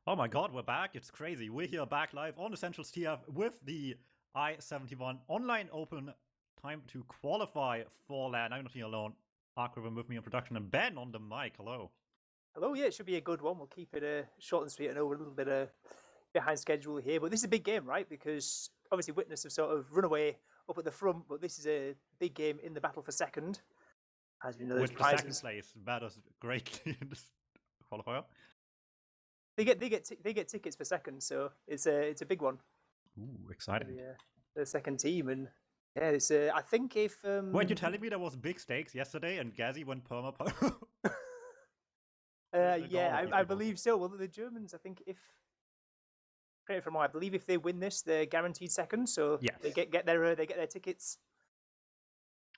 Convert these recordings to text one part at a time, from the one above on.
Oh my god, we're back. It's crazy. We're here back live on Essentials TF with the I-71 Online Open. Time to qualify for LAN. I'm not here alone. Arkwriven with me in production and Ben on the mic. Hello. Hello, yeah, it should be a good one. We'll keep it short and sweet. I know we're a little bit behind schedule here, but this is a big game, right? Because obviously Witness have sort of run away up at the front, but this is a big game in the battle for second. As we know, there's With prizes. the second place matters greatly in this qualifier. They get tickets for second, so it's a big one. Ooh, exciting. The second team, and yeah, it's I think if Wait, you're telling me there was big stakes yesterday and Gazi went perma? yeah, I believe so. Well, the Germans, I think if correct from I believe if they win this, they're guaranteed second, so yes. they get their tickets.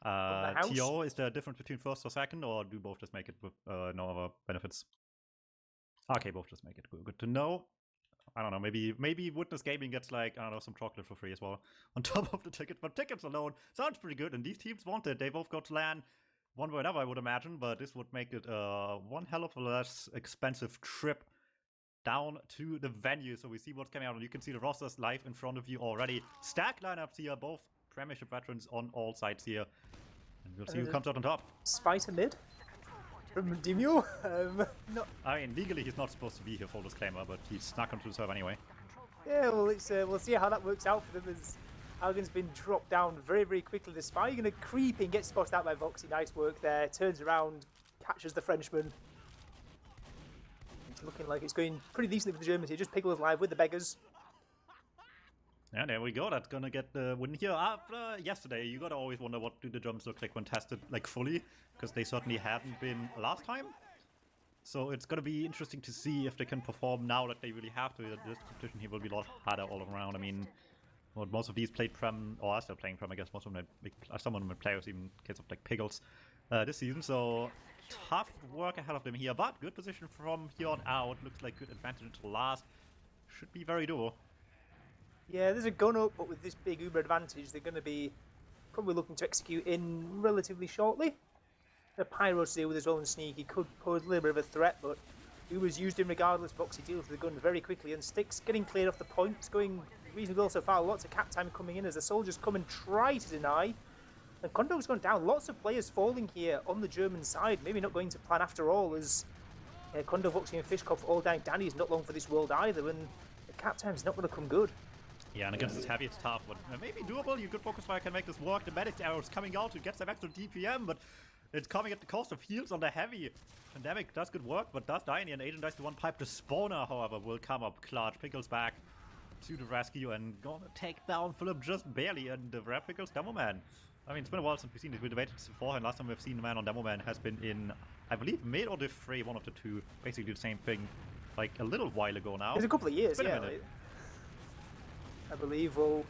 TO, is there a difference between first or second, or do both just make it with no other benefits? Okay, both just make it. Good to know. I don't know, maybe Witness Gaming gets like, I don't know, some chocolate for free as well on top of the ticket. But tickets alone sounds pretty good, and these teams want it. They both got to LAN one way or another, I would imagine, but this would make it one hell of a less expensive trip down to the venue. So we see what's coming out, and you can see the rosters live in front of you already. Stack lineups here, both Premiership veterans on all sides here. And we'll see who comes out on top. Spider mid from Dimio. No. I mean, legally he's not supposed to be here, full disclaimer, but he snuck onto the server anyway. Yeah, well, we'll see how that works out for them as Algon's been dropped down very, very quickly. The Spy going to creep in, gets spotted out by Voxy. Nice work there. Turns around, catches the Frenchman. It's looking like it's going pretty decently for the Germans here. Just Pickle is live with the beggars. Yeah, there we go. That's gonna get the win here. After yesterday, you gotta always wonder what do the Germans look like when tested like fully, because they certainly hadn't been last time. So it's gonna be interesting to see if they can perform now that they really have to. This competition here will be a lot harder all around. I mean, well, most of these played Prem, or are still playing Prem, I guess. Most of them, some of them players, even kids of like Pickles, this season. So tough work ahead of them here, but good position from here on out. Looks like good advantage to last. Should be very doable. Yeah, there's a gun up, but with this big Uber advantage, they're going to be probably looking to execute in relatively shortly. The Pyro to deal with as well and Sneak, he could pose a little bit of a threat, but Uber's used him regardless. Voxy deals with the gun very quickly, and Sticks getting cleared off the points, going reasonably well so far. Lots of cap time coming in as the soldiers come and try to deny. And Kondog's gone down. Lots of players falling here on the German side. Maybe not going to plan after all, as Kondo, Voxy and Fishkopf all down. Danny is not long for this world either, and the cap time is not going to come good. Yeah, and against this heavy, it's tough, but maybe doable. You could focus fire can make this work. The medic arrows coming out to get some extra DPM, but it's coming at the cost of heals on the heavy. Pandemic does good work, but does die in the end. Agent dies to one pipe. The spawner, however, will come up clutch. Pickles back to the rescue and gonna take down Philip just barely, and the Rare Pickles Demo Man. I mean, it's been a while since we've seen it. We debated this before, and last time we've seen the man on Demo Man has been in, I believe, mid or div 3, one of the two. Basically the same thing, like a little while ago now. It's a couple of years, yeah. I believe we'll,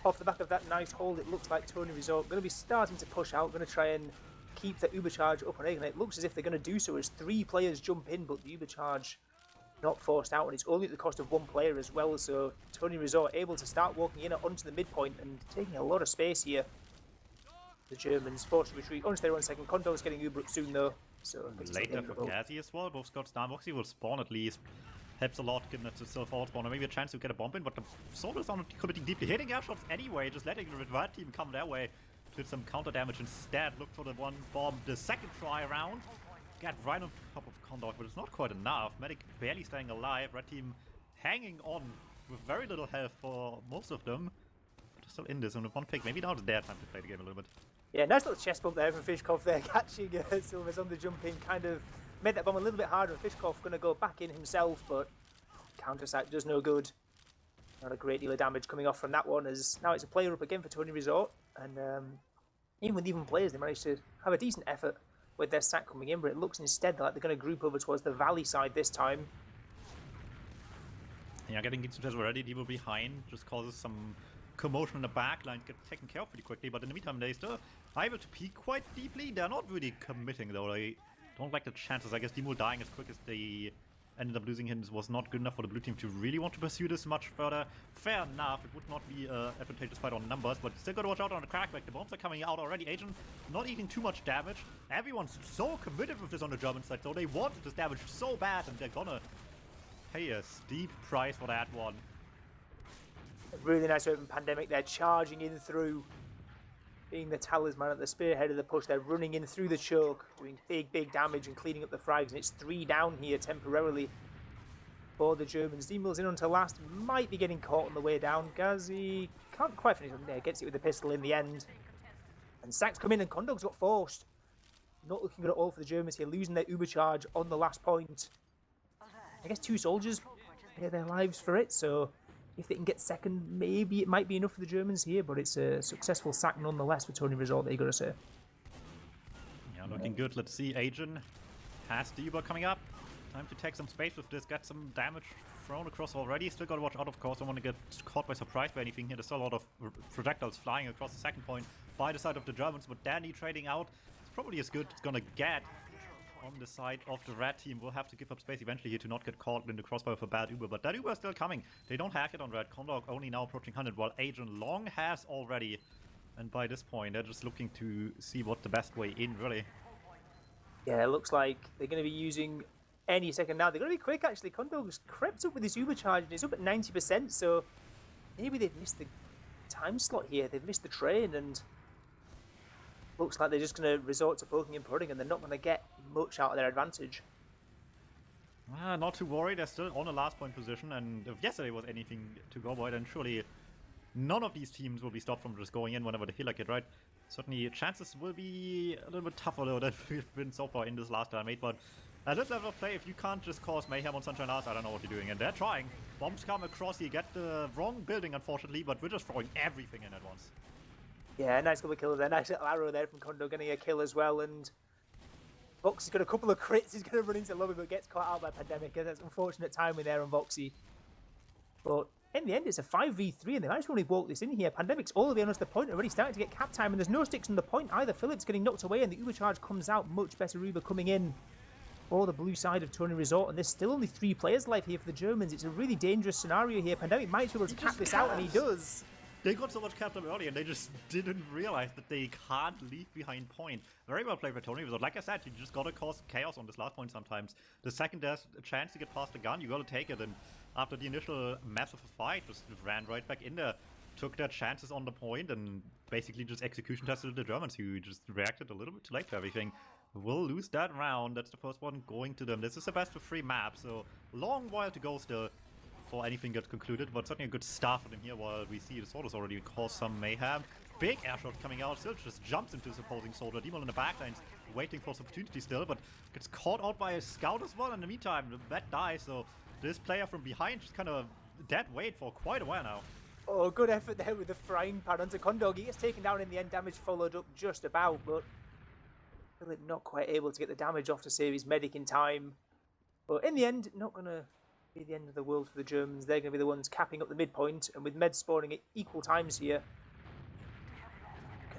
off the back of that nice hold, it looks like TonyResort going to be starting to push out, going to try and keep the Uber charge up and running. It looks as if they're going to do so as 3 players jump in, but the Uber charge not forced out, and it's only at the cost of 1 player as well. So TonyResort able to start walking in onto the midpoint and taking a lot of space here. The Germans forced to retreat onto their own second. Kondo's getting Uber up soon though. So later for Gazi as well. Both Scots down. Voxy will spawn at least. Helps a lot, getting it to self-out spawn, or maybe a chance to get a bomb in, but the soldiers are not committing deeply. Hitting air shots anyway, just letting the red team come their way. Did some counter damage instead. Look for the one bomb the second try around. Get right on top of Condor, but it's not quite enough. Medic barely staying alive. Red team hanging on with very little health for most of them. But they're still in this, and with one pick, maybe now it's their time to play the game a little bit. Yeah, nice little chest bump there from Fishkopf there, catching Silvers on the jump in, kind of made that bomb a little bit harder. Fishkopf going to go back in himself, but counter sight does no good. Not a great deal of damage coming off from that one, as now it's a player up again for TonyResort, and even with even players, they managed to have a decent effort with their sack coming in, but it looks instead like they're going to group over towards the valley side this time. Yeah, getting Gitsuches already, he will be behind, just causes some commotion in the back line, get taken care of pretty quickly, but in the meantime they still are able to peek quite deeply. They're not really committing though, they don't like the chances. I guess Demo dying as quick as they ended up losing him was not good enough for the blue team to really want to pursue this much further. Fair enough, it would not be an advantageous fight on numbers, but still gotta watch out on the crackback. The bombs are coming out already. Agent not eating too much damage. Everyone's so committed with this on the German side, so they wanted this damage so bad, and they're gonna pay a steep price for that one. A really nice open Pandemic there, charging in through, being the talisman at the spearhead of the push. They're running in through the choke, doing big damage and cleaning up the frags, and it's 3 down here temporarily for the Germans. Deemil's in onto last, might be getting caught on the way down. Ghazi can't quite finish him there, gets it with the pistol in the end. And Sacks come in and Kondog's got forced. Not looking good at all for the Germans here, losing their uber charge on the last point. I guess 2 soldiers pay their lives for it, so if they can get second, maybe it might be enough for the Germans here, but it's a successful sack nonetheless for TonyResort, there you gotta say. Yeah, looking good. Let's see, Agent has the Uber coming up. Time to take some space with this, get some damage thrown across already. Still gotta watch out, of course. Don't want to get caught by surprise by anything here. There's still a lot of projectiles flying across the second point by the side of the Germans, but Danny trading out. It's probably as good as it's gonna get on the side of the red team. Will have to give up space eventually here to not get caught in the crossfire of a bad Uber, but that Uber is still coming. They don't hack it on red. Kondog only now approaching 100, while Agent Long has already. And by this point, they're just looking to see what the best way in, really. Yeah, it looks like they're going to be using any second now. They're going to be quick, actually. Kondog's crept up with his Uber charge, and it's up at 90%, so maybe they've missed the time slot here. They've missed the train, and looks like they're just going to resort to poking and prodding, and they're not going to get much out of their advantage. Not too worried. They're still on a last point position, and if yesterday was anything to go by, then surely none of these teams will be stopped from just going in whenever they feel like it, right? Certainly, chances will be a little bit tougher, though, than we've been so far in this last dynamite, but at this level of play, if you can't just cause mayhem on Sunshine Last, I don't know what you're doing, and they're trying. Bombs come across, you get the wrong building, unfortunately, but we're just throwing everything in at once. Yeah, nice couple of kills there. Nice little arrow there from Kondog, getting a kill as well, and Voxy's got a couple of crits. He's going to run into lobby, but gets caught out by Pandemic. That's unfortunate timing there on Voxy. But in the end, it's a 5v3, and they managed to only walk this in here. Pandemic's all the way on to the point, already starting to get cap time, and there's no sticks on the point either. Phillips getting knocked away, and the Uber charge comes out. Much better Uber coming in for the blue side of TonyResort, and there's still only 3 players left here for the Germans. It's a really dangerous scenario here. Pandemic might be able to cap this out, and he does. They got so much cap time early, and they just didn't realize that they can't leave behind point. Very well played by TonyResort. Like I said, you just gotta cause chaos on this last point sometimes. The second there's a chance to get past the gun, you gotta take it, and after the initial massive fight, just ran right back in there, took their chances on the point, and basically just execution tested the Germans, who just reacted a little bit too late to everything. Will lose that round. That's the first one going to them. This is the best of 3 maps, so long while to go still before anything gets concluded, but certainly a good start for them here, while we see the soldiers already cause some mayhem. Big air shot coming out, still just jumps into his opposing soldier. Demon in the backlines, waiting for his opportunity still, but gets caught out by a scout as well. In the meantime, the vet dies, so this player from behind just kind of dead weight for quite a while now. Oh, good effort there with the frying pan onto Kondog. He gets taken down in the end, damage followed up just about, but Philip not quite able to get the damage off to save his medic in time. But in the end, not going to be the end of the world for the Germans. They're going to be the ones capping up the midpoint, and with Med spawning at equal times here,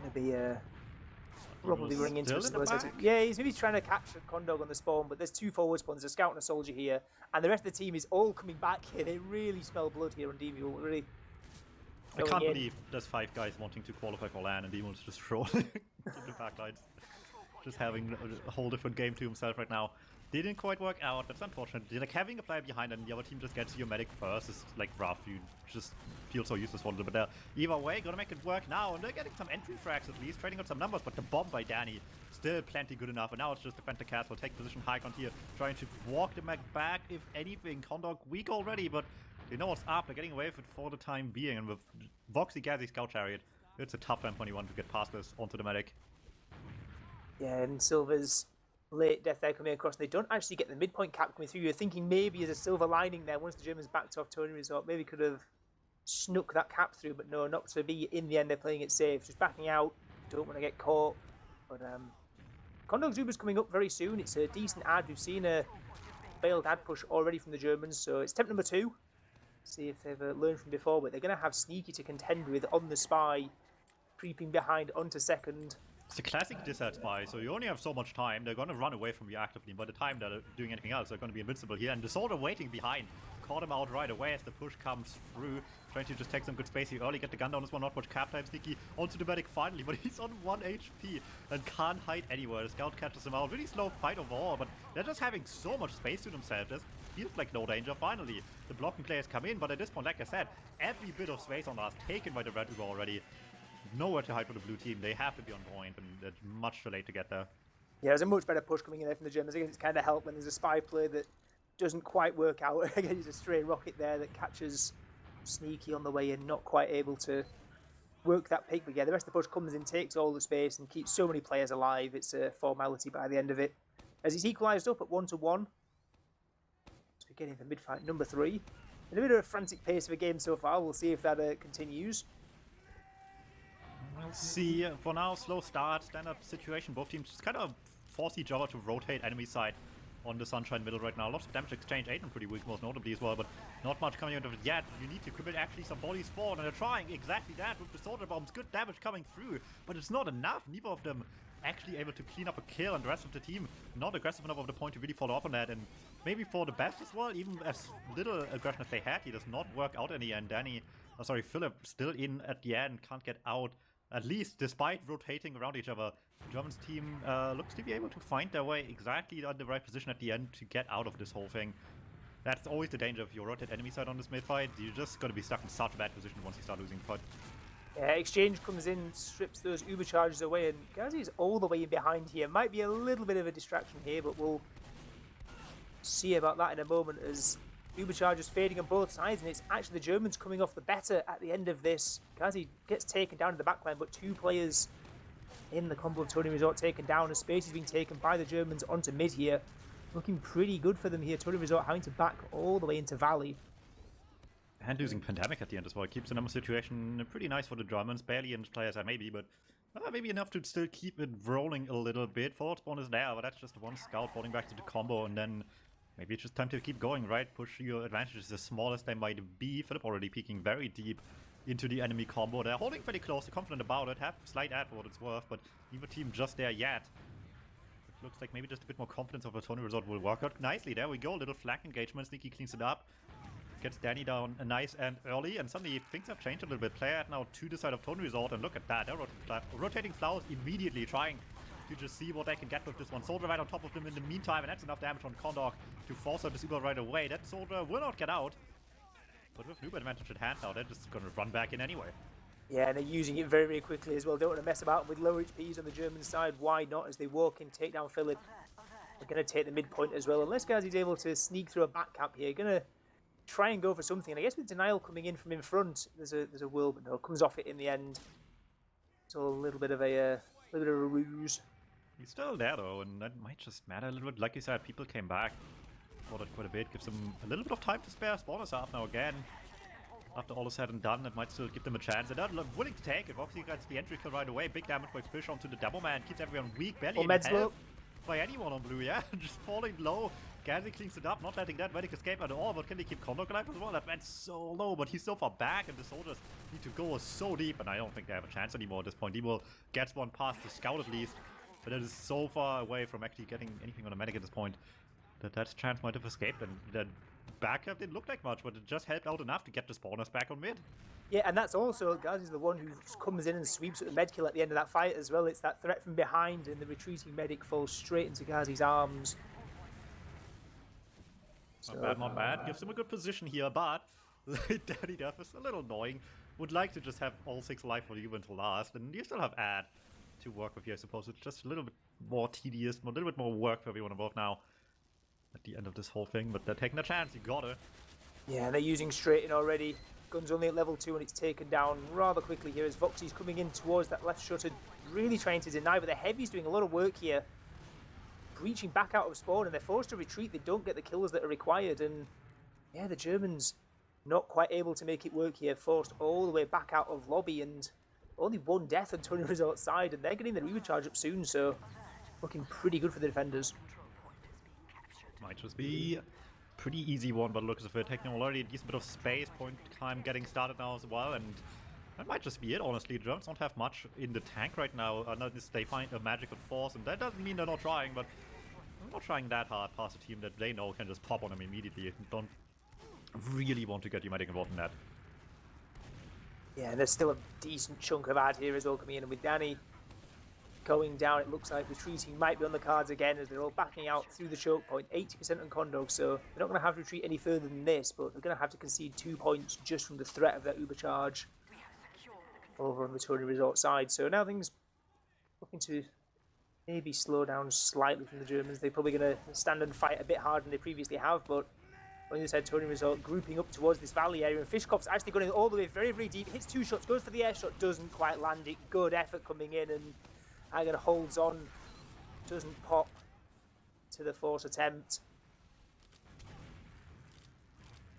going to be probably running into a yeah, he's maybe trying to catch Kondog on the spawn, but there's 2 forward spawns, a scout and a soldier here, and the rest of the team is all coming back here. They really smell blood here on Demul, really. I can't believe there's 5 guys wanting to qualify for LAN, and Demon's just trolling the backlines. Just having a whole different game to himself right now. Didn't quite work out. That's unfortunate. Like, having a player behind and the other team just gets your medic first is like rough. You just feel so useless for a little bit there. Either way, gonna make it work now, and they're getting some entry frags at least, trading out some numbers, but the bomb by Danny still plenty good enough, and now it's just defend the castle, take position high on here, trying to walk the mech back. If anything, Kondog weak already, but they know what's up. They're getting away with it for the time being, and with Voxy Gazi Scout Chariot, it's a tough time for anyone to get past this onto the medic. Yeah, and Silver's late death there coming across. They don't actually get the midpoint cap coming through. You're thinking maybe there's a silver lining there. Once the Germans backed off TonyResort, maybe could have snuck that cap through, but no, not to be. In the end, they're playing it safe, just backing out. Don't want to get caught. But Kondog's Uber's coming up very soon. It's a decent ad. We've seen a failed ad push already from the Germans, so it's attempt number 2. See if they've learned from before, but they're going to have Sneaky to contend with on the spy, creeping behind onto second. It's a classic disad spy, so you only have so much time. They're going to run away from you actively. By the time they're doing anything else, they're going to be invincible here. And the soldier waiting behind. caught him out right away as the push comes through. Trying to just take some good space here early, get the gun down this one, not much cap time. Sneaky onto the medic finally, but he's on 1 HP and can't hide anywhere. The scout catches him out. Really slow fight overall, but they're just having so much space to themselves. Just feels like no danger finally. The blocking players come in, but at this point, like I said, every bit of space on us taken by the red Uber already. Nowhere to hide for the blue team. They have to be on point, and it's much too late to get there. Yeah, there's a much better push coming in there from the Germans. I guess it's kind of helped when there's a spy play that doesn't quite work out. Again, it's a stray rocket there that catches Sneaky on the way in, not quite able to work that pick. But yeah, the rest of the push comes in, takes all the space, and keeps so many players alive. It's a formality by the end of it. As it's equalised up at 1-1. So we're getting the mid-fight number 3. In a bit of a frantic pace of a game so far. We'll see if that continues. We'll see. For now, slow start, standard situation. Both teams just kind of force each other to rotate enemy side on the Sunshine middle right now. Lots of damage exchange. Aiden pretty weak, most notably as well, but not much coming out of it yet. You need to commit actually some bodies forward, and they're trying exactly that with the soldier bombs. Good damage coming through, but it's not enough. Neither of them actually able to clean up a kill, and the rest of the team not aggressive enough of the point to really follow up on that. And maybe for the best as well, even as little aggression as they had, he does not work out in the end. Philip still in at the end, can't get out. At least, despite rotating around each other, German's team looks to be able to find their way exactly on the right position at the end to get out of this whole thing. That's always the danger if you rotate enemy side on this mid-fight. You're just going to be stuck in such a bad position once you start losing the fight. Exchange comes in, strips those Uber charges away, and Ghazi's all the way in behind here. Might be a little bit of a distraction here, but we'll see about that in a moment as Uber charges fading on both sides, and it's actually the Germans coming off the better at the end of this. Ghazi gets taken down in the backline, but 2 players in the combo of TonyResort taken down as space is being taken by the Germans onto mid here. Looking pretty good for them here. TonyResort having to back all the way into Valley. And losing Pandemic at the end as well. Keeps the number situation pretty nice for the Germans. Barely in players maybe, but maybe enough to still keep it rolling a little bit. Forward spawn is there, but that's just one scout falling back to the combo, and then maybe it's just time to keep going, right? Push your advantages as small as they might be. Philip already peeking very deep into the enemy combo. They're holding pretty close, they're confident about it, have slight ad for what it's worth, but neither team just there yet. It looks like maybe just a bit more confidence of a TonyResort will work out nicely. There we go, little flank engagement. Sneaky cleans it up. Gets Danny down a nice and early, and suddenly things have changed a little bit. Player now to the side of TonyResort, and look at that. They're rotating flowers immediately, trying to just see what they can get with this one. Soldier right on top of them in the meantime, and that's enough damage on Condor to force out this Uber right away. That soldier will not get out, but with Uber advantage at hand now, they're just going to run back in anyway. Yeah, and they're using it very, very quickly as well. Don't want to mess about with low HPs on the German side. Why not? As they walk in, take down Philip. They're going to take the midpoint as well. Unless Ghazi's able to sneak through a back cap here, going to try and go for something. And I guess with Denial coming in from in front, there's a will, but no, comes off it in the end. So a little bit of a ruse. He's still there though, and that might just matter a little bit. Like you said, people came back for that quite a bit. Gives them a little bit of time to spare. Spawners up now again. After all is said and done, it might still give them a chance. They're not willing to take it. Roxy gets the entry kill right away. Big damage by Fish onto the Double Man. Keeps everyone weak. Barely in health by anyone on blue, yeah. Just falling low. Ghazi cleans it up, not letting that medic escape at all. But can they keep Condor alive as well? That went so low, but he's so far back, and the soldiers need to go so deep. And I don't think they have a chance anymore at this point. He will get one past the scout at least. But it is so far away from actually getting anything on a medic at this point that chance might have escaped, and that backup didn't look like much, but it just helped out enough to get the spawners back on mid. Yeah, and that's also, Ghazi's the one who comes in and sweeps at the med kill at the end of that fight as well. It's that threat from behind, and the retreating medic falls straight into Ghazi's arms. Not bad. Gives him a good position here, but Daddy Duff is a little annoying. Would like to just have all 6 life for you until last, and you still have ad to work with here, I suppose. It's just a little bit more tedious, a little bit more work for everyone involved now at the end of this whole thing, but they're taking a chance. You got it. Yeah, they're using straight in already. Gun's only at level 2, and it's taken down rather quickly here as Voxy's coming in towards that left shutter, really trying to deny, but the Heavy's doing a lot of work here, breaching back out of spawn, and they're forced to retreat. They don't get the kills that are required, and yeah, the Germans not quite able to make it work here, forced all the way back out of lobby, and only 1 death on TonyResort's side, and they're getting the recharge up soon, so looking pretty good for the defenders. Might just be a pretty easy one, but looks as if they're taking already a decent bit of space. Point time getting started now as well, and that might just be it, honestly. The Germans don't have much in the tank right now, unless they find a magical force, and that doesn't mean they're not trying, but they're not trying that hard past a team that they know can just pop on them immediately. Don't really want to get Umatic involved in that. Yeah, and there's still a decent chunk of ad here as well coming in, and with Danny going down, it looks like retreating might be on the cards again as they're all backing out through the choke point, 80% on Condog, so they're not going to have to retreat any further than this, but they're going to have to concede 2 points just from the threat of that Uber charge over on the TonyResort side. So now things looking to maybe slow down slightly from the Germans. They're probably going to stand and fight a bit harder than they previously have, but on the other side, TonyResort grouping up towards this valley area, and Fishkoff's actually going all the way very, very deep, hits 2 shots, goes for the air shot, doesn't quite land it, good effort coming in, and Hagen holds on, doesn't pop to the force attempt.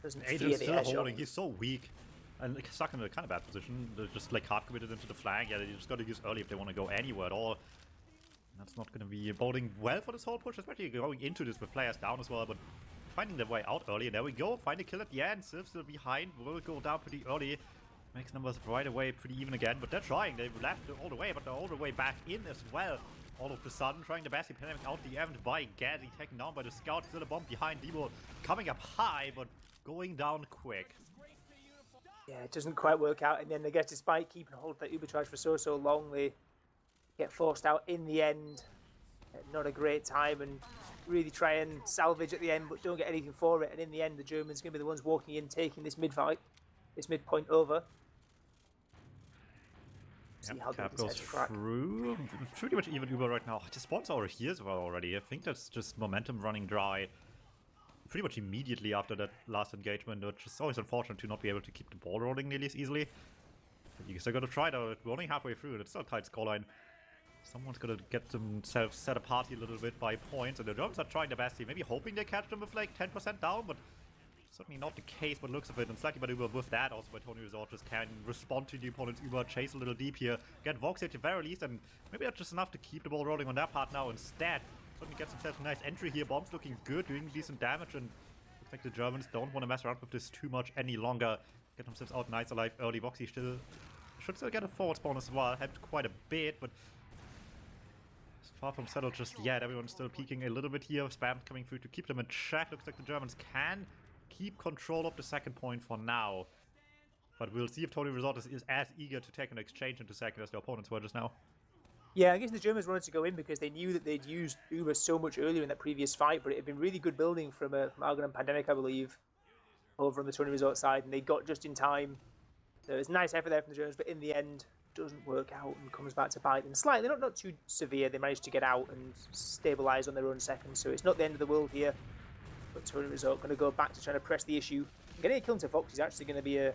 Doesn't fear the air shot. He's so weak and stuck in a kind of bad position. They're just like half committed into the flank. Yeah, they just got to use early if they want to go anywhere at all. That's not going to be boding well for this whole push, especially going into this with players down as well, but finding their way out early, and there we go, find a kill at the end. Siv's still behind, will go down pretty early. Makes numbers right away pretty even again, but they're trying. They've left all the way, but they're all the way back in as well. All of the sudden, trying the best pandemic out the end by Gaddy, taken down by the scout. Still a bomb behind Demo, coming up high, but going down quick. Yeah, it doesn't quite work out, and then they get, despite keeping hold of that Uber charge for so long, they get forced out in the end. Not a great time, and really try and salvage at the end, but don't get anything for it. And in the end, the Germans are going to be the ones walking in, taking this mid-fight, this midpoint over. See how Cap goes through. Pretty much even Uber right now. The spawns are here as well already. I think that's just momentum running dry pretty much immediately after that last engagement, which is always unfortunate to not be able to keep the ball rolling nearly as easily. But you still got to try though. We're only halfway through, and it's still a tight scoreline. Someone's gonna get themselves set apart a little bit by points, and the Germans are trying their best here. Maybe hoping they catch them with like 10% down, but certainly not the case by the looks of it. And slightly by Uber with that, also by TonyResort just can respond to the opponent's Uber, chase a little deep here, get Vox at the very least, and maybe that's just enough to keep the ball rolling on that part now instead. Certainly gets himself a nice entry here. Bomb's looking good, doing decent damage, and looks like the Germans don't want to mess around with this too much any longer. Get themselves out nice alive early. Voxy should still get a forward spawn as well. Helped quite a bit, but far from settled just yet. Everyone's still peeking a little bit here. Spam coming through to keep them in check. Looks like the Germans can keep control of the second point for now. But we'll see if TonyResort is as eager to take an exchange into second as their opponents were just now. Yeah, I guess the Germans wanted to go in because they knew that they'd used Uber so much earlier in that previous fight, but it had been really good building from Argon and Pandemic, I believe, over on the TonyResort side, and they got just in time. So it's a nice effort there from the Germans, but in the end, doesn't work out and comes back to bite them slightly. Not too severe. They managed to get out and stabilise on their own second, so it's not the end of the world here. But TonyResort going to go back to trying to press the issue. Getting a kill into Fox is actually going to be a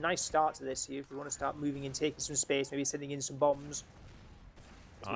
nice start to this here if we want to start moving in, taking some space, maybe sending in some bombs.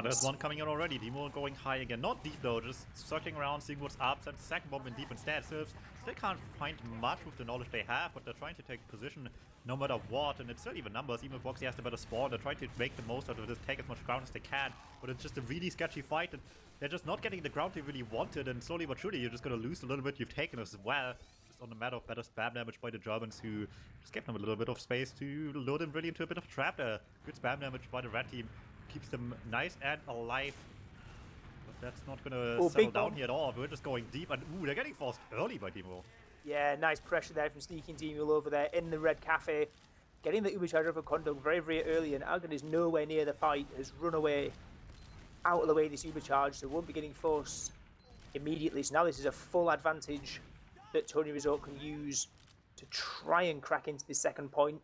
There's one coming in already. Demo going high again. Not deep though, just circling around, seeing what's up. Sends the second bomb in deep instead. Serves. They can't find much with the knowledge they have, but they're trying to take position no matter what. And it's still even numbers. Even if Voxy has the better spawn, they're trying to make the most out of this, take as much ground as they can. But it's just a really sketchy fight, and they're just not getting the ground they really wanted. And slowly but surely, you're just going to lose a little bit you've taken as well. Just on the matter of better spam damage by the Germans, who just gave them a little bit of space to load them really into a bit of a trap there. Good spam damage by the red team. Keeps them nice and alive. But that's not gonna settle down here at all. We're just going deep, and ooh, they're getting forced early by Demo. Yeah, nice pressure there from Sneaking Demo over there in the red cafe. Getting the Uber charger for Condog very, very early, and Argon is nowhere near the fight, has run away, out of the way this Uber charge, so won't be getting forced immediately. So now this is a full advantage that TonyResort can use to try and crack into the second point.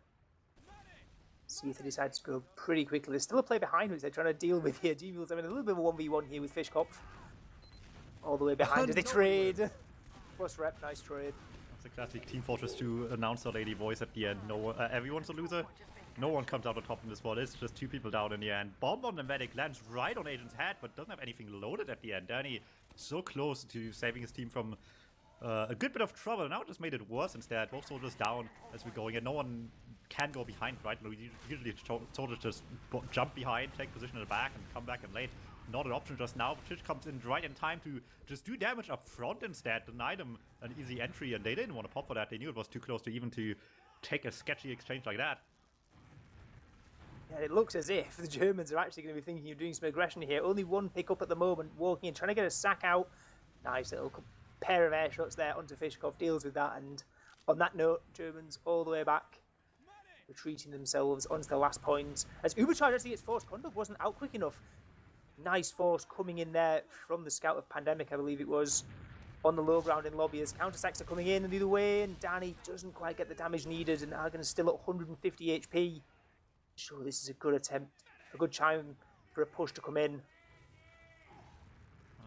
See if they decide to go pretty quickly. There's still a play behind which they're trying to deal with here. Devil's having a little bit of a 1v1 here with Fishkopf. All the way behind as they trade. Plus rep, nice trade. That's a classic Team Fortress 2 announcer lady voice at the end. No, everyone's a loser. No one comes out on top in this one. It's just 2 people down in the end. Bomb on the medic lands right on Agent's head, but doesn't have anything loaded at the end. Danny so close to saving his team from a good bit of trouble. Now it just made it worse instead. Both soldiers down as we're going, and no one can go behind, right? Usually soldiers just jump behind, take position in the back, and come back in late. Not an option just now. Chich comes in right in time to just do damage up front instead, deny them an easy entry, and they didn't want to pop for that. They knew it was too close to even to take a sketchy exchange like that. Yeah, it looks as if the Germans are actually going to be thinking of doing some aggression here. Only one pickup at the moment, walking in, trying to get a sack out. Nice little pair of air shots there onto Fishkopf, deals with that, and On that note, Germans all the way back, retreating themselves onto the last point. As Ubercharge actually gets forced, Condog wasn't out quick enough. Nice force coming in there from the scout of Pandemic, I believe it was, on the low ground in lobby as counter-attacks are coming in and the other way, and Danny doesn't quite get the damage needed, and Argon is still at 150 HP. Sure, this is a good attempt, a good time for a push to come in.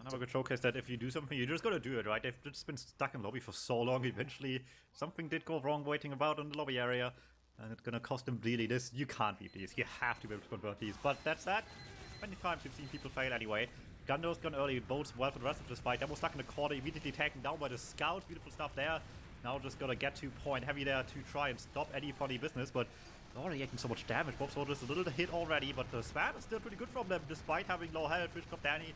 Another good showcase that if you do something, you just gotta do it, right? They've just been stuck in lobby for so long. Eventually, something did go wrong waiting about in the lobby area, and it's gonna cost them really. This, you can't beat these. You have to be able to convert these. But that's that. Many times you've seen people fail anyway. Gundo's gone early, bodes well for the rest of this fight. Demo stuck in the corner, immediately taken down by the scout. Beautiful stuff there. Now just gotta get to point heavy there to try and stop any funny business, but already taking so much damage. Both soldiers a little hit already, but the spam is still pretty good from them despite having low health. Fishkop Danny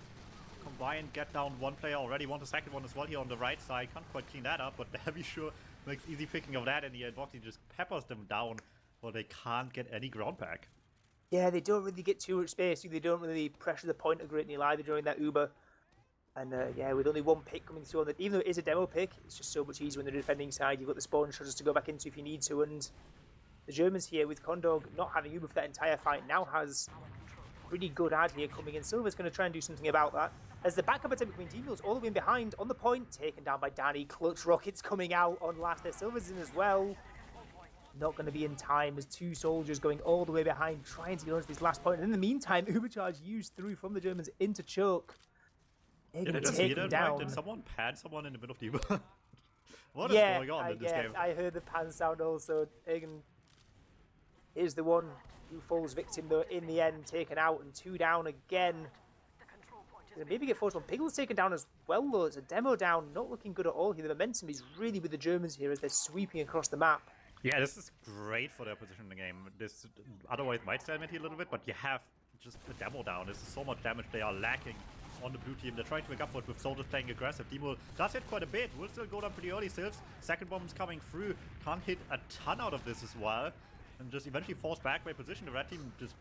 combine, get down one player already, want the second one as well here on the right side. Can't quite clean that up, but the Heavy sure makes easy picking of that in the end. Boxy just peppers them down, but they can't get any ground back. Yeah, they don't really get too much space. They don't really pressure the point a great deal either during that Uber. And yeah, with only one pick coming through on that, even though it is a demo pick, it's just so much easier when the defending side. You've got the spawn shutters to go back into if you need to, and the Germans here with Condog not having Uber for that entire fight now has pretty good ad here coming in. Silver's going to try and do something about that. As the backup attempt between Team Heals all the way in behind on the point, taken down by Danny. Clutch rockets coming out on last there. Silver's in as well. Not going to be in time as two soldiers going all the way behind, trying to get onto this last point. And in the meantime, Ubercharge used through from the Germans into choke. Did I just hear that right? Did someone pan someone in the middle of the Uber? What is going on in this game? I heard the pan sound also. Egan is the one who falls victim though in the end, taken out and two down again. Maybe get forced on. Piggle's taken down as well though. It's a demo down, not looking good at all here. The momentum is really with the Germans here as they're sweeping across the map. Yeah, this is great for their position in the game. This otherwise might stalemate here a little bit, but you have just a demo down. This is so much damage they are lacking on the blue team. They're trying to make up for it with soldiers playing aggressive. Demo does hit quite a bit. Will still go down pretty early. Silves, second bomb's coming through. Can't hit a ton out of this as well. And just eventually forced back by position. The red team just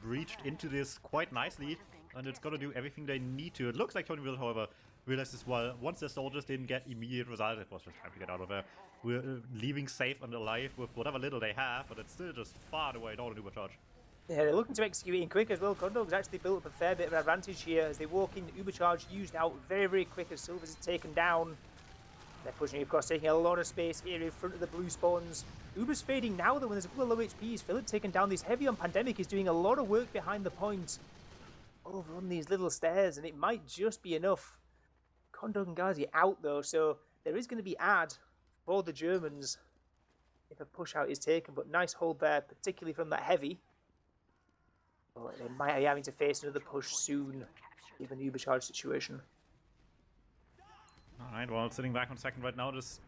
breached into this quite nicely. And it's gonna do everything they need to. It looks like TonyResort, however, realized as well, once the soldiers didn't get immediate results, it was just time to get out of there. We're leaving safe and alive with whatever little they have, but it's still just far and away not an Ubercharge. Yeah, they're looking to execute it quick as well. Condog's actually built up a fair bit of advantage here as they walk in. Ubercharge used out very, very quick as Silvers is taken down. They're pushing across, taking a lot of space here in front of the blue spawns. Uber's fading now though when there's a couple of low HPs. Philip taken down. This heavy on Pandemic is doing a lot of work behind the point. Over on these little stairs, and it might just be enough. Condog and Ghazi out though, so there is going to be ad for the Germans if a push out is taken, but nice hold there, particularly from that heavy. But they might be having to face another push soon, given the Ubercharge situation. Alright, well, sitting back on second right now, just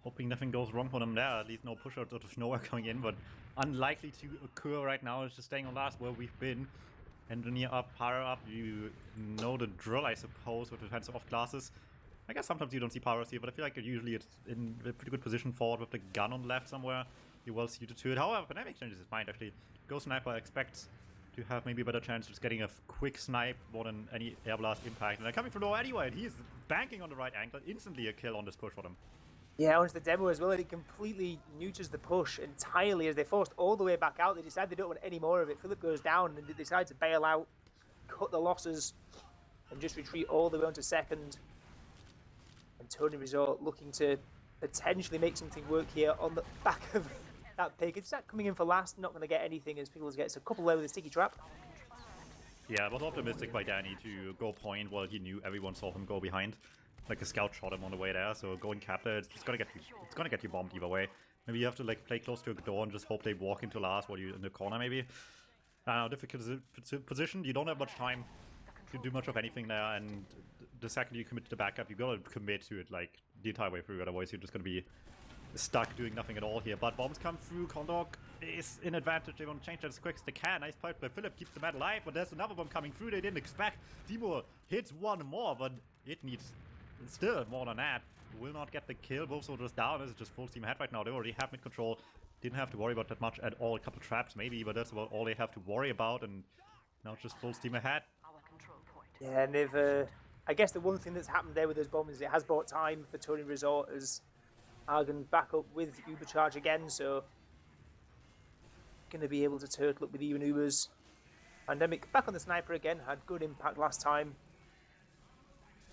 hoping nothing goes wrong for them there. At least no push outs out of nowhere coming in, but unlikely to occur right now. It's just staying on last where we've been. Engineer up, Pyro up, you know the drill, I suppose, with defensive off classes. I guess sometimes you don't see Pyros here, but I feel like usually it's in a pretty good position forward with the gun on the left somewhere. You're well suited to it. However, Pandemic changes his mind actually. Ghost Sniper expects to have maybe a better chance just getting a quick snipe more than any air blast impact. And they're coming from low anyway, and he's banking on the right angle. Instantly a kill on this push for them. Yeah, onto the demo as well, and it completely neuters the push entirely as they're forced all the way back out. They decide they don't want any more of it. Philip goes down and they decide to bail out, cut the losses, and just retreat all the way onto second. And TonyResort looking to potentially make something work here on the back of that pick. It's that coming in for last, not going to get anything as Pickles gets a couple there with a sticky trap. Yeah, it was optimistic by Danny to go point while he knew everyone saw him go behind. Like a scout shot him on the way there, so going cap there, it's gonna get you bombed either way. Maybe you have to like play close to a door and just hope they walk into last while you're in the corner maybe. I don't know, difficult position, you don't have much time to do much of anything there, and the second you commit to the backup, you gotta commit to it like the entire way through, otherwise you're just gonna be stuck doing nothing at all here. But bombs come through, Condog is in advantage, they want to change that as quick as they can. Nice pipe by Philip, keeps the man alive, but there's another bomb coming through they didn't expect. Demo hits one more, but it needs still more than that. Will not get the kill. Both soldiers down. This is just full steam ahead right now. They already have mid control. Didn't have to worry about that much at all. A couple traps maybe, but that's about all they have to worry about. And now it's just full steam ahead. Yeah, and they've I guess the one thing that's happened there with those bombs is it has bought time for TonyResort as Argon back up with Uber charge again, so going to be able to turtle up with even Ubers. Pandemic back on the sniper again, had good impact last time.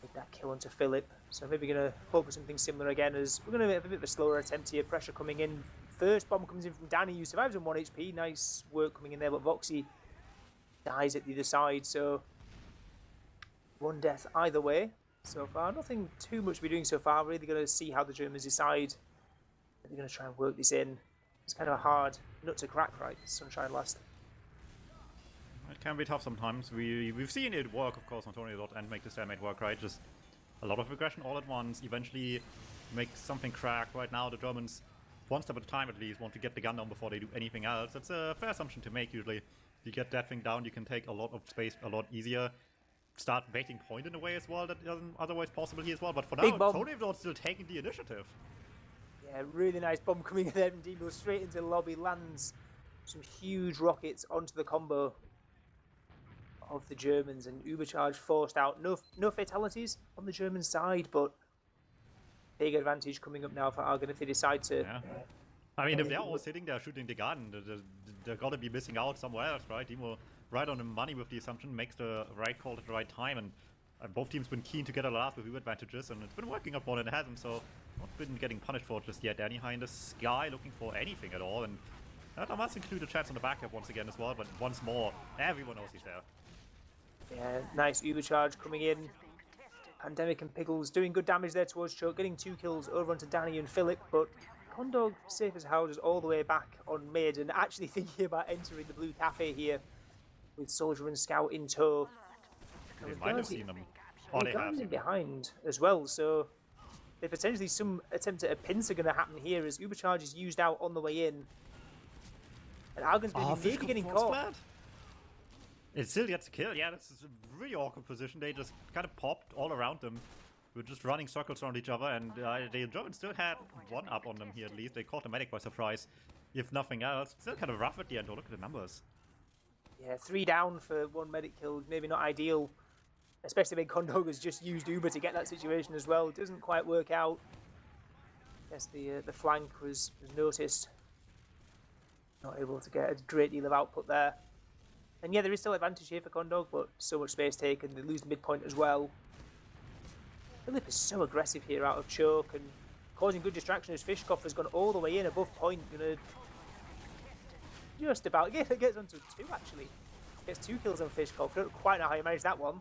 Made that kill onto Philip, so maybe going to focus something similar again as we're going to have a bit of a slower attempt here. Pressure coming in. First bomb comes in from Danny, who survives on 1 HP. Nice work coming in there, but Voxy dies at the other side, so 1 death either way so far. Nothing too much we're doing so far. Really going to see how the Germans decide. They're going to try and work this in. It's kind of a hard nut to crack, right? Sunshine Last. It can be tough sometimes. We've seen it work, of course, on TonyResort and make the stalemate work, right? Just a lot of aggression all at once. Eventually make something crack. Right now, the Germans, one step at a time at least, want to get the gun down before they do anything else. That's a fair assumption to make usually. If you get that thing down, you can take a lot of space a lot easier. Start baiting point in a way as well that isn't otherwise possible here as well. But for now, TonyResort's still taking the initiative. Yeah, really nice bomb coming in there from Demo straight into the lobby. Lands some huge rockets onto the combo of the Germans, and Ubercharge forced out. No fatalities on the German side, but big advantage coming up now for Argon if they decide to. Yeah. I mean, if they're all sitting there shooting the gun, they're gonna be missing out somewhere else, right? Demo right on the money with the assumption, makes the right call at the right time, and both teams been keen to get a last with Uber advantages, and it's been working out more than it hasn't, so not been getting punished for it just yet. Danny high in the sky looking for anything at all, and that must include a chance on the backup once again as well, but once more, everyone knows he's there. Yeah, nice Uber charge coming in. Pandemic and Pickles doing good damage there towards Choke, getting 2 kills over onto Danny and Philip, but Condog safe as houses all the way back on mid, and actually thinking about entering the blue cafe here with Soldier and Scout in tow. They might have seen them. Or they have seen behind as well, so there's potentially some attempt at a pincer going to happen here as Ubercharge is used out on the way in. And Argon's going to be maybe getting caught. Flat. It still gets a kill. Yeah, this is a really awkward position. They just kind of popped all around them. We're just running circles around each other, and the Germans still had 1 up on them here at least. They caught the medic by surprise, if nothing else. Still kind of rough at the end. Oh, look at the numbers. Yeah, 3 down for 1 medic killed. Maybe not ideal, especially when Condog has just used Uber to get that situation as well. It doesn't quite work out. Guess the flank was noticed. Not able to get a great deal of output there. And yeah, there is still advantage here for Condog, but so much space taken. They lose the midpoint as well. Philip is so aggressive here out of Choke and causing good distraction as Fishkoff has gone all the way in above point. Gonna just about gets onto 2 actually. Gets 2 kills on Fishkoff. Don't quite know how he managed that one.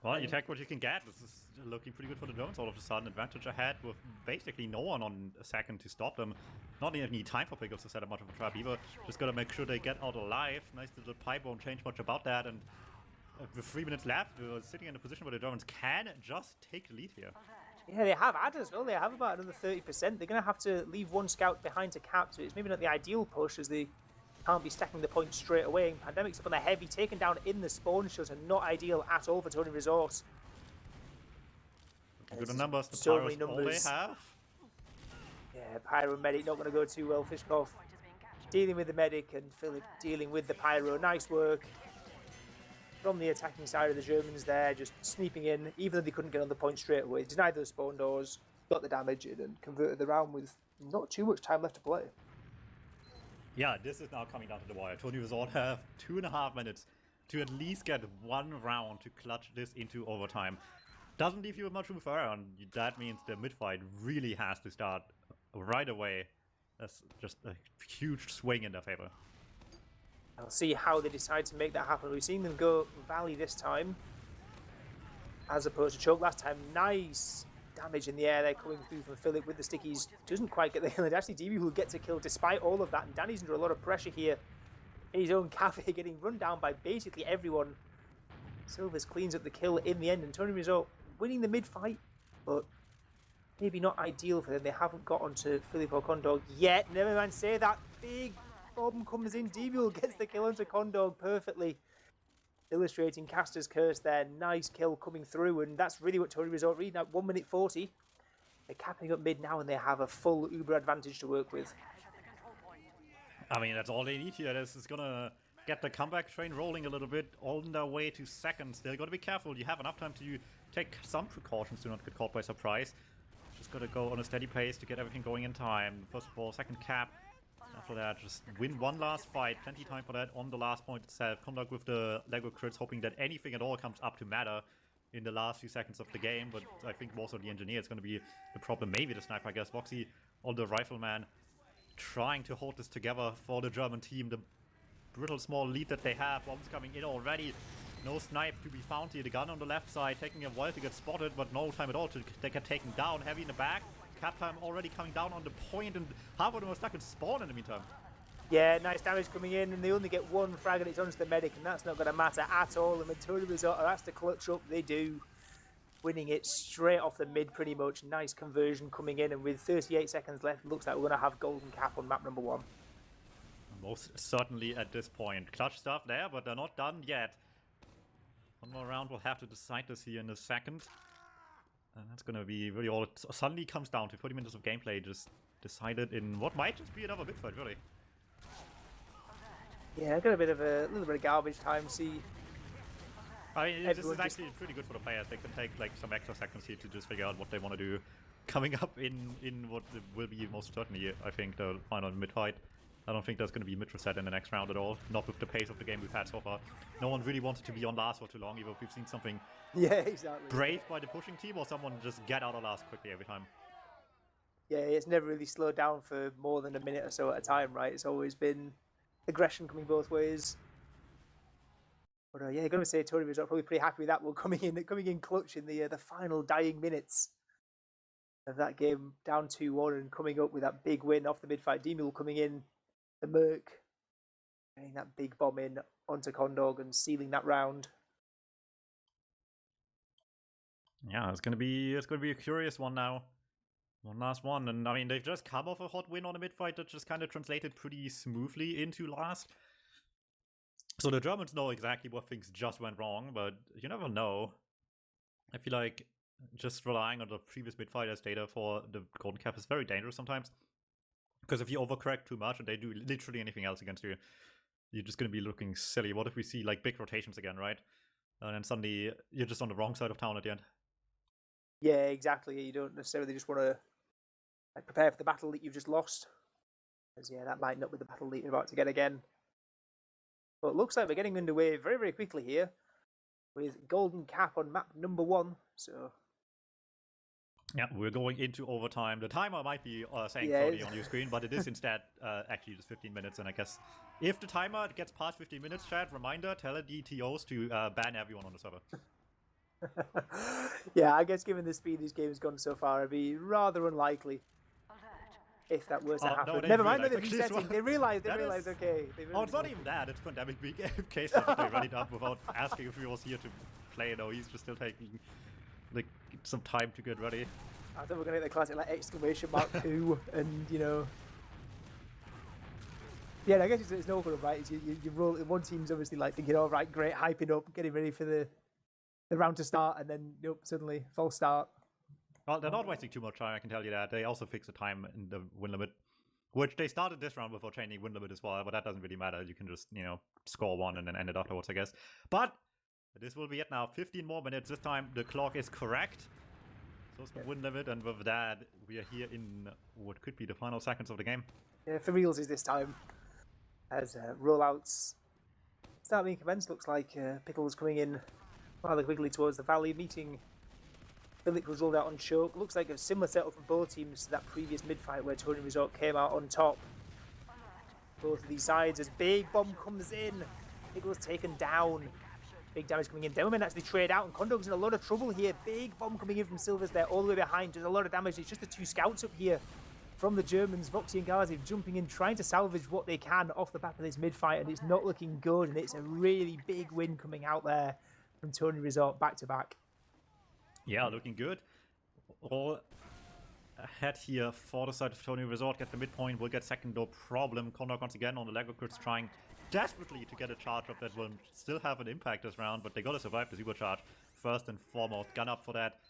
Well, you take what you can get. This is looking pretty good for the Germans all of a sudden. Advantage ahead with basically no one on a second to stop them. Not even need time for Pickles to set up much of a trap either. Just gotta make sure they get out alive. Nice little pipe, won't change much about that. And with 3 minutes left, we're sitting in a position where the Germans can just take the lead here. Yeah, they have had as well. They have about another 30%. They're going to have to leave 1 scout behind to cap, so it's maybe not the ideal push as they can't be stacking the points straight away. And Pandemic's up on the heavy, taken down in the spawn shutter. Not ideal at all for TonyResort. Good numbers, the so Pyros all they have. Yeah, Pyro Medic not going to go too well. Fishkoff dealing with the Medic and Philip dealing with the Pyro. Nice work from the attacking side of the Germans there, just sneaking in, even though they couldn't get on the point straight away. Denied those spawn doors, got the damage in, and converted the round with not too much time left to play. Yeah, this is now coming down to the wire. TonyResort have 2.5 minutes to at least get 1 round to clutch this into overtime. Doesn't leave you much room for error, and that means the mid-fight really has to start right away. That's just a huge swing in their favor. I'll see how they decide to make that happen. We've seen them go Valley this time, as opposed to Choke last time. Nice damage in the air there coming through from Philip with the stickies. Doesn't quite get the hill. And actually, DB will get to kill despite all of that. And Danny's under a lot of pressure here in his own cafe, getting run down by basically everyone. Silvers cleans up the kill in the end, and TonyResort winning the mid-fight, but maybe not ideal for them. They haven't got onto Philip or Condog yet. Never mind say that. Big bomb comes in. Deviul gets the kill onto Condog perfectly, illustrating Caster's curse there. Nice kill coming through, and that's really what TonyResort read at 1 minute 40. They're capping up mid now, and they have a full Uber advantage to work with. I mean, that's all they need here. This is gonna get the comeback train rolling a little bit on their way to second. Still gotta be careful. You have enough time to take some precautions to not get caught by surprise. Just gotta go on a steady pace to get everything going in time. First of all, second cap. After that, just win one last fight. Plenty time for that on the last point itself. Conduct with the Lego crits, hoping that anything at all comes up to matter in the last few seconds of the game. But I think more so the engineer is going to be the problem. Maybe the sniper, I guess. Voxy on the rifleman, trying to hold this together for the German team. The brittle small lead that they have. Bombs coming in already. No snipe to be found here. The gun on the left side taking a while to get spotted, but no time at all to get taken down. Heavy in the back. Cap time already coming down on the point, and half of them are stuck in spawn in the meantime. Yeah, nice damage coming in, and they only get one frag and it's onto the medic, and that's not going to matter at all. And when TonyResort are asked to clutch up, they do. Winning it straight off the mid pretty much. Nice conversion coming in, and with 38 seconds left, looks like we're going to have golden cap on map number 1. Most certainly at this point. Clutch stuff there, but they're not done yet. One more round, we'll have to decide this here in a second. And that's going to be really all it suddenly comes down to. 40 minutes of gameplay just decided in what might just be another mid fight, really. Yeah, I got a little bit of garbage time. See, I mean, this is actually pretty good for the players. They can take like some extra seconds here to just figure out what they want to do coming up in what will be most certainly, I think, the final mid fight. I don't think there's going to be mid reset in the next round at all. Not with the pace of the game we've had so far. No one really wanted to be on last for too long, even if we've seen something brave by the pushing team, or someone just get out of last quickly every time. Yeah, it's never really slowed down for more than a minute or so at a time, right? It's always been aggression coming both ways. But yeah, going to say TonyResort probably pretty happy with that one coming in clutch in the final dying minutes of that game, down 2-1 and coming up with that big win off the mid fight. D-Mule coming in, the Merc getting that big bomb in onto Condog and sealing that round. Yeah, it's gonna be a curious one now. One last one, and I mean they've just come off a hot win on a mid fight that just kind of translated pretty smoothly into last. So the Germans know exactly what things just went wrong, but you never know. I feel like just relying on the previous mid fighters' data for the Golden Cap is very dangerous sometimes. Because if you overcorrect too much and they do literally anything else against you, you're just going to be looking silly. What if we see like big rotations again, right? And then suddenly you're just on the wrong side of town at the end. Yeah, exactly. You don't necessarily just want to like prepare for the battle that you've just lost. Because yeah, that might not be the battle that you're about to get again. But it looks like we're getting underway very, very quickly here with Golden Cap on map number 1. So yeah, we're going into overtime. The timer might be saying 30 on your screen, but it is instead actually just 15 minutes. And I guess if the timer gets past 15 minutes, chat, reminder, tell the DTOs to ban everyone on the server. Yeah, I guess given the speed this game has gone so far, it'd be rather unlikely if that was to happen. No, never mind, they're resetting. They realized, okay. Oh, it's not even that. It's Pandemic Week. In case they run it up without asking if he was here to play. No, he's just still taking like some time to get ready. I thought we were going to get the classic like exclamation mark 2 and, you know. Yeah, I guess it's no good, right? You roll. One team's obviously like thinking, all right, great, hyping up, getting ready for the round to start, and then nope, suddenly false start. Well, they're not wasting too much time, I can tell you that. They also fixed the time in the win limit, which they started this round before changing win limit as well, but that doesn't really matter. You can just, you know, score one and then end it afterwards, I guess. But this will be it now. 15 more minutes. This time the clock is correct. So it's the win limit, and with that, we are here in what could be the final seconds of the game. Yeah, for reals is this time. As rollouts start being commenced, looks like Pickle's coming in rather quickly towards the valley, meeting Philip was rolled out on choke. Looks like a similar setup from both teams to that previous mid-fight where TonyResort came out on top. Both of these sides as big bomb comes in. Pickle's taken down. Big damage coming in. Demoman actually trade out, and Condog's in a lot of trouble here. Big bomb coming in from Silvers there, all the way behind. Does a lot of damage. It's just the 2 scouts up here from the Germans. Voxy and Gazi jumping in, trying to salvage what they can off the back of this mid-fight, and it's not looking good, and it's a really big win coming out there from TonyResort back-to-back. Yeah, looking good. All ahead here for the side of TonyResort. Get the midpoint, will get second, no problem. Condog once again on the Lego crits, trying desperately to get a charge up that will still have an impact this round, but they gotta survive the supercharge first and foremost. Gun up for that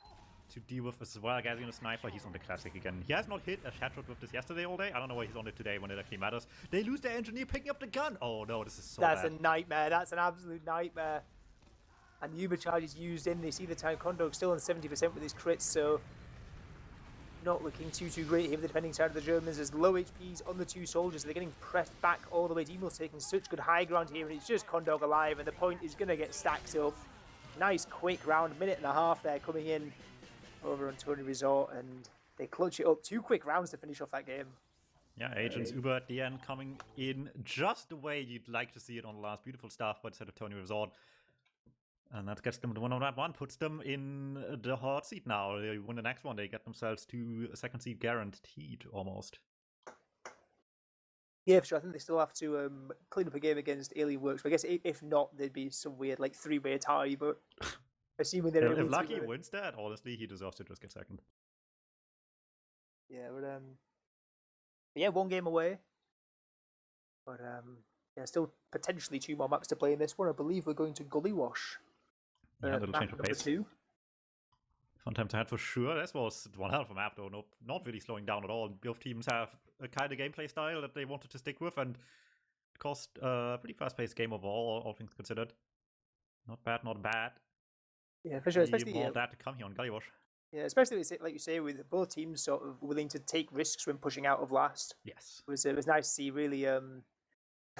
to deal with as well. Gazi on a sniper, he's on the classic again. He has not hit a headshot with this yesterday all day. I don't know why he's on it today when it actually matters. They lose their engineer picking up the gun. Oh no, this is so bad. That's a nightmare. That's an absolute nightmare. And the Uber charge is used in this either time. Condog still on 70% with his crits, so not looking too great here for the defending side of the Germans. There's low HPs on the two soldiers. They're getting pressed back all the way. Demo's taking such good high ground here, and it's just Condog alive, and the point is going to get stacked up. Nice quick round, minute and a half there coming in over on TonyResort, and they clutch it up. 2 quick rounds to finish off that game. Yeah, Agents Uber at the end coming in just the way you'd like to see it on the last. Beautiful stuff, but instead of TonyResort. And that gets them to 1-on-1, puts them in the hot seat now. They win the next one, they get themselves to a second seed guaranteed, almost. Yeah, for sure. I think they still have to clean up a game against Alien Works. But I guess if not, there'd be some weird, like, 3-way tie, but assuming they're able if to... Lucky wins that, honestly, he deserves to just get second. Yeah, but yeah, 1 game away. But yeah, still potentially 2 more maps to play in this one. I believe we're going to Gullywash. Yeah, little change of pace. 2. Fun times ahead for sure. This was one hell of a map, though. No, not really slowing down at all. Both teams have a kind of gameplay style that they wanted to stick with, and it caused a pretty fast-paced game overall, all things considered. Not bad, not bad. Yeah, for sure. Especially more of that to come here on Gullywash. Yeah, especially like you say, with both teams sort of willing to take risks when pushing out of last. Yes, it was nice to see. Really,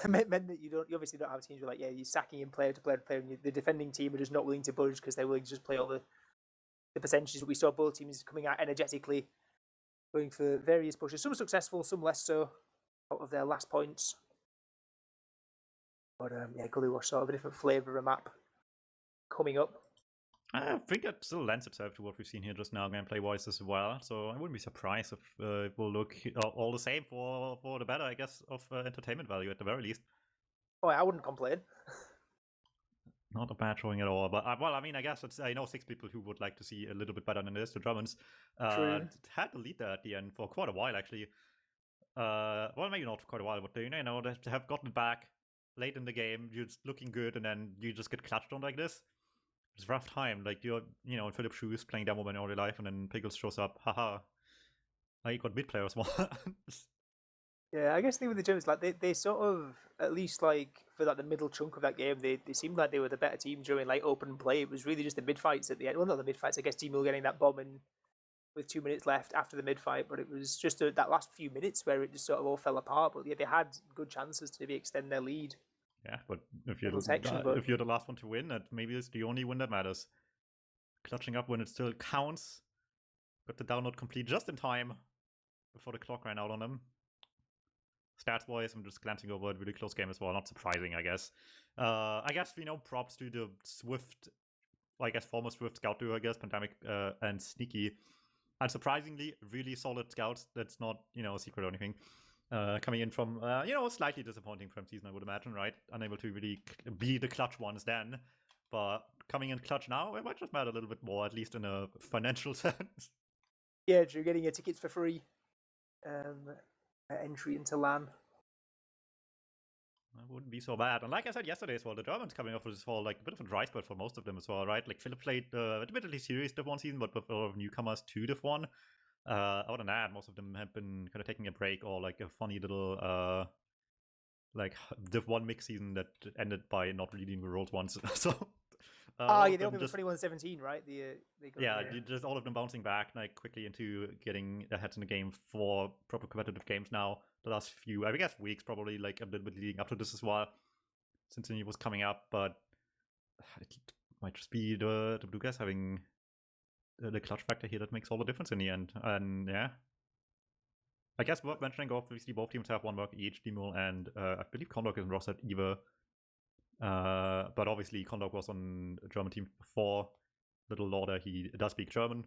meant that you obviously don't have teams where, like, yeah, you're sacking in player to player to player, and the defending team are just not willing to budge because they're willing to just play all the percentages. But we saw both teams coming out energetically, going for various pushes. Some successful, some less so, out of their last points. But yeah, Gullywash sort of a different flavour of a map coming up. I think that still lends itself to what we've seen here just now, gameplay-wise as well. So I wouldn't be surprised if it will look all the same for the better, I guess, of entertainment value at the very least. Oh, I wouldn't complain. Not a bad showing at all. But, well, I mean, I guess I know 6 people who would like to see a little bit better than this. The Germans had the lead there at the end for quite a while, actually. Well, maybe not for quite a while, but they have gotten it back late in the game. You're just looking good, and then you just get clutched on like this. It's a rough time. Like, you're, in Philip Shoes playing demo in all your life, and then Pickles shows up. Haha. Now you got mid players once. Yeah, I guess the thing with the Germans, like, they sort of, at least, like, for like the middle chunk of that game, they seemed like they were the better team during, like, open play. It was really just the mid fights at the end. Well, not the mid fights. I guess Team getting that bomb in with 2 minutes left after the mid fight, but it was just that last few minutes where it just sort of all fell apart. But yeah, they had good chances to maybe extend their lead. Yeah, but if you're the last one to win, that maybe is the only win that matters. Clutching up when it still counts. Got the download complete just in time before the clock ran out on them. Stats-wise, I'm just glancing over a really close game as well. Not surprising, I guess. I guess, props to the Swift, former Swift scout duo, I guess, Pandemic and Sneaky. And surprisingly, really solid scouts. That's not, a secret or anything. Coming in from, slightly disappointing from season, I would imagine, right? Unable to really be the clutch ones then. But coming in clutch now, it might just matter a little bit more, at least in a financial sense. Yeah, Drew, getting your tickets for free. Entry into LAN. That wouldn't be so bad. And like I said yesterday as well, the Germans coming off with this whole, a bit of a dry spell for most of them as well, right? Like, Philip played admittedly serious Div 1 season, but with a lot of newcomers to Div 1. Other than that, most of them have been kind of taking a break or, a funny little, Div 1 mix season that ended by not leading the Worlds once. So... yeah, they only were 21-17, right? Just all of them bouncing back quickly into getting ahead in the game for proper competitive games now. The last few, I guess, weeks probably, a little bit leading up to this as well, since the news was coming up. But it might just be the Blue Guys having the clutch factor here that makes all the difference in the end. And yeah, I guess worth mentioning, obviously both teams have 1 work each, Demol and I believe Condog isn't rostered either. But obviously Condog was on a German team before. Little Lauder, he does speak German.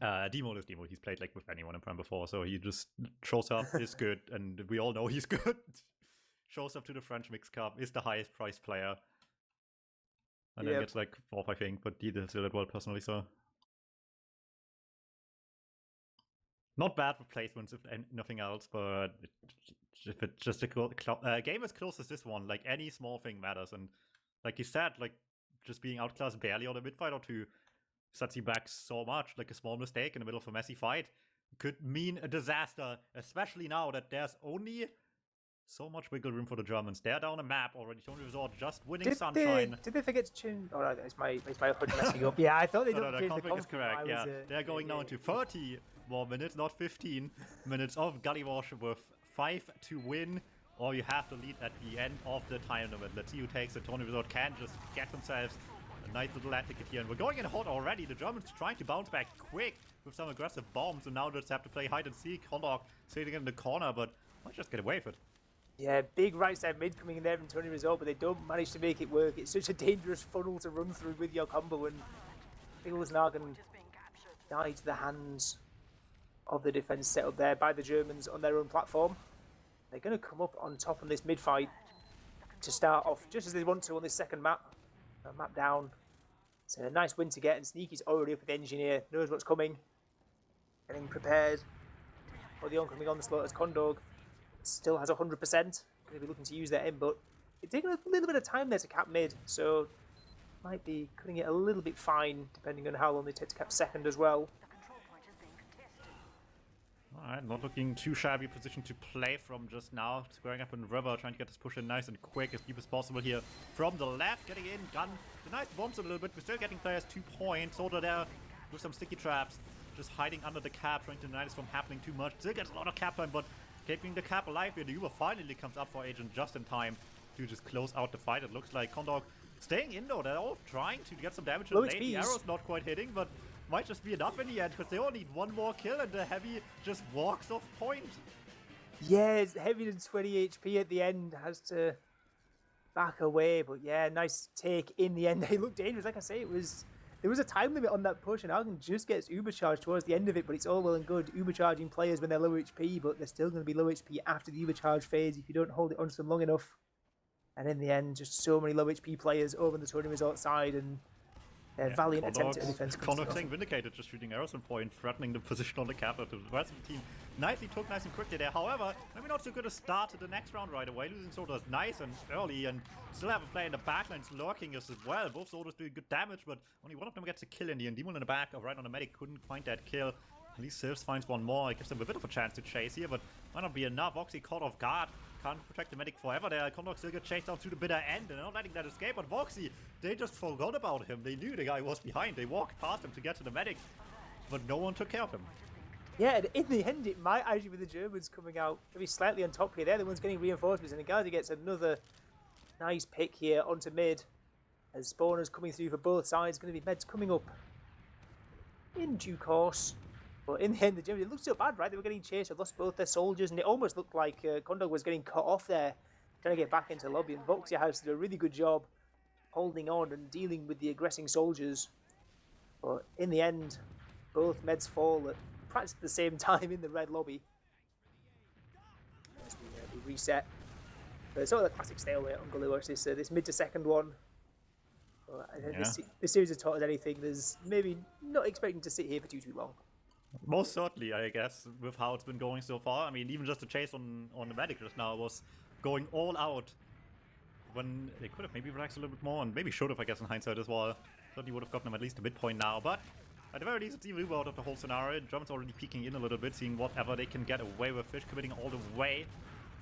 Demol is Demol. He's played with anyone in Prem before, so he just shows up, is good, and we all know he's good. Shows up to the French Mix Cup, is the highest priced player. And then gets 4th, I think, but he did still it well personally, so. Not bad for placements, if nothing else, but if it's just a game as close as this one, any small thing matters. And like you said, just being outclassed barely on a mid-fight or 2 sets you back so much. A small mistake in the middle of a messy fight could mean a disaster, especially now that there's only So much wiggle room for the Germans. They're down a map already. TonyResort just winning Sunshine. Did they forget to change? Oh, no, it's my HUD messing up. Yeah, I thought they No, didn't change the config is correct. Yeah, they're going now into 30 more minutes, not 15 minutes of Gullywash with 5 to win. Or you have to lead at the end of the time limit. Let's see who takes it. TonyResort can just get themselves a nice little ad ticket here. And we're going in hot already. The Germans trying to bounce back quick with some aggressive bombs. And now just have to play hide and seek. Condor sitting in the corner, but might just get away with it. Yeah, big right side mid coming in there from TonyResort, but they don't manage to make it work. It's such a dangerous funnel to run through with your combo, and Pickles now going to die to the hands of the defense set up there by the Germans on their own platform. They're going to come up on top on this mid fight to start off just as they want to on this second map. Map down. It's a nice win to get, and Sneaky's already up with the engineer, knows what's coming, getting prepared for the oncoming onslaught as Condog still has 100%. Going to be looking to use that in, but it's taking a little bit of time there to cap mid, so might be cutting it a little bit fine depending on how long they take to cap second as well. Alright, not looking too shabby position to play from just now. Squaring up in river, trying to get this push in nice and quick, as deep as possible here. From the left, getting in, gun. The nice bombs a little bit. We're still getting players 2 points. Soda there with some sticky traps. Just hiding under the cap, trying to deny this from happening too much. Still gets a lot of cap time, but keeping the cap alive here. The Uber finally comes up for Agent just in time to just close out the fight. It looks like Condog staying in though. They're all trying to get some damage. The arrow's not quite hitting, but might just be enough in the end, because they all need one more kill and the Heavy just walks off point. Yeah, it's Heavy than 20 HP at the end, has to back away, but yeah, nice take in the end. They look dangerous. Like I say, there was a time limit on that push, and Algen just gets uber charged towards the end of it, but it's all well and good uber charging players when they're low HP, but they're still going to be low HP after the uber charge phase if you don't hold it onto them long enough. And in the end, just so many low HP players over on the TonyResort side, and their valiant attempt at defense. Condog staying vindicated, just shooting arrows on point, threatening the position on the cap of the rest of the team. Nicely took, nice and quickly there. However, maybe not so good a start to the next round right away. Losing Sodas nice and early, and still have a player in the backlines lurking as well. Both Sodas doing good damage, but only one of them gets a kill in the end. Demon in the back, right on the medic, couldn't find that kill. At least Sivs finds one more. It gives them a bit of a chance to chase here, but might not be enough. Voxy caught off guard. Can't protect the medic forever there. Condog still gets chased down to the bitter end, and they're not letting that escape. But Voxy, they just forgot about him. They knew the guy was behind. They walked past him to get to the medic, but no one took care of him. Yeah, and in the end, it might actually be the Germans coming out maybe slightly on top here. They're the ones getting reinforcements, and Igazi gets another nice pick here onto mid. As spawners coming through for both sides. Going to be meds coming up in due course. But in the end, the Germans, it looked so bad, right? They were getting chased, they lost both their soldiers, and it almost looked like Condog was getting cut off there, trying to get back into lobby. And Voxia has did a really good job holding on and dealing with the aggressing soldiers. But in the end, both meds fall at practically the same time in the red lobby. As we reset. But it's sort of the classic stalemate on Gullywash, this mid to second one. But this series has taught us anything. There's maybe not expecting to sit here for too long. Most certainly, I guess, with how it's been going so far. I mean, even just the chase on the medic just now was going all out, when they could have maybe relaxed a little bit more, and maybe should have, I guess, in hindsight as well. Certainly would have gotten them at least a midpoint now, but at the very least, it's even out of the whole scenario. Germans already peeking in a little bit, seeing whatever they can get away with. Fish committing all the way.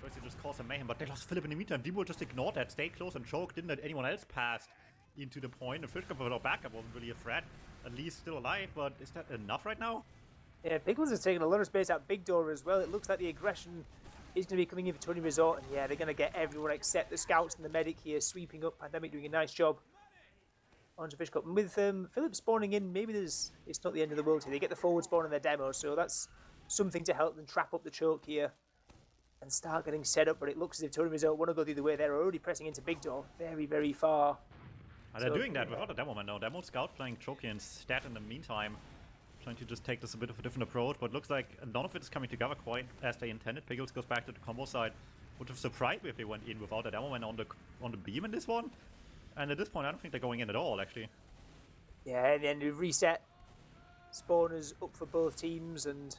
First, they just caused some mayhem, but they lost Philip in the meantime. Debo just ignored that, stayed close and choked, didn't let anyone else pass into the point. And Fish coming without backup wasn't really a threat. At least still alive, but is that enough right now? Yeah, Pickles is taking a lot of space out Big Door as well. It looks like the aggression is going to be coming in for TonyResort, and yeah, they're going to get everyone except the scouts and the medic here sweeping up. Pandemic doing a nice job onto Fish Cup. And with Philip spawning in, maybe it's not the end of the world here. They get the forward spawn in their demo, so that's something to help them trap up the choke here and start getting set up. But it looks as if TonyResort want to go the other way. They're already pressing into Big Door very, very far. And they're doing that without a demo man now. Demo scout playing choke instead in the meantime. Trying to just take this a bit of a different approach, but looks like none of it is coming together quite as they intended. Pickles goes back to the combo side. Would have surprised me if they went in without a demo man on the beam in this one. And at this point, I don't think they're going in at all, actually. Yeah, and then we reset. Spawners up for both teams, and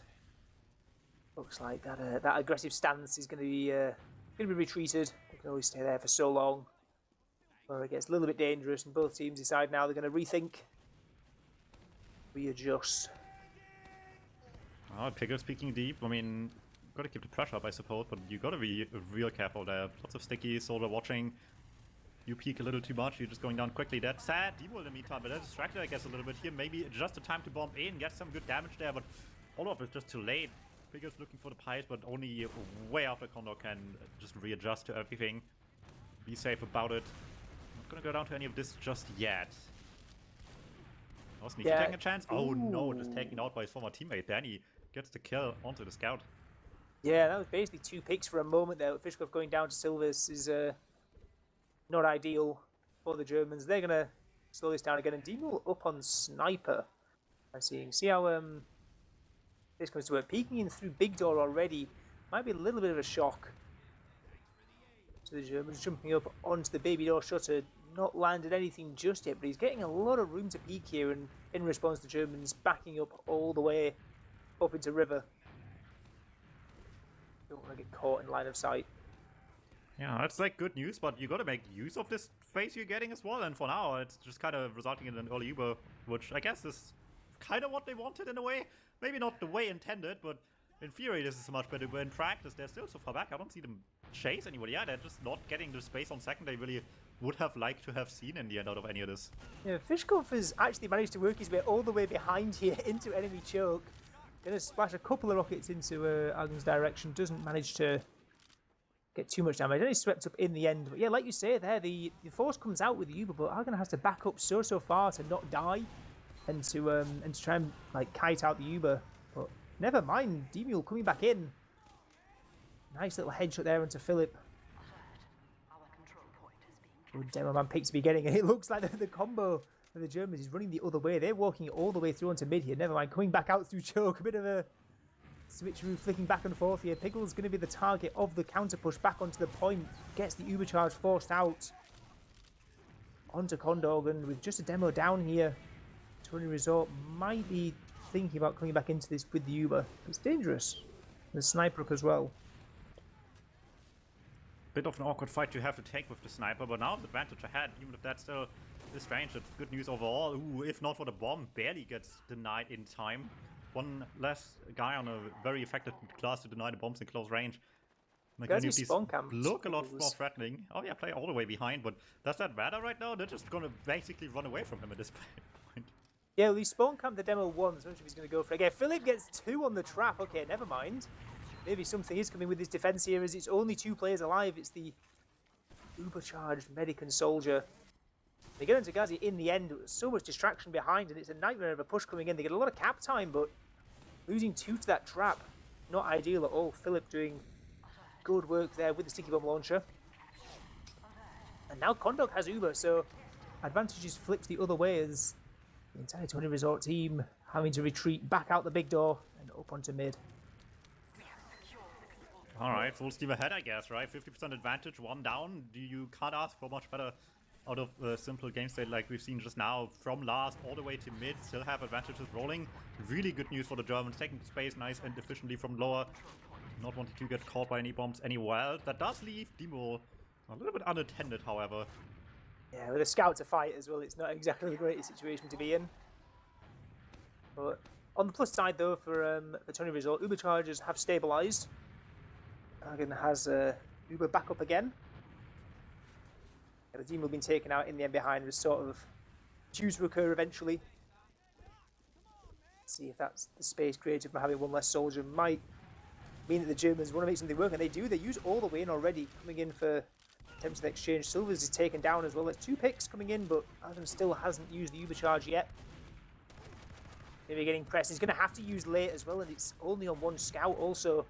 looks like that aggressive stance is going to be retreated. They can only stay there for so long. Well, it gets a little bit dangerous, and both teams decide now they're going to rethink. Readjust. Oh, Pickles peeking deep. I mean, gotta keep the pressure up, I suppose, but you gotta be real careful there. Lots of sticky, Soldier watching. You peek a little too much, you're just going down quickly. That's sad. Demo in the meantime, but they're distracted, I guess, a little bit here. Maybe just the time to bomb in, get some good damage there, but all of it's just too late. Figures looking for the pies, but only way after Condor can just readjust to everything. Be safe about it. Not gonna go down to any of this just yet. Oh, Sneaky taking a chance. Oh no, just taken out by his former teammate. Danny gets the kill onto the scout. Yeah, that was basically 2 picks for a moment there. Fishkov going down to Silvers is not ideal for the Germans. They're going to slow this down again. And Demo up on Sniper. I see how this comes to work. Peeking in through Big Door already might be a little bit of a shock to the Germans. Jumping up onto the Baby Door shutter. Not landed anything just yet, but he's getting a lot of room to peek here. And in response, the Germans backing up all the way up into River. Don't want to get caught in line of sight. Yeah, that's like good news, but you gotta make use of this phase you're getting as well, and for now it's just kind of resulting in an early Uber, which I guess is kind of what they wanted in a way. Maybe not the way intended, but in theory this is much better, but in practice they're still so far back. I don't see them chase anybody. Yeah, they're just not getting the space on second they really would have liked to have seen in the end out of any of this. Yeah, Fishkov has actually managed to work his way all the way behind here into enemy choke. Gonna splash a couple of rockets into Argon's direction. Doesn't manage to get too much damage. Only swept up in the end. But yeah, like you say there, the force comes out with the Uber, but Argon has to back up so far to not die and to try and like kite out the Uber. But never mind, D-Mule coming back in. Nice little headshot there into Philip. Good demo man picks to be getting, and it looks like the combo of the Germans is running the other way. They're walking all the way through onto mid here. Never mind, coming back out through choke. A bit of a switcheroo flicking back and forth here. Pickle's going to be the target of the counter push back onto the point. Gets the Uber charge forced out onto Condorgan with just a demo down here. TonyResort might be thinking about coming back into this with the Uber. It's dangerous. The sniper as well. Bit of an awkward fight you have to take with the sniper, but now the advantage ahead, even if that's still is strange. It's good news overall. Ooh, if not for the bomb, barely gets denied in time. One less guy on a very effective class to deny the bombs in close range. Like, look a lot more threatening. Oh yeah, play all the way behind, but does that matter right now? They're just gonna basically run away from him at this point. Yeah, well, he spawn camped the demo once. I'm not sure if he's gonna go for it again. Philip gets 2 on the trap. Okay, never mind. Maybe something is coming with his defense here, as it's only 2 players alive. It's the uber-charged medic and soldier. They get into Ghazi in the end. There was so much distraction behind, and it's a nightmare of a push coming in. They get a lot of cap time, but losing 2 to that trap, not ideal at all. Philip doing good work there with the sticky bomb launcher. And now Condog has Uber, so advantage is flipped the other way as the entire TonyResort team having to retreat back out the big door and up onto mid. Alright, full steam ahead, I guess, right? 50% advantage, 1 down. You can't ask for much better out of a simple game state like we've seen just now. From last all the way to mid, still have advantages rolling. Really good news for the Germans, taking space nice and efficiently from lower. Not wanting to get caught by any bombs anywhere. That does leave Demo a little bit unattended, however. Yeah, with a scout to fight as well, it's not exactly the greatest situation to be in. But on the plus side, though, for TonyResort, Uber charges have stabilised. Argon has Uber back up again. The team will be taken out in the end behind was sort of due to occur eventually. Let's see if that's the space created from having 1 less soldier might mean that the Germans want to make something work, and they do. They use all the way in already, coming in for attempts of exchange. Silvers is taken down as well. There's 2 picks coming in, but Argon still hasn't used the Uber charge yet. Maybe getting pressed. He's going to have to use late as well, and it's only on 1 scout also.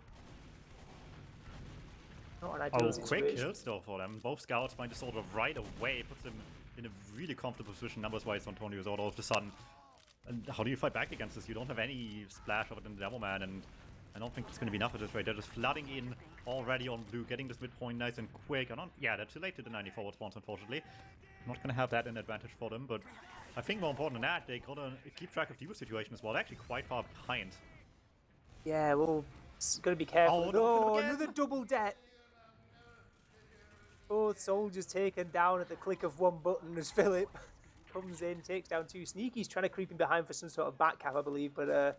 Not an ideal situation. Quick kill still for them. Both scouts find the sort of right away, puts them in a really comfortable position numbers-wise on TonyResort all of a sudden. And how do you fight back against this? You don't have any splash of it in the Demo Man, and I don't think it's going to be enough at this rate. They're just flooding in already on blue, getting this midpoint nice and quick. Yeah, they're too late to deny any forward spawns, unfortunately. Not going to have that an advantage for them, but I think more important than that, they got to keep track of the Uber situation as well. They're actually quite far behind. Yeah, well, got to be careful. Oh, another double debt. Both soldiers taken down at the click of 1 button as Philip comes in, takes down 2. Sneaky's trying to creep in behind for some sort of back cap, I believe, but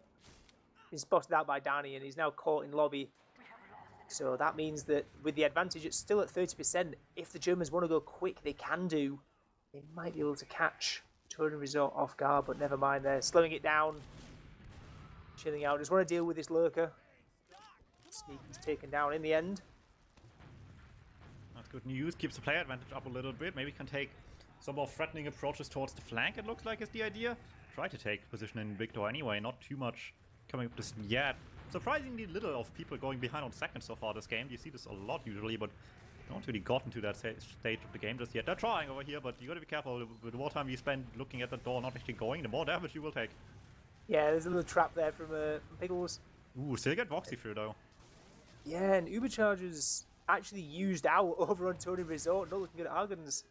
he's spotted out by Danny, and he's now caught in lobby So that means that with the advantage, it's still at 30%. If the Germans want to go quick, they can do. They might be able to catch TonyResort off guard, but never mind. They're slowing it down, chilling out. Just want to deal with this lurker. Sneaky's taken down in the end. That's good news. Keeps the player advantage up a little bit. Maybe can take some more threatening approaches towards the flank, it looks like is the idea. Try to take position in Victor anyway. Not too much coming up just yet. Surprisingly little of people going behind on second so far this game. You see this a lot usually, but not really gotten to that stage of the game just yet. They're trying over here, but you gotta be careful. The more time you spend looking at the door, not actually going, the more damage you will take. Yeah, there's a little trap there from Pickles. Ooh, still get Voxy through though. Yeah, and Ubercharger's actually used out over on TonyResort. Not looking good at Argon's.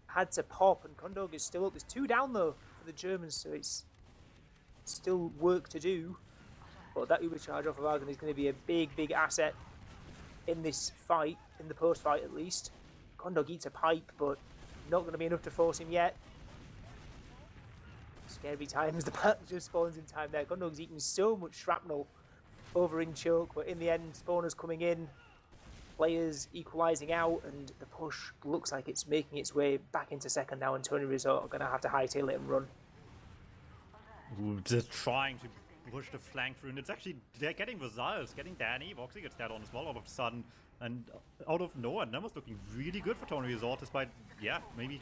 Had to pop, and Kondog is still up. There's 2 down though for the Germans, so it's still work to do. But that Ubercharge off of Argon is going to be a big asset in this fight, in the post-fight at least. Kondog eats a pipe, but not going to be enough to force him yet. Scary times, the pack just spawns in time there. Kondog's eating so much shrapnel over in choke, but in the end, spawners coming in, players equalising out, and the push looks like it's making its way back into second now, and TonyResort are going to have to hightail it and run. Ooh, just trying to push the flank through, and it's actually, they're getting results, getting Danny. Voxy gets that on as well all of a sudden, and out of nowhere, Nemo's looking really good for TonyResort, despite, yeah, maybe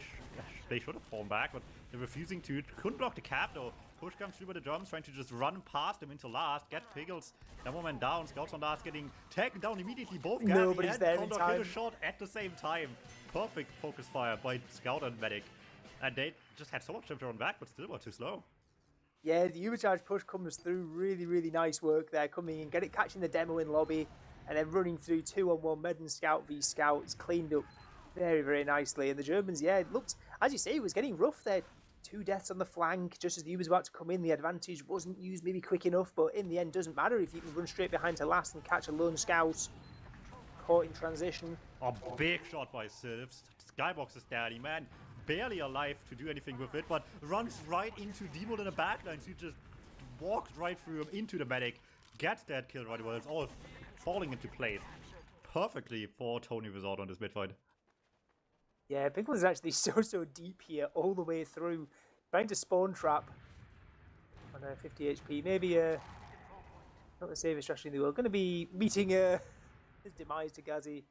they should have fallen back, but they're refusing to. Couldn't block the cap though. Push comes through by the Germans, trying to just run past him into last, get Pickles. That man down, Scouts on last getting taken down immediately. Both Gary Nobody's and there in Kondog time. hit a shot at the same time. Perfect focus fire by Scout and Medic. And they just had so much time to run back, but still were too slow. Yeah, the Ubercharge push comes through. Really nice work there. Coming in, catching the demo in lobby, and then running through 2-on-1 Med and Scout v Scout. It's cleaned up very nicely. And the Germans, yeah, it looked, as you say, it was getting rough there. 2 deaths on the flank, just as the Uber's about to come in. The advantage wasn't used maybe quick enough, but in the end, doesn't matter if you can run straight behind to last and catch a lone Scout. Caught in transition. A big shot by Sylphs. Skybox is daddy, man. Barely alive to do anything with it, but runs right into Demon in the backline. So he just walked right through him into the medic. Gets that kill right away. It's all falling into place perfectly for TonyResort on this mid-fight. Yeah, Pickle is actually so deep here all the way through. Trying to spawn trap on 50 HP. Maybe not the safest strategy in the world. Going to be meeting his demise to Gazi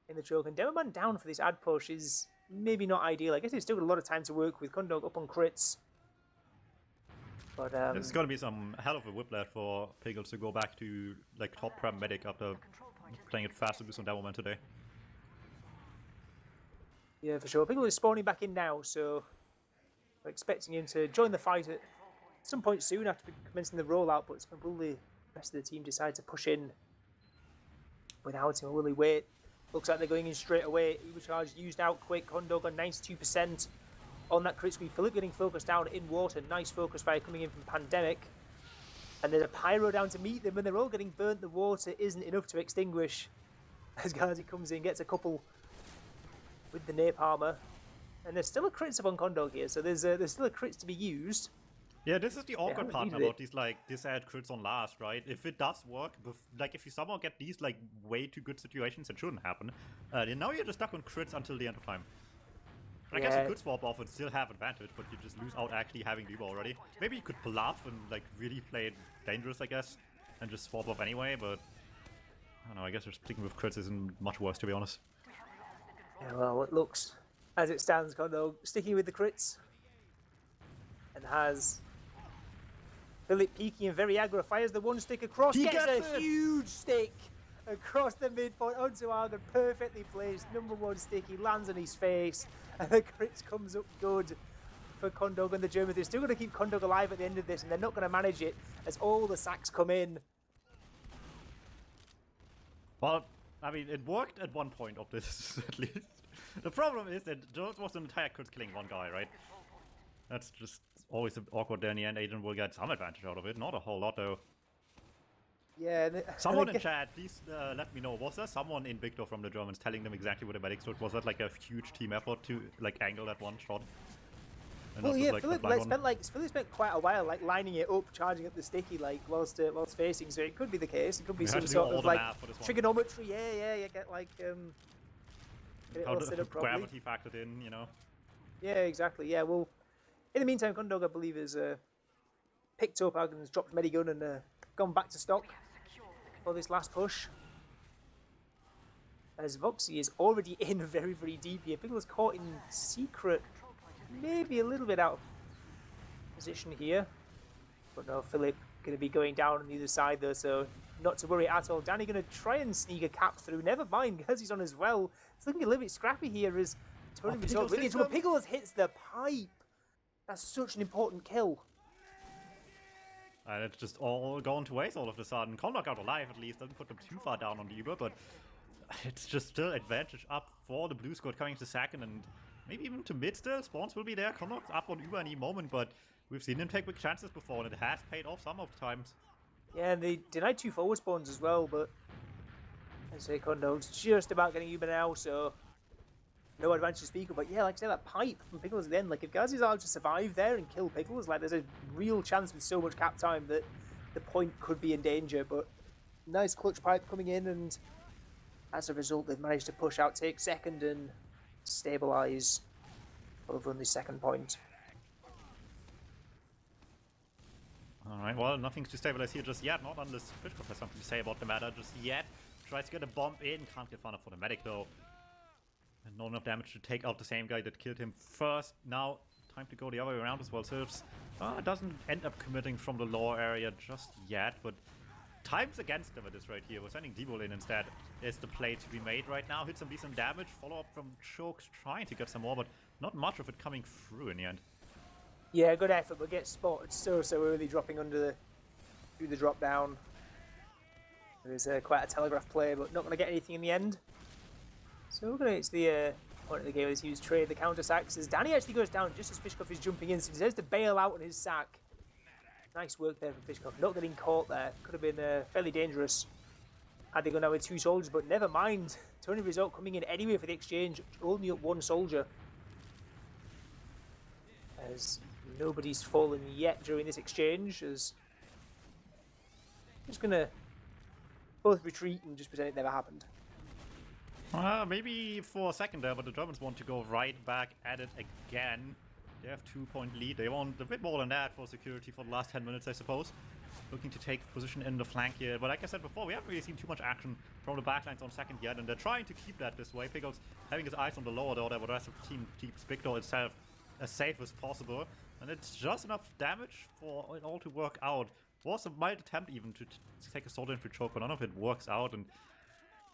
in the choke. And Demoman down for this ad push is maybe not ideal. I guess he's still got a lot of time to work with. Kondog up on crits. But it's going to be some hell of a whiplash for Pickles to go back to like top prem medic after playing it fast with on Demoman today. Yeah, for sure. Pickle is spawning back in now, so we're expecting him to join the fight at some point soon after commencing the rollout, but will the rest of the team decide to push in without him, or will they wait? Looks like they're going in straight away. Ubercharge used out quick. Kondog on 92% on that crit screen. Philip getting focused down in water. Nice focus fire coming in from Pandemic. And there's a pyro down to meet them, and they're all getting burnt. The water isn't enough to extinguish. As Gazi comes in, gets a couple with the napalmer, and there's still a crits up on Kondog here, so there's still a crits to be used. Yeah, this is the awkward part about these like disad crits on last, right? If it does work, like if you somehow get these like way too good situations, it shouldn't happen. Then now you're just stuck on crits until the end of time. I guess you could swap off and still have advantage, but you just lose out actually having Duba already. Maybe you could bluff and like really play it dangerous, I guess, and just swap off anyway. But I don't know. I guess just sticking with crits isn't much worse, to be honest. Yeah, well, it looks, as it stands, Kondog sticking with the crits. And has Philip peeking and very aggro, fires the one stick across, gets a huge stick across the midpoint onto Argon, perfectly placed, #1 stick, he lands on his face, and the crits comes up good for Kondog and the Germans. They're still going to keep Kondog alive at the end of this, and they're not going to manage it as all the sacks come in. Well, I mean, it worked at one point of this, at least. The problem is that Jones was an entire crit killing one guy, right? That's just always awkward there in the end. Agent will get some advantage out of it. Not a whole lot, though. Yeah. Someone in chat, please let me know. Was there someone in Victor from the Germans telling them exactly what the medics did? Was that like a huge team effort to like angle that one shot? And Well, not yeah, just, Philip the blind one. spent quite a while lining it up, charging up the sticky whilst facing. So it could be the case. It could be We had some to do sort all of the math for this one. trigonometry. Yeah. Get get it How all the set up properly. gravity factored in, you know. Yeah, exactly. Yeah. Well, in the meantime, Gundog, I believe, has picked up Algon's dropped Medigun and gone back to stock for this last push. As Voxy is already in very, very deep here. Pickle's caught in secret, maybe a little bit out of position here. But no, Philip going to be going down on the other side though, so not to worry at all. Danny going to try and sneak a cap through. Never mind, because he's on as well. It's looking a little bit scrappy here as TonyResort really into Pickles hits the pipe. That's such an important kill. And it's just all gone to waste all of a sudden. Conlock out alive at least, doesn't put them too far down on the Uber, but it's just still advantage up for the blue squad coming to second and maybe even to mid still. Spawns will be there. Conlock's up on Uber any moment, but we've seen him take big chances before and it has paid off some of the times. Yeah, and they denied 2 forward spawns as well, but I say Condog's just about getting Uber now, so no advantage to speak of. But yeah, like I said, that pipe from Pickles at the end, like if Gazi's allowed to survive there and kill Pickles, like there's a real chance with so much cap time that the point could be in danger. But nice clutch pipe coming in, and as a result, they've managed to push out, take second, and stabilise over on the second point. Alright, well, nothing to stabilize here just yet. Not unless Fishkov has something to say about the matter just yet. Tries to get a bomb in, can't get fun for the medic though. And not enough damage to take out the same guy that killed him first. Now, time to go the other way around as well. Sylphs doesn't end up committing from the lower area just yet, but time's against him at this right here. We're sending Debo in instead. Is the play to be made right now. Hit some decent damage. Follow up from Chokes trying to get some more, but not much of it coming through in the end. Yeah, good effort, but gets spotted so early, dropping through the drop down. It was quite a telegraph play, but not going to get anything in the end. So we're going to, it's the point of the game as he was trade the counter sacks as Danny actually goes down just as Fishkov is jumping in, so he decides to bail out on his sack. Nice work there from Fishkov, not getting caught there. Could have been fairly dangerous had they gone down with 2 soldiers, but never mind. TonyResort coming in anyway for the exchange, only up 1 soldier. As nobody's fallen yet during this exchange, as just gonna both retreat and just pretend it never happened. Maybe for a second there, but the Germans want to go right back at it again. They have 2-point lead. They want a bit more than that for security for the last 10 minutes, I suppose. Looking to take position in the flank here. But like I said before, we haven't really seen too much action from the backlines on second yet, and they're trying to keep that this way. Pickles having his eyes on the lower door there, but the rest of the team keeps Big Door itself as safe as possible. And it's just enough damage for it all to work out. Was a mild attempt even to take a sword infantry choke, but none of it works out, and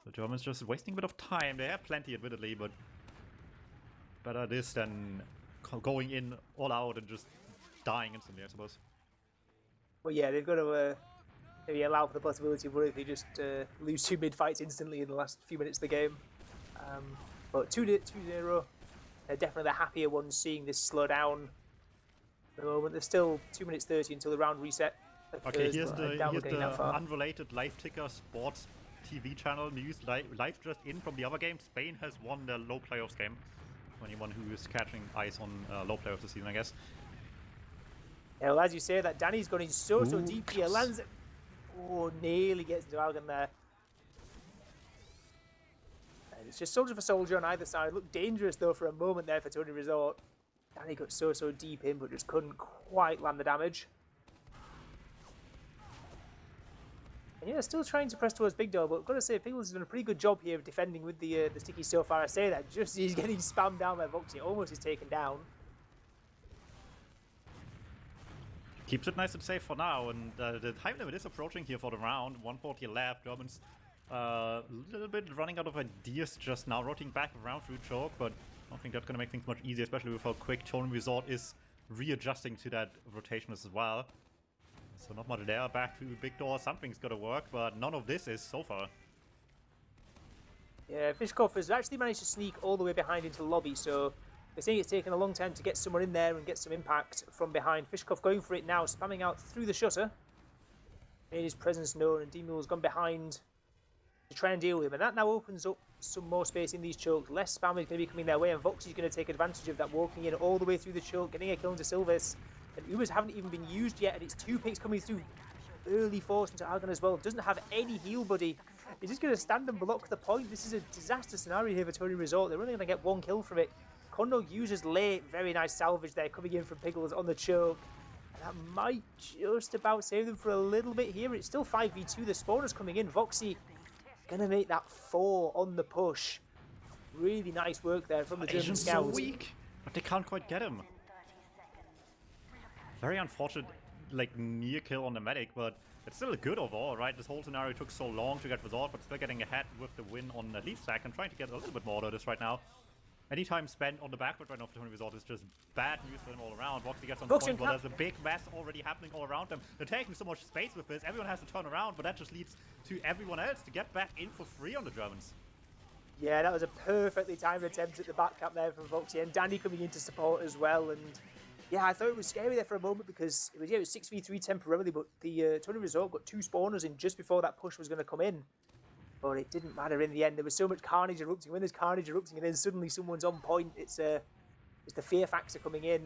the Germans just wasting a bit of time. They have plenty, admittedly, but better this than going in all out and just dying instantly, I suppose. Well, yeah, they've got to maybe allow for the possibility of what if they just lose 2 mid-fights instantly in the last few minutes of the game. But 2-0, they're definitely the happier ones seeing this slow down at the moment. There's still 2 minutes 30 until the round reset. Okay, here's the unrelated live ticker sports TV channel news live just in from the other game. Spain has won their low playoffs game. For anyone who is catching eyes on low playoffs this season, I guess. Yeah, well, as you say, that Danny's gone in so deep here. Lands it. Oh, nearly gets into Algon there. And it's just soldier for soldier on either side. Looked dangerous though for a moment there for TonyResort. Danny got so deep in, but just couldn't quite land the damage. And yeah, still trying to press towards Big Door, but I've got to say, Pickles has done a pretty good job here of defending with the sticky so far. I say that just he's getting spammed down by Voxy, almost is taken down. Keeps it nice and safe for now, and the time limit is approaching here for the round. 140 left. Germans a little bit running out of ideas just now, rotating back around through choke, but I don't think that's going to make things much easier, especially with how quick TonyResort is readjusting to that rotation as well. So not much there. Back to Big Door. Something's got to work, but none of this is so far. Yeah, Fishkov has actually managed to sneak all the way behind into the lobby, so they're saying it's taken a long time to get someone in there and get some impact from behind. Fishkov going for it now, spamming out through the shutter. Made his presence known, and D-Mule's gone behind to try and deal with him. And that now opens up some more space in these chokes. Less spam is going to be coming their way, and Voxy's going to take advantage of that, walking in all the way through the choke, getting a kill into Sylvis. And Ubers haven't even been used yet, and it's 2 picks coming through. Early force into Argon as well. Doesn't have any heal buddy. He's just going to stand and block the point. This is a disaster scenario here for TonyResort. They're only going to get 1 kill from it. Kondo uses late. Very nice salvage there coming in from Pickles on the choke. And that might just about save them for a little bit here. It's still 5v2. The spawners coming in. Voxy going to make that 4 on the push. Really nice work there from the German Asian's scouts. so weak, but they can't quite get him. Very unfortunate, like, near kill on the medic, but it's still good overall, right? This whole scenario took so long to get resolved, but still getting ahead with the win on at least second, trying to get a little bit more out of this right now. Any time spent on the back foot right now for TonyResort is just bad news for them all around. Voxy gets on the point, but there's a big mess already happening all around them. They're taking so much space with this, everyone has to turn around, but that just leads to everyone else to get back in for free on the Germans. Yeah, that was a perfectly timed attempt at the back cap there from Voxy, and Danny coming in to support as well. And yeah, I thought it was scary there for a moment because it was 6v3 temporarily, but the TonyResort got 2 spawners in just before that push was going to come in. But it didn't matter in the end. There was so much carnage erupting. When there's carnage erupting and then suddenly someone's on point, it's the fear factor coming in,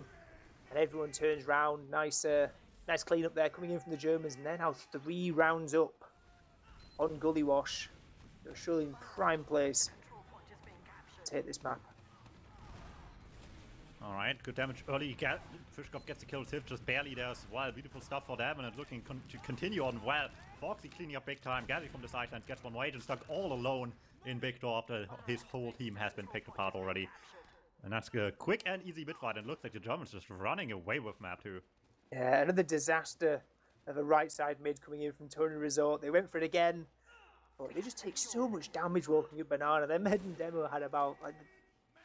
and everyone turns round. Nice clean up there coming in from the Germans, and they're now 3 rounds up on Gullywash. They're surely in prime place to take this map. Alright, good damage early. Fishkopf gets the kill, Tiff just barely there as well. Beautiful stuff for them, and it's looking to continue on well. Foxy cleaning up big time. Gally from the sidelines gets one wage and stuck all alone in Big Door after his whole team has been picked apart already. And that's a quick and easy mid fight, and it looks like the Germans just running away with map too. Yeah, another disaster of a right side mid coming in from TonyResort. They went for it again, but they just take so much damage walking up Banana. Their med and demo had about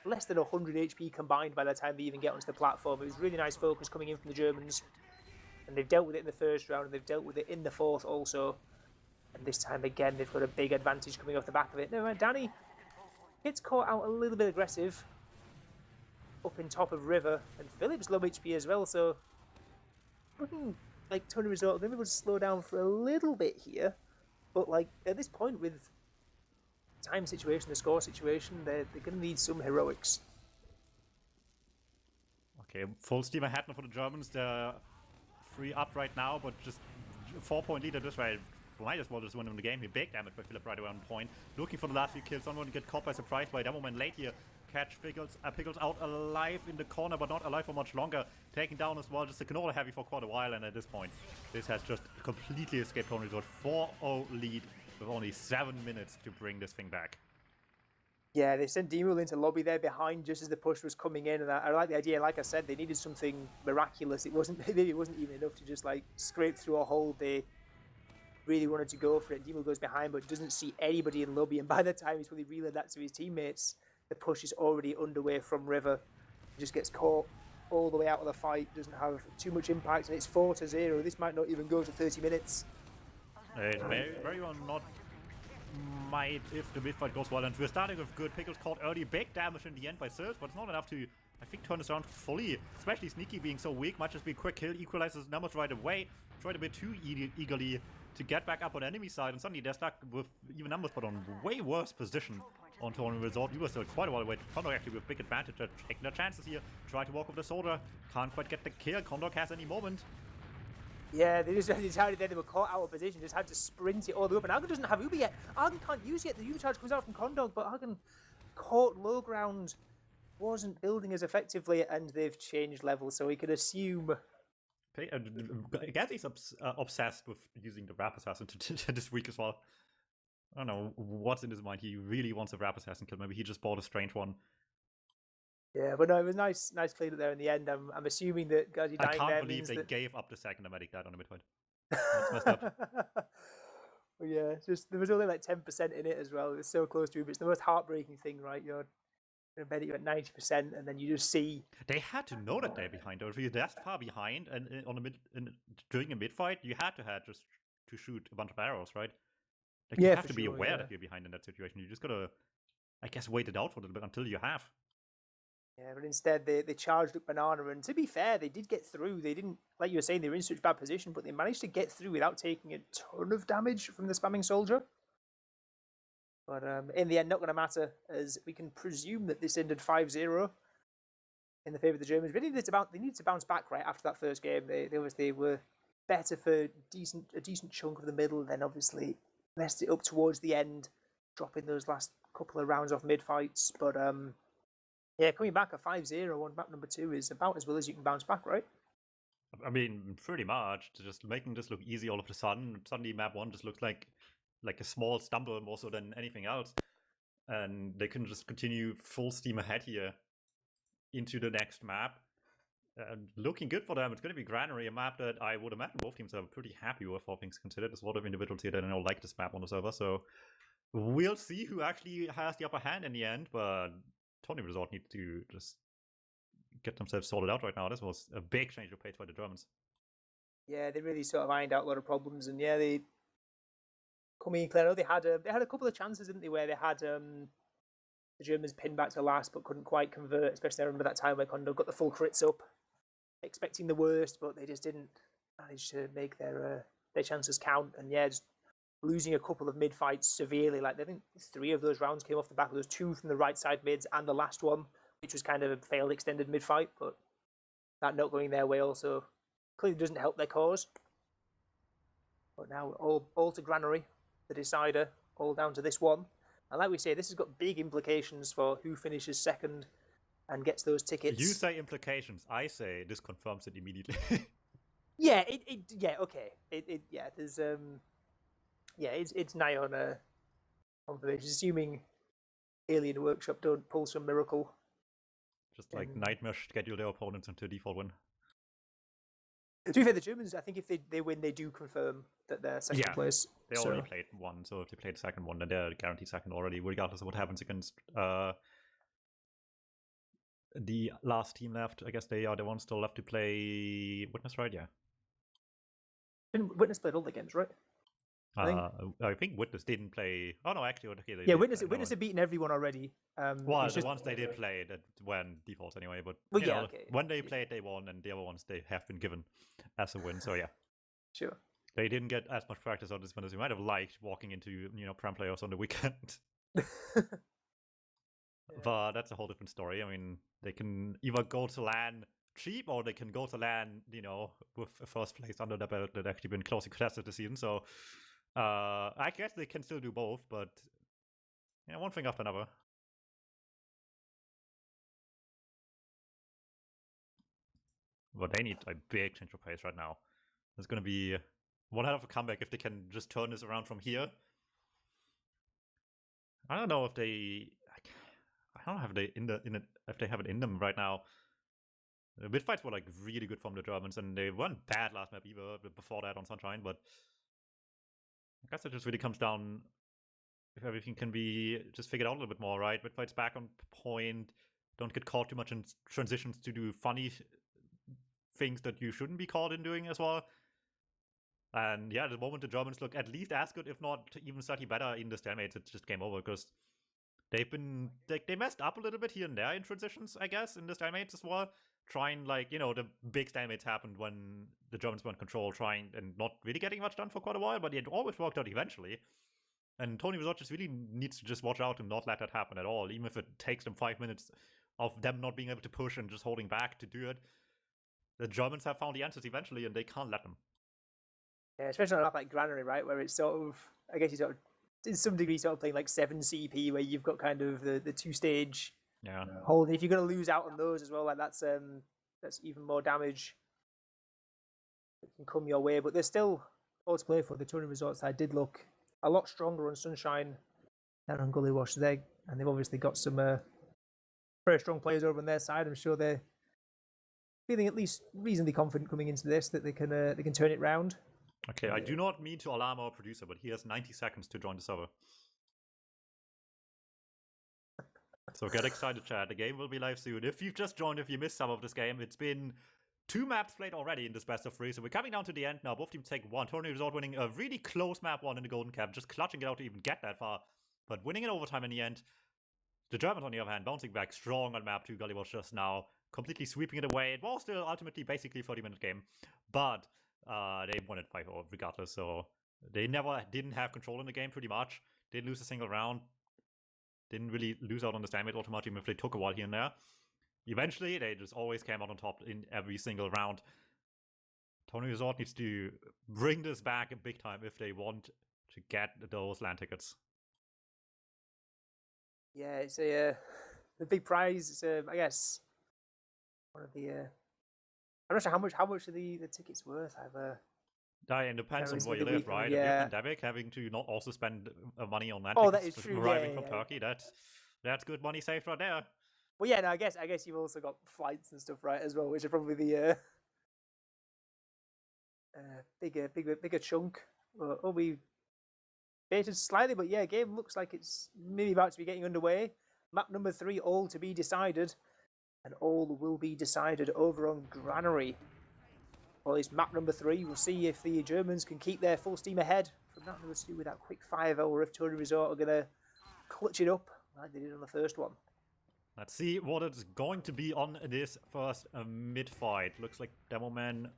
less than 100 HP combined by the time they even get onto the platform. It was really nice focus coming in from the Germans. And they've dealt with it in the first round, and they've dealt with it in the fourth also. And this time again, they've got a big advantage coming off the back of it. No, Danny gets caught out a little bit aggressive up in top of River, and Philip's low HP as well, so looking like TonyResort are going to be able to slow down for a little bit here. But at this point, with the time situation, the score situation, they're going to need some heroics. Okay, full steam ahead now for the Germans. They're 3 up right now, but just 4-point lead at this rate. Might as well just win them the game here. Big damage by Philip right away on point. Looking for the last few kills. Someone to get caught by surprise by that moment late here. Catch Pickles out alive in the corner, but not alive for much longer. Taken down as well. Just a canola heavy for quite a while, and at this point, this has just completely escaped TonyResort. 4-0 lead with only 7 minutes to bring this thing back. Yeah, they sent Demul into lobby there behind just as the push was coming in, and I like the idea. Like I said, they needed something miraculous. It wasn't even enough to just scrape through a hole. They really wanted to go for it. Demul goes behind, but doesn't see anybody in lobby, and by the time he's fully relayed that to his teammates, the push is already underway from River. He just gets caught all the way out of the fight. Doesn't have too much impact, and it's 4-0. This might not even go to 30 minutes. It may very well not. Might if the mid fight goes well, and we're starting with good. Pickles caught early, big damage in the end by Sirf, but it's not enough to, I think, turn this around fully. Especially Sneaky being so weak, might just be a quick kill, equalizes numbers right away. Tried a bit too eagerly to get back up on the enemy side, and suddenly they're stuck with even numbers, but on way worse position on TonyResort. We were still quite a while away. Condor actually with big advantage, taking their chances here. Try to walk with the soldier, can't quite get the kill. Condor has any moment. Yeah, they just decided that they were caught out of position, just had to sprint it all the way up. And Argon doesn't have Uber yet. Argon can't use it yet. The Uber charge comes out from Condog, but Argon caught low ground, wasn't building as effectively, and they've changed levels, so we could assume. Gaddy's obsessed with using the Rap Assassin this week as well. I don't know what's in his mind. He really wants a Rap Assassin kill. Maybe he just bought a strange one. Yeah, but no, it was nice clean up there in the end. I'm assuming that Gaddy dying there. I can't believe they gave up the second medic died on the midfield. That's messed up. Well, yeah, just there was only 10% in it as well. It was so close to it. But it's the most heartbreaking thing, right? You're going to bet you at 90%, and then you just see. They had to know that they're behind. Or if you're that far behind, and during a mid fight, you had to just to shoot a bunch of arrows, right? You have to be aware that you're behind in that situation. You just gotta, I guess, wait it out for a little bit until you have. Yeah, but instead they charged up Banana, and to be fair, they did get through. They didn't, like you were saying, they were in such bad position, but they managed to get through without taking a ton of damage from the spamming soldier. But in the end, not going to matter, as we can presume that this ended 5-0 in the favour of the Germans. They needed to bounce back right after that first game. They obviously were better for a decent chunk of the middle, then obviously messed it up towards the end, dropping those last couple of rounds off mid-fights. But yeah, coming back at 5-0 on map number 2 is about as well as you can bounce back, right? I mean, pretty much. Just making this look easy all of a sudden. Suddenly map 1 just looks like a small stumble more so than anything else. And they can just continue full steam ahead here into the next map. Looking good for them. It's going to be Granary, a map that I would imagine both teams are pretty happy with, all things considered. There's a lot of individuals here that don't like this map on the server, so we'll see who actually has the upper hand in the end, but TonyResort needs to just get themselves sorted out right now. This was a big change of pace by the Germans. Yeah, they really sort of ironed out a lot of problems, and yeah, they coming in clear. They had a couple of chances, didn't they, where they had the Germans pinned back to last but couldn't quite convert. Especially I remember that time where Kondo got the full crits up, expecting the worst, but they just didn't manage to make their chances count. And yeah, just losing a couple of mid fights severely. Like I think 3 of those rounds came off the back of those 2 from the right side mids, and the last one, which was kind of a failed extended mid fight. But that not going their way also clearly doesn't help their cause. But now all to Granary, the decider, all down to this one. And like we say, this has got big implications for who finishes second and gets those tickets. You say implications. I say this confirms it immediately. Yeah, okay. There's it's nigh on confirmation, assuming Alien Workshop don't pull some miracle. Just like nightmare schedule their opponents into a default win. To be fair, the Germans, I think if they win, they do confirm that they're second place. They already played one, so if they played the second one, then they're guaranteed second already, regardless of what happens against the last team left. I guess they are the ones still left to play Witness, right? Yeah. Didn't Witness played all the games, right? I think Witness didn't play. Oh no, actually, okay. Yeah, Witness have beaten everyone already. Well, the ones they did play that went defaults anyway, but when they played, they won, and the other ones they have been given as a win. So yeah, sure. They didn't get as much practice on this one as you might have liked walking into Prem playoffs on the weekend. But that's a whole different story. I mean, they can either go to LAN cheap, or they can go to LAN, with a first place under their belt that actually been closely contested this season. So I guess they can still do both, but one thing after another. But they need a big change of pace right now. There's going to be one hell of a comeback if they can just turn this around from here. I don't know if they. I don't know if they have it in them right now. The mid fights were really good from the Germans, and they weren't bad last map either before that on Sunshine. But I guess it just really comes down if everything can be just figured out a little bit more, right? Mid fights back on point. Don't get caught too much in transitions to do funny things that you shouldn't be caught in doing as well. And yeah, the moment the Germans look at least as good, if not even slightly better in the stalemates, it's just game over, because they messed up a little bit here and there in transitions, I guess, in the stalemates as well. Trying the big stalemates happened when the Germans were in control, trying and not really getting much done for quite a while, but it always worked out eventually. And TonyResort just really needs to just watch out and not let that happen at all, even if it takes them 5 minutes of them not being able to push and just holding back to do it. The Germans have found the answers eventually, and they can't let them. Yeah, especially on a map like Granary, right, where it's sort of, I guess you sort of, in some degree, sort of playing like 7 CP, where you've got kind of the 2-stage hold. And if you're going to lose out on those as well, that's even more damage that can come your way. But there's still all to play for. The TonyResort side did look a lot stronger on Sunshine than on Gullywash there, and they've obviously got some very strong players over on their side. I'm sure they're feeling at least reasonably confident coming into this that they can turn it round. Okay, I do not mean to alarm our producer, but he has 90 seconds to join the server. So get excited, chat. The game will be live soon. If you've just joined, if you missed some of this game, it's been 2 maps played already in this best of 3, so we're coming down to the end now. Both teams take 1. TonyResort winning a really close map 1 in the Golden Cap, just clutching it out to even get that far, but winning in overtime in the end. The Germans, on the other hand, bouncing back strong on map 2. Gullywash just now, completely sweeping it away. It was still ultimately basically a 30-minute game, but they won it 5-0 regardless, so they didn't have control in the game pretty much. Didn't lose a single round. didn't really lose out on this damage ultimate, even if they took a while here and there. Eventually, they just always came out on top in every single round. TonyResort needs to bring this back big time if they want to get those LAN tickets. Yeah, it's the big prize. It's I guess one of the. I'm not sure how much are the tickets worth. It depends on where you live, right? Yeah. If you're pandemic, having to not also spend money on LAN Oh, tickets that is true. arriving from Turkey, that's good money saved right there. Well, yeah, no, I guess you've also got flights and stuff, right, as well, which are probably the bigger chunk. We baited slightly, but yeah, game looks like it's maybe about to be getting underway. Map number 3, all to be decided, and all will be decided over on Granary. Well, it's map number 3. We'll see if the Germans can keep their full steam ahead from map number 2 with that quick 5-0, or if TonyResort are going to clutch it up like they did on the first one. Let's see what it's going to be on this first mid-fight. Looks like Demoman...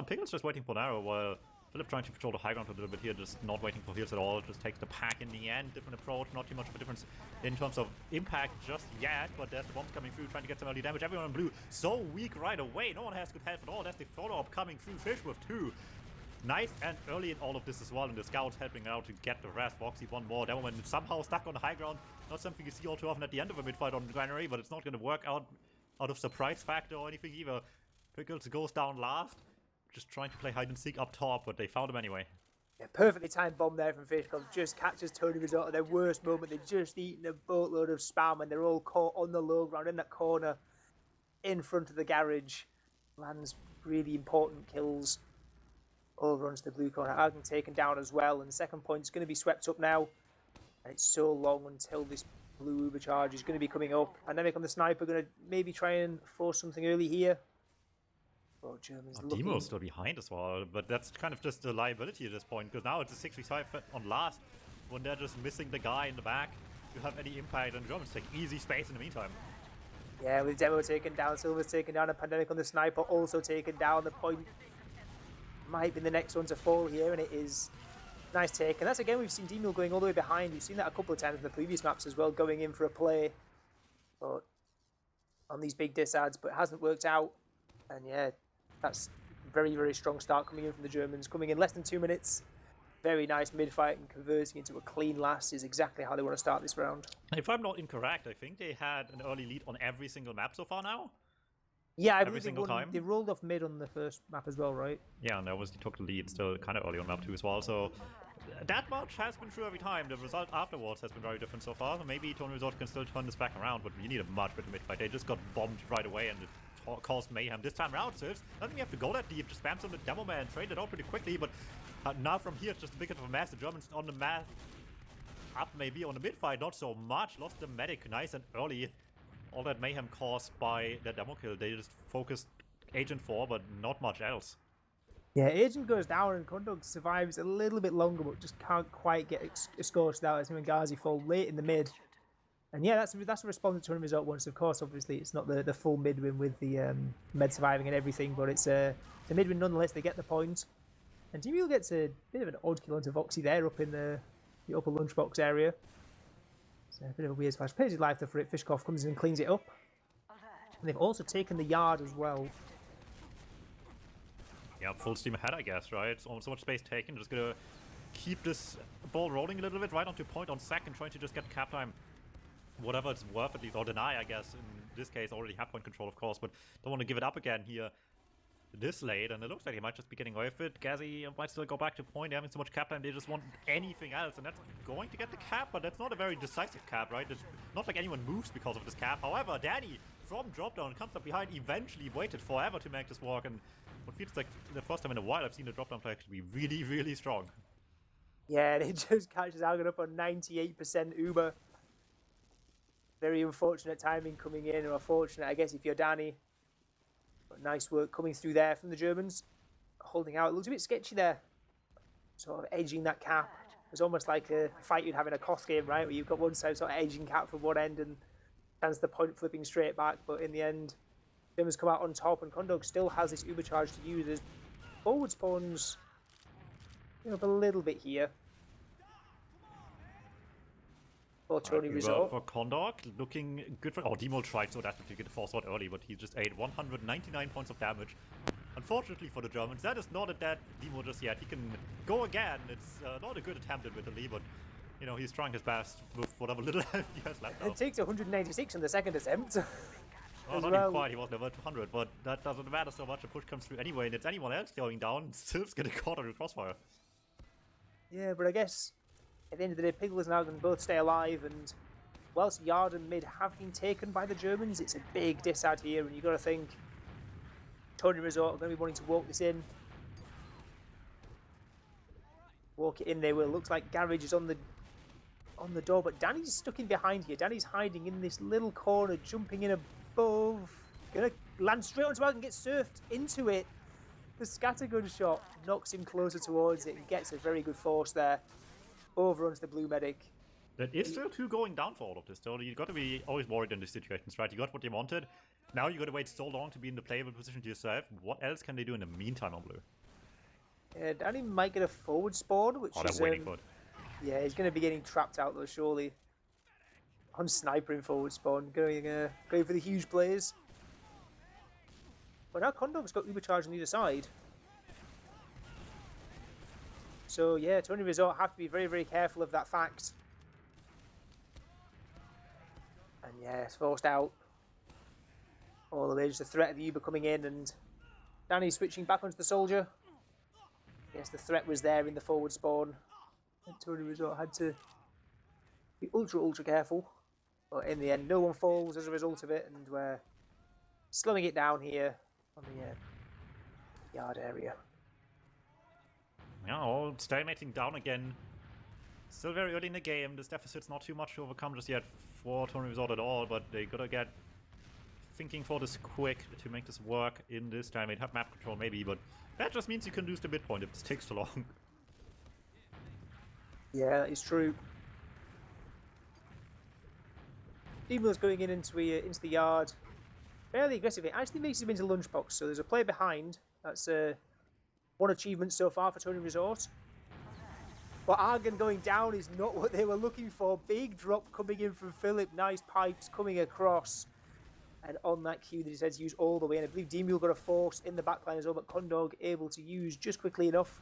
Pickle's just waiting for an arrow, while Philip trying to control the high ground a little bit here, just not waiting for heals at all. Just takes the pack in the end. Different approach, not too much of a difference in terms of impact just yet, but there's the bombs coming through, trying to get some early damage. Everyone in blue so weak right away. No one has good health at all. That's the follow-up coming through. Fish with 2. Nice and early in all of this as well, and the scouts helping out to get the rest. Voxy one more. Demoman somehow stuck on the high ground. Not something you see all too often at the end of a mid-fight on Granary, but it's not going to work out of surprise factor or anything either. Pickles goes down last, just trying to play hide and seek up top, but they found him anyway. Yeah, perfectly timed bomb there from Fishcom. Just catches TonyResort at their worst moment. They've just eaten a boatload of spam and they're all caught on the low ground in that corner in front of the garage. Lands really important kills over onto the blue corner. Argan taken down as well, and the second point is going to be swept up now. And it's so long until this blue Uber charge is going to be coming up. Pandemic on the sniper going to maybe try and force something early here. Oh, Germans looking... Demo's still behind as well, but that's kind of just a liability at this point, because now it's a 6v5 on last. When they're just missing the guy in the back, you have any impact, and Germans take easy space in the meantime. Yeah, with Demo taken down, Silver's taken down, and Pandemic on the sniper also taken down. The point might be the next one to fall here, and it is. Nice take. And that's again, we've seen Demil going all the way behind. We've seen that a couple of times in the previous maps as well, going in for a play but on these big disads, but it hasn't worked out. And yeah, that's a very, very strong start coming in from the Germans. Coming in less than 2 minutes. Very nice mid-fight, and converting into a clean last is exactly how they want to start this round. If I'm not incorrect, I think they had an early lead on every single map so far now. Yeah, I believe they rolled off mid on the first map as well, right? Yeah, and they obviously took the lead still kind of early on map 2 as well, so that much has been true every time. The result afterwards has been very different so far. Maybe TonyResort can still turn this back around, but you need a much better mid-fight. They just got bombed right away, and it caused mayhem. This time around, Sivs doesn't even have to go that deep. Just spam some of the Demo Man, trade it out pretty quickly, but now from here it's just a bit of a mess. The Germans on the map, up maybe on the mid-fight, not so much. Lost the medic nice and early. All that mayhem caused by that demo kill, they just focused Agent 4, but not much else. Yeah, Agent goes down and Kondog survives a little bit longer, but just can't quite get scorched out as him and Ghazi fall late in the mid. And yeah, that's a response to TonyResort once. Of course, obviously, it's not the full mid win with the med surviving and everything, but it's a mid win nonetheless. They get the point. And Demil gets a bit of an odd kill onto Voxy there up in the upper lunchbox area. So a bit of a weird splash. Pays his life for it. Fishkoff comes in and cleans it up. And they've also taken the yard as well. Yeah, full steam ahead, I guess, right? So much space taken. Just gonna keep this ball rolling a little bit, right onto point on second, trying to just get cap time, whatever it's worth at least, or deny, I guess. In this case, already have point control, of course, but don't want to give it up again here this late, and it looks like he might just be getting away with it. Ghazi might still go back to point. They're having so much cap time, they just want anything else, and that's going to get the cap, but that's not a very decisive cap, right? It's not like anyone moves because of this cap. However, Danny from drop down comes up behind, eventually waited forever to make this work, and what feels like the first time in a while I've seen the drop down play actually be really, really strong. Yeah, and it just catches Algan up on 98% Uber. Very unfortunate timing coming in, or unfortunate, I guess, if you're Danny. But nice work coming through there from the Germans. Holding out. It looks a bit sketchy there. Sort of edging that cap. It's almost like a fight you'd have in a Koth game, right? Where you've got one side sort of edging cap from one end and chance the point flipping straight back. But in the end, Germans come out on top, and Kondog still has this Uber charge to use as forward spawns up a little bit here. for TonyResort. For Condor, looking good for... Oh, Demo tried so desperately to get the force out early, but he just ate 199 points of damage. Unfortunately for the Germans, that is not a dead Demo just yet. He can go again. It's not a good attempt admittedly, but you know, he's trying his best with whatever little health he has left now. It takes 196 on the second attempt. Well, not even quite, he was level 200, but that doesn't matter so much. The push comes through anyway, and it's anyone else going down. Sylph's getting caught on the crossfire. Yeah, but I guess at the end of the day, Piglet and Algan both stay alive, and whilst Yard and Mid have been taken by the Germans, it's a big diss out here, and you've got to think TonyResort are going to be wanting to walk this in. Walk it in there where it looks like Garage is on the door, but Danny's stuck in behind here. Danny's hiding in this little corner, jumping in above. Gonna land straight onto Algan and get surfed into it. The scattergun shot knocks him closer towards it and gets a very good force there. Over onto the blue medic. There is still 2 going down for all of this, though. You've got to be always worried in these situations, right? You got what you wanted. Now you got to wait so long to be in the playable position to yourself. What else can they do in the meantime on blue? Yeah, Danny might get a forward spawn, which is... waiting for it. Yeah, he's going to be getting trapped out, though, surely. On sniper in forward spawn. Going for the huge plays. But now Condog's got Ubercharge on the other side. So, yeah, TonyResort have to be very, very careful of that fact. And, yeah, it's forced out. All the way, just the threat of the Uber coming in, and Danny switching back onto the soldier. Yes, the threat was there in the forward spawn. And TonyResort had to be ultra careful. But in the end, no one falls as a result of it, and we're slowing it down here on the yard area. Yeah, all stalemating down again. Still very early in the game. This deficit's not too much to overcome just yet for TonyResort at all, but they gotta get thinking for this quick to make this work in this time. They'd have map control maybe, but that just means you can lose the midpoint if this takes too long. Yeah, that is true. Demo's going into the yard fairly aggressively. Actually makes him into lunchbox, so there's a player behind. That's one achievement so far for TonyResort. But Argon going down is not what they were looking for. Big drop coming in from Philip. Nice pipes coming across. And on that cue, they decided to use all the way. And I believe Demule got a force in the backline as well, but Condog able to use just quickly enough.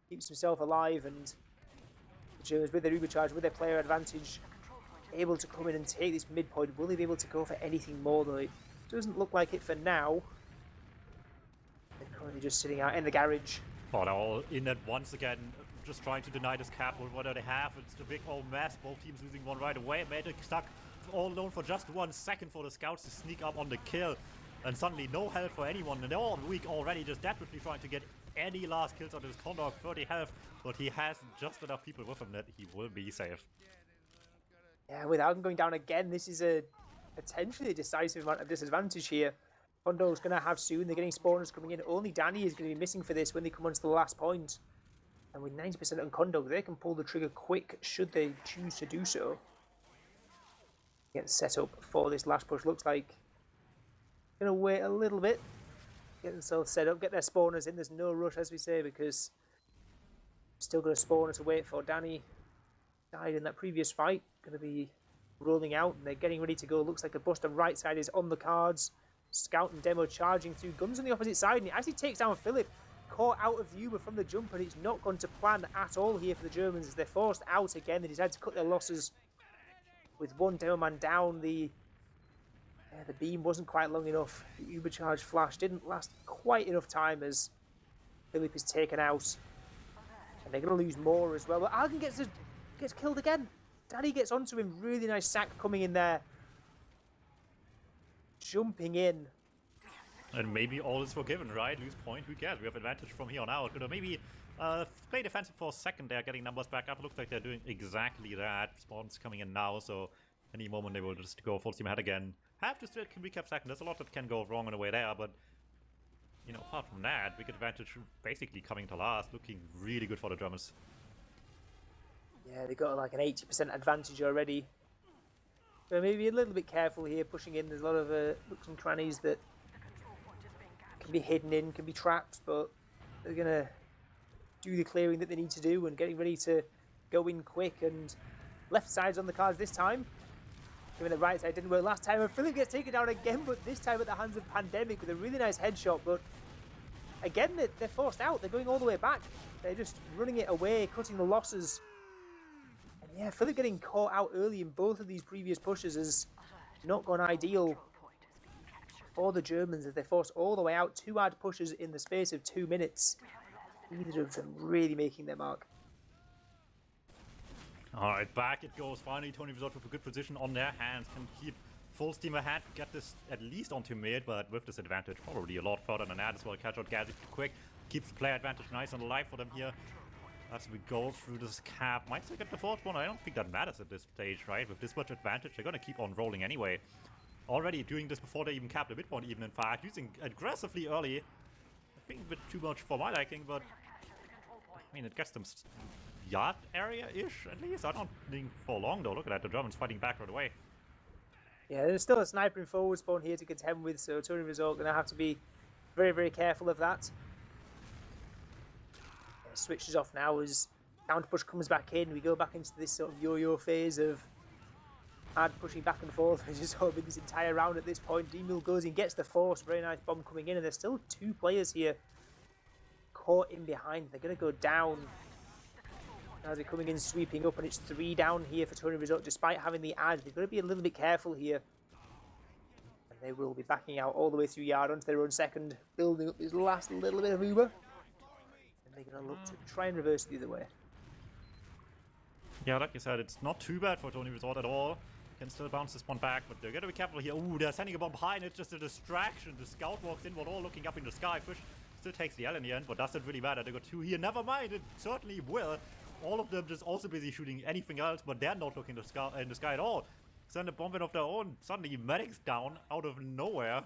Keeps himself alive, and the Germans with their Ubercharge, with their player advantage, able to come in and take this midpoint. Will they be able to go for anything more, though? It doesn't look like it for now. They're currently just sitting out in the garage. Oh, they're all in at once again, just trying to deny this cap. What do they have? It's the big old mess. Both teams losing one right away. Medic stuck all alone for just 1 second for the scouts to sneak up on the kill. And suddenly no health for anyone. And they're all weak already, just desperately trying to get any last kills on this Condor. 30 health, but he has just enough people with him that he will be safe. Yeah, without him going down again, this is a potentially a decisive amount of disadvantage here. Condor's going to have soon. They're getting spawners coming in. Only Danny is going to be missing for this when they come onto the last point. And with 90% on Condog, they can pull the trigger quick should they choose to do so. Get set up for this last push. Looks like going to wait a little bit. Get themselves set up. Get their spawners in. There's no rush, as we say, because still got a spawner to wait for. Danny died in that previous fight. Going to be rolling out, and they're getting ready to go. Looks like the bust on right side is on the cards. Scout and Demo charging through. Guns on the opposite side, and it actually takes down Philip. Caught out of the Uber from the jump, and it's not gone to plan at all here for the Germans as they're forced out again. They decided to cut their losses with one Demo man down. The beam wasn't quite long enough. The Uber charge flash didn't last quite enough time as Philip is taken out. And they're going to lose more as well. But Algan gets killed again. Danny gets onto him. Really nice sack coming in there. Jumping in. And maybe all is forgiven, right? Lose point, who cares? We have advantage from here on out. Could have maybe play defensive for a second there, getting numbers back up. Looks like they're doing exactly that. Spawns coming in now, so any moment they will just go full steam ahead again. Have to still recap second. There's a lot that can go wrong on the way there, but you know, apart from that, big advantage basically coming to last. Looking really good for the Germans. Yeah, they got like an 80% advantage already. So maybe a little bit careful here, pushing in. There's a lot of nooks and crannies that can be hidden in, can be traps, but they're going to do the clearing that they need to do and getting ready to go in quick. And Left side's on the cards this time. Given the right side didn't work last time, and Philip gets taken down again, but this time at the hands of Pandemic with a really nice headshot. But again, they're forced out. They're going all the way back. They're just running it away, cutting the losses. And yeah, Philip getting caught out early in both of these previous pushes has not gone ideal for the Germans as they forced all the way out. 2 hard pushes in the space of 2 minutes. Neither of them really making their mark. Alright, back it goes. Finally, TonyResort with a good position on their hands. Can keep full steam ahead, get this at least onto mid, but with this advantage, probably a lot further than that as well. Catch out Gazi quick, keeps the player advantage nice and alive for them here. As we go through this cap, might still get the 4th one. I don't think that matters at this stage, right? With this much advantage, they're gonna keep on rolling anyway. Already doing this before they even capped the midpoint, even in fact, using aggressively early. I think a bit too much for my liking, but I mean, it gets them yard area-ish, at least. I don't think for long, though. Look at that, the Germans fighting back right away. Yeah, there's still a sniper in forward spawn here to contend with, so TonyResort going to have to be very, very careful of that. Switches off now as counter push comes back in. We go back into this sort of yo-yo phase of hard pushing back and forth, which is sort of been this entire round at this point. D-Mule goes in, gets the force, very nice bomb coming in, and there's still 2 players here caught in behind. They're going to go down. Now they're coming in, sweeping up, and it's 3 down here for TonyResort, despite having the ad. They've got to be a little bit careful here. And they will be backing out all the way through yard onto their own second, building up this last little bit of Uber. And they're going to look to try and reverse the other way. Yeah, like you said, it's not too bad for TonyResort at all. Can still bounce this one back, but they're going to be careful here. Ooh, they're sending a bomb behind. It's just a distraction. The scout walks in, we're all looking up in the sky. Fish still takes the L in the end, but does it really matter? They got 2 here. Never mind, it certainly will. All of them just also busy shooting anything else, but they're not looking in the sky at all. Send a bomb in of their own. Suddenly, medic's down out of nowhere.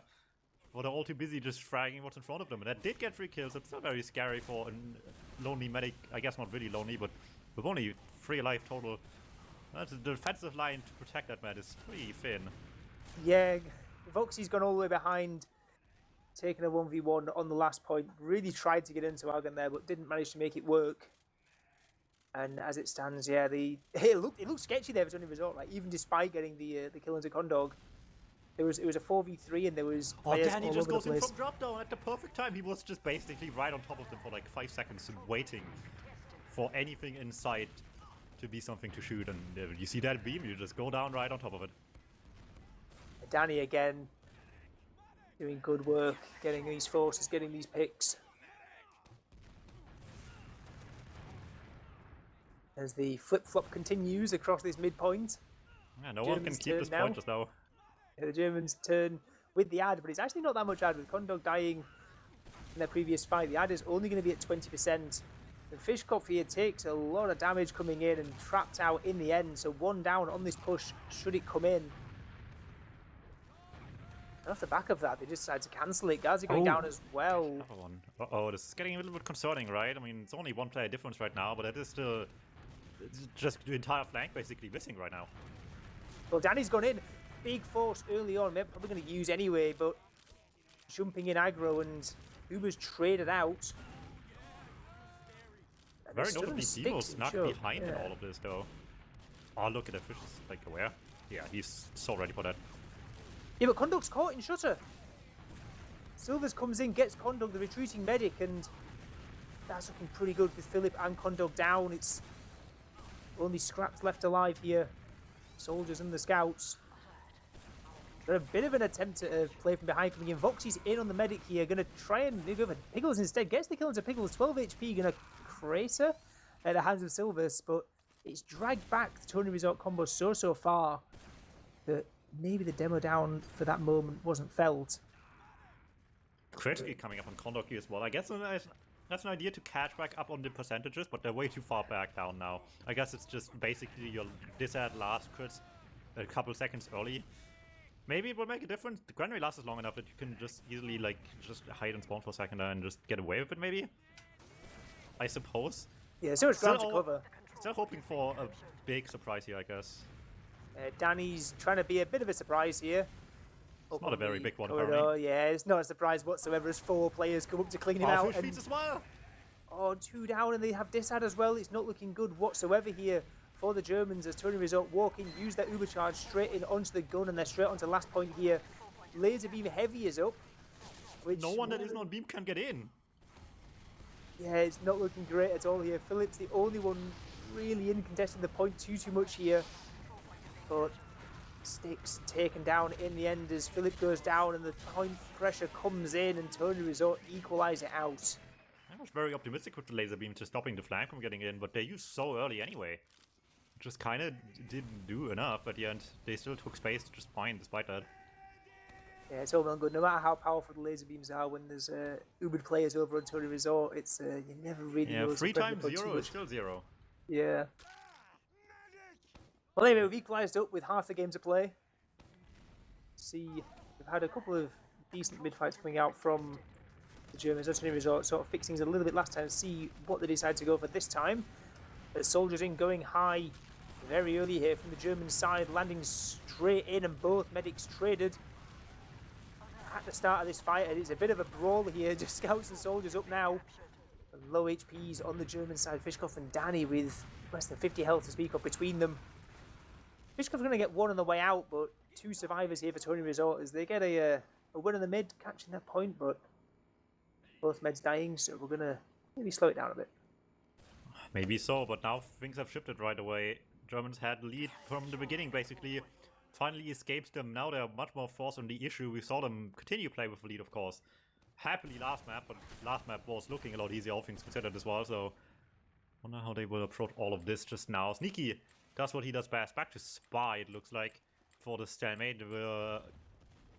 But they're all too busy just fragging what's in front of them. And that did get 3 kills. It's still very scary for a lonely medic. I guess not really lonely, but with only 3 alive total. The defensive line to protect that med is pretty thin. Yeah, Voxy's gone all the way behind, taking a 1v1 on the last point. Really tried to get into Algan there, but didn't manage to make it work. And as it stands, yeah, it looked sketchy there for TonyResort. Like, even despite getting the kill into Condog, it was a 4v3 and there was players Danny all just over goes the in place. from drop down at the perfect time. He was just basically right on top of them for like 5 seconds, waiting for anything in sight to be something to shoot. And you see that beam, you just go down right on top of it. Danny again doing good work, getting these forces, getting these picks. As the flip-flop continues across this midpoint. Yeah, no one can keep this point just now. Yeah, the Germans turn with the ad, but it's actually not that much ad. With Condog dying in their previous fight, the ad is only going to be at 20%. The Fishkopf here takes a lot of damage coming in and trapped out in the end, so 1 down on this push should it come in. And off the back of that, they just decided to cancel it. Gazi going down as well. Another one. Uh-oh, this is getting a little bit concerning, right? I mean, it's only 1 player difference right now, but it is still... It's just the entire flank basically missing right now. Well, Danny's gone in. Big force early on. Maybe probably going to use anyway, but jumping in aggro and Uber's traded out. And Very notably, Demo snuck behind in all of this, though. Oh, look at the fish is like aware. Yeah, he's so ready for that. Yeah, but Condog's caught in shutter. Silvers comes in, gets Condog, the retreating medic, and that's looking pretty good with Philip and Condog down. It's only scraps left alive here. Soldiers and the scouts. They're a bit of an attempt to play from behind coming in. Voxy's in on the medic here. Going to try and go for Pickles instead. Gets the kill into Pickles. 12 HP. Going to crater at the hands of Silvers. But it's dragged back the TonyResort combo so far that maybe the demo down for that moment wasn't felt. Critically coming up on Condog as well. I guess that's an idea to catch back up on the percentages, but they're way too far back down now. I guess it's just basically your disad last crits a couple seconds early. Maybe it will make a difference. The Granary lasts long enough that you can just easily like just hide and spawn for a second and just get away with it maybe. I suppose. Yeah, so much ground to cover. Still hoping for a big surprise here, I guess. Danny's trying to be a bit of a surprise here. It's not a very big one, corridor. apparently. Yeah, it's not a surprise whatsoever as 4 players come up to clean him out. Fish feeds as well. Oh, 2 down and they have disad as well. It's not looking good whatsoever here for the Germans as TonyResort walk in, use that Uber charge straight in onto the gun, and they're straight onto the last point here. Laser beam heavy is up. Which no one that isn't on beam can get in. Yeah, it's not looking great at all here. Philip's the only one really in contesting the point too much here. But Sticks taken down in the end as Philip goes down and the point pressure comes in and TonyResort equalise it out. I was very optimistic with the laser beam to stopping the flank from getting in, but they used so early anyway. Just kind of didn't do enough at the end. They still took space just fine despite that. Yeah, it's all well and good. No matter how powerful the laser beams are, when there's Ubered players over on TonyResort, it's you never really know. 3 times 0 is still 0. Yeah. Well, anyway, we've equalised up with half the game to play. See, we've had a couple of decent mid-fights coming out from the Germans. TonyResort sort of fixing things a little bit last time. See what they decide to go for this time. The soldiers in going high very early here from the German side, landing straight in, and both medics traded at the start of this fight. And it's a bit of a brawl here. Just scouts and soldiers up now. And low HPs on the German side. Fishkoff and Danny with less than 50 health to speak of between them. Fishkoff's going to get one on the way out, but 2 survivors here for TonyResort as they get a win in the mid, catching that point, but both meds dying, so we're going to maybe slow it down a bit. Maybe so, but now things have shifted right away. Germans had the lead from the beginning, basically. Finally escaped them. Now they're much more forced on the issue. We saw them continue play with the lead, of course. Happily last map, but last map was looking a lot easier, all things considered as well, so wonder how they will approach all of this just now. Sneaky does what he does best. Back to Spy, it looks like, for the stalemate. We're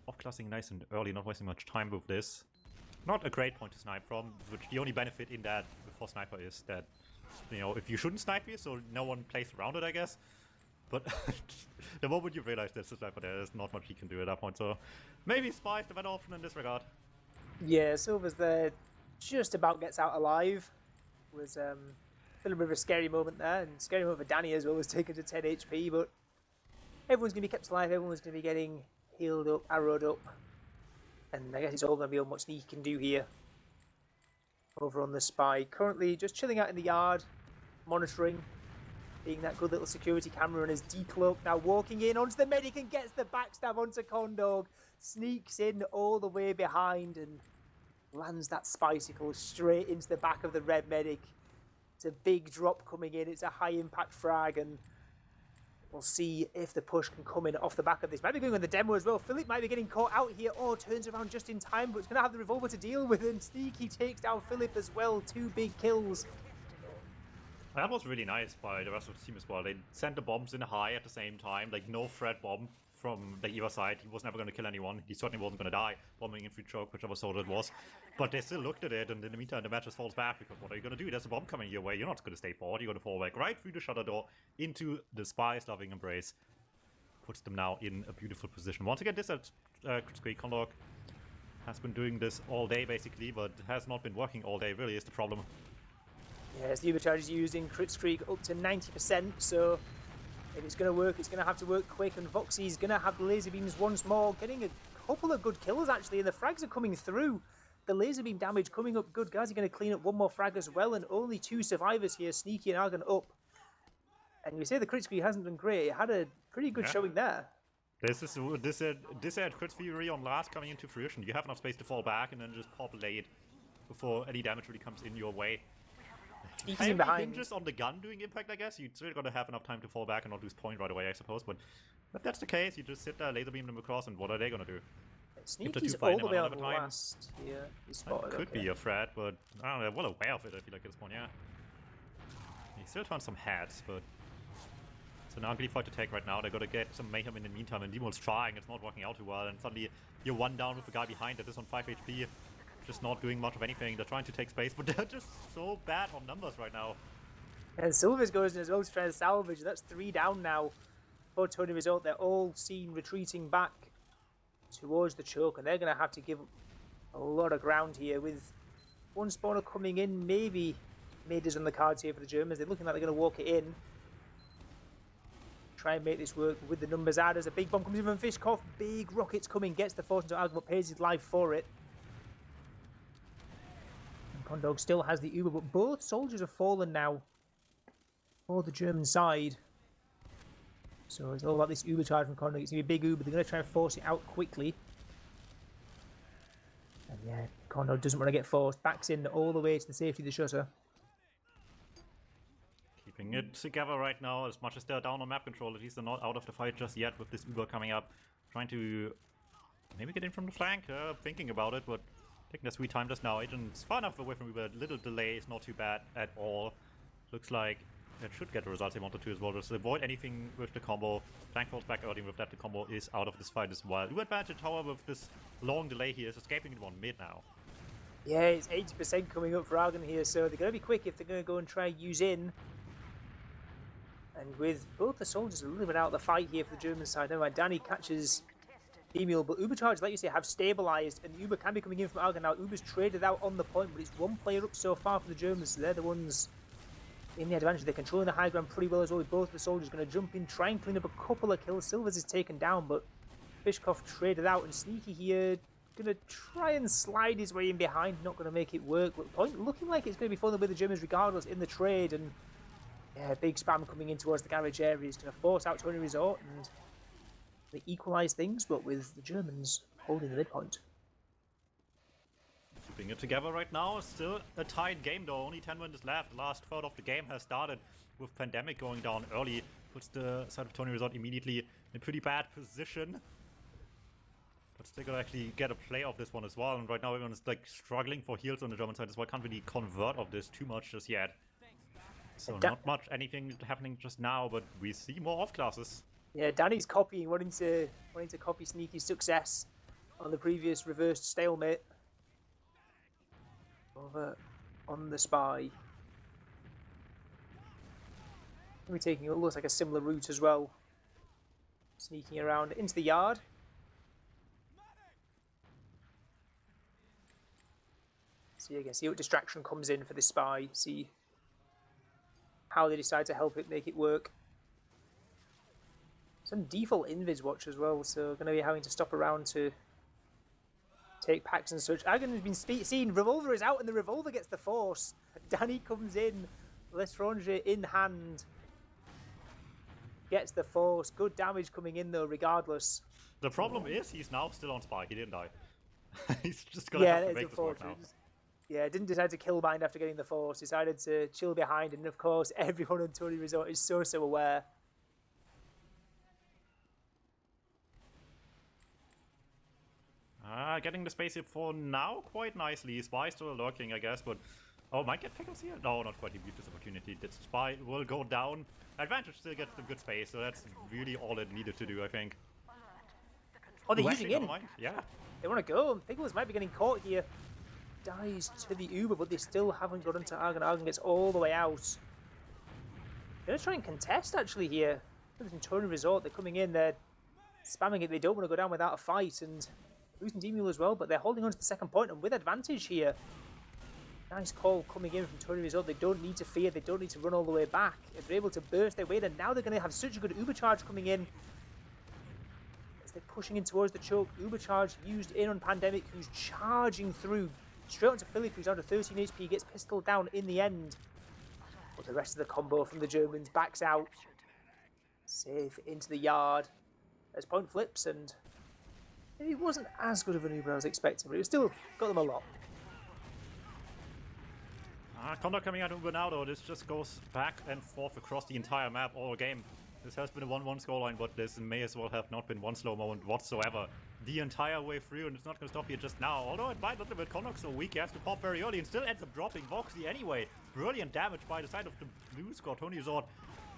off-classing nice and early, not wasting much time with this. Not a great point to snipe from, which the only benefit in that for Sniper is that, you know, if you shouldn't snipe here, so no one plays around it, I guess. But the moment you realize there's a Sniper there, there's not much he can do at that point, so maybe Spy's the better option in this regard. Yeah, Silver's there, just about gets out alive. Was a little bit of a scary moment there, and scary moment for Danny as well, was taken to 10 HP, but everyone's going to be kept alive, everyone's going to be getting healed up, arrowed up, and I guess it's all going to be on what Sneaky can do here. Over on the Spy, currently just chilling out in the yard, monitoring, being that good little security camera, and is decloaked now, walking in onto the medic and gets the backstab onto Condog, sneaks in all the way behind and lands that Spicicle straight into the back of the red medic. It's a big drop coming in, it's a high impact frag, and we'll see if the push can come in off the back of this. Might be going on the demo as well. Philip might be getting caught out here. Oh, turns around just in time, but it's going to have the revolver to deal with, and Sneaky takes down Philip as well. 2 big kills. That was really nice by the rest of the team as well. They sent the bombs in high at the same time, like no threat bomb from the either side. He was never going to kill anyone. He certainly wasn't going to die, bombing in free choke, whichever sort it was. But they still looked at it, and in the meantime, the match just falls back, because what are you going to do? There's a bomb coming your way. You're not going to stay forward. You're going to fall back right through the shutter door into the Spy's loving embrace. Puts them now in a beautiful position. Once again, this at Kritzkrieg Condog has been doing this all day, basically, but has not been working all day, really, is the problem. Yes, the overcharge is used in Kritzkrieg up to 90%, so if it's going to work, it's going to have to work quick, and Voxy's going to have the laser beams once more, getting a couple of good kills actually, and the frags are coming through. The laser beam damage coming up good. Guys are going to clean up one more frag as well, and only 2 survivors here, Sneaky and Argon up. And you say the Kritzkrieg hasn't done great, it had a pretty good showing there. This had Crit Fury on last coming into fruition. You have enough space to fall back and then just pop late before any damage really comes in your way. Sneaky's in behind. Just on the gun doing impact, I guess. You're still going to have enough time to fall back and not lose point right away, I suppose. But if that's the case, you just sit there, laser beam them across, and what are they going to do? Sneaky's all the way on the last here. Spotted, could be a threat, but I don't know, well aware of it, I feel like at this point, yeah. He still turns some heads, but it's an ugly fight to take right now. They're going to get some mayhem in the meantime, and Demon's trying, it's not working out too well, and suddenly you're 1 down with the guy behind that is on 5 HP. Just not doing much of anything. They're trying to take space, but they're just so bad on numbers right now. And Silvers goes in as well to try to salvage. That's 3 down now for TonyResort. They're all seen retreating back towards the choke, and they're going to have to give a lot of ground here with 1 spawner coming in. Maybe mid is on the cards here for the Germans. They're looking like they're going to walk it in. Try and make this work with the numbers out as a big bomb comes in from Fishkoff. Big rockets coming, gets the force into Argon, but pays his life for it. Condog still has the Uber, but both soldiers have fallen now for the German side. So it's all about this Uber charge from Condor. It's going to be a big Uber. They're going to try and force it out quickly. And yeah, Condor doesn't want to get forced. Backs in all the way to the safety of the shutter. Keeping it together right now, as much as they're down on map control, at least they're not out of the fight just yet with this Uber coming up. Trying to maybe get in from the flank, thinking about it, but taking their sweet time just now. Agent's far enough away from Uber, little delay is not too bad at all. Looks like it should get the results they wanted to as well. Just avoid anything with the combo. Flank falls back early with that. The combo is out of this fight as well. Uber advantage, however, with this long delay here is escaping it on mid now. Yeah, it's 80% coming up for Argon here, so they're going to be quick if they're going to go and try use in. And with both the soldiers a little bit out of the fight here for the German side. Never mind, Danny catches Emil, but Uber charge, like you say, have stabilised, and Uber can be coming in from Argon now. Uber's traded out on the point, but it's one player up so far for the Germans, so they're the ones in the advantage. They're controlling the high ground pretty well as well, with both the soldiers going to jump in, try and clean up a couple of kills. Silvers is taken down, but Fishkoff traded out, and Sneaky here going to try and slide his way in behind, not going to make it work. But point looking like it's going to be fun with the Germans regardless in the trade, and yeah, big spam coming in towards the garage area is going to force out TonyResort, and they equalise things, but with the Germans holding the midpoint. Keeping it together right now. Still a tight game though, only 10 minutes left. The last third of the game has started with Pandemic going down early. Puts the side of TonyResort immediately in a pretty bad position. But still gonna actually get a play of this one as well. And right now everyone's like struggling for heals on the German side as well. Can't really convert of this too much just yet. So not much anything happening just now, but we see more off classes. Yeah, Danny's copying, wanting to copy Sneaky's success on the previous reversed stalemate. Over on the spy. We're taking what looks like a similar route as well. Sneaking around into the yard. See again, see what distraction comes in for the spy. See how they decide to help it, make it work. Some default invis watch as well, so going to be having to stop around to take packs and such. Agon has been seen. Revolver is out, and the revolver gets the force. Danny comes in. L'Estrange in hand. Gets the force. Good damage coming in though, regardless. The problem is he's now still on spike. He didn't die. He's just gonna have to make this work now. Yeah, didn't decide to kill bind after getting the force. Decided to chill behind, and of course, everyone on TonyResort is so aware. Getting the space here for now quite nicely. Spy still lurking, I guess, but oh, might get pickles here? No, not quite. He beat this opportunity. This Spy will go down. Advantage still gets the good space, so that's really all it needed to do, I think. Oh, they're using in. Yeah. They want to go. Pickles might be getting caught here. Dies to the Uber, but they still haven't got into Argon. Argon gets all the way out. They're going to try and contest, actually, here. Look at TonyResort. They're coming in. They're spamming it. They don't want to go down without a fight, and losing Demule as well, but they're holding on to the second point, and with advantage here. Nice call coming in from TonyResort. They don't need to fear. They don't need to run all the way back. If they're able to burst their way, then now they're going to have such a good Uber charge coming in. As they're pushing in towards the choke. Uber charge used in on Pandemic, who's charging through. Straight onto Philip, who's down to 13 HP, gets pistoled down in the end. But the rest of the combo from the Germans backs out. Safe into the yard. As point flips, and it wasn't as good of an Uber as I was expecting, but it still got them a lot. Condor coming out of Uber now, though. This just goes back and forth across the entire map all game. This has been a 1-1 scoreline, but this may as well have not been one slow moment whatsoever the entire way through, and it's not going to stop here just now. Although it might look a bit Condor so weak, he has to pop very early and still ends up dropping Voxy anyway. Brilliant damage by the side of the blue score. TonyResort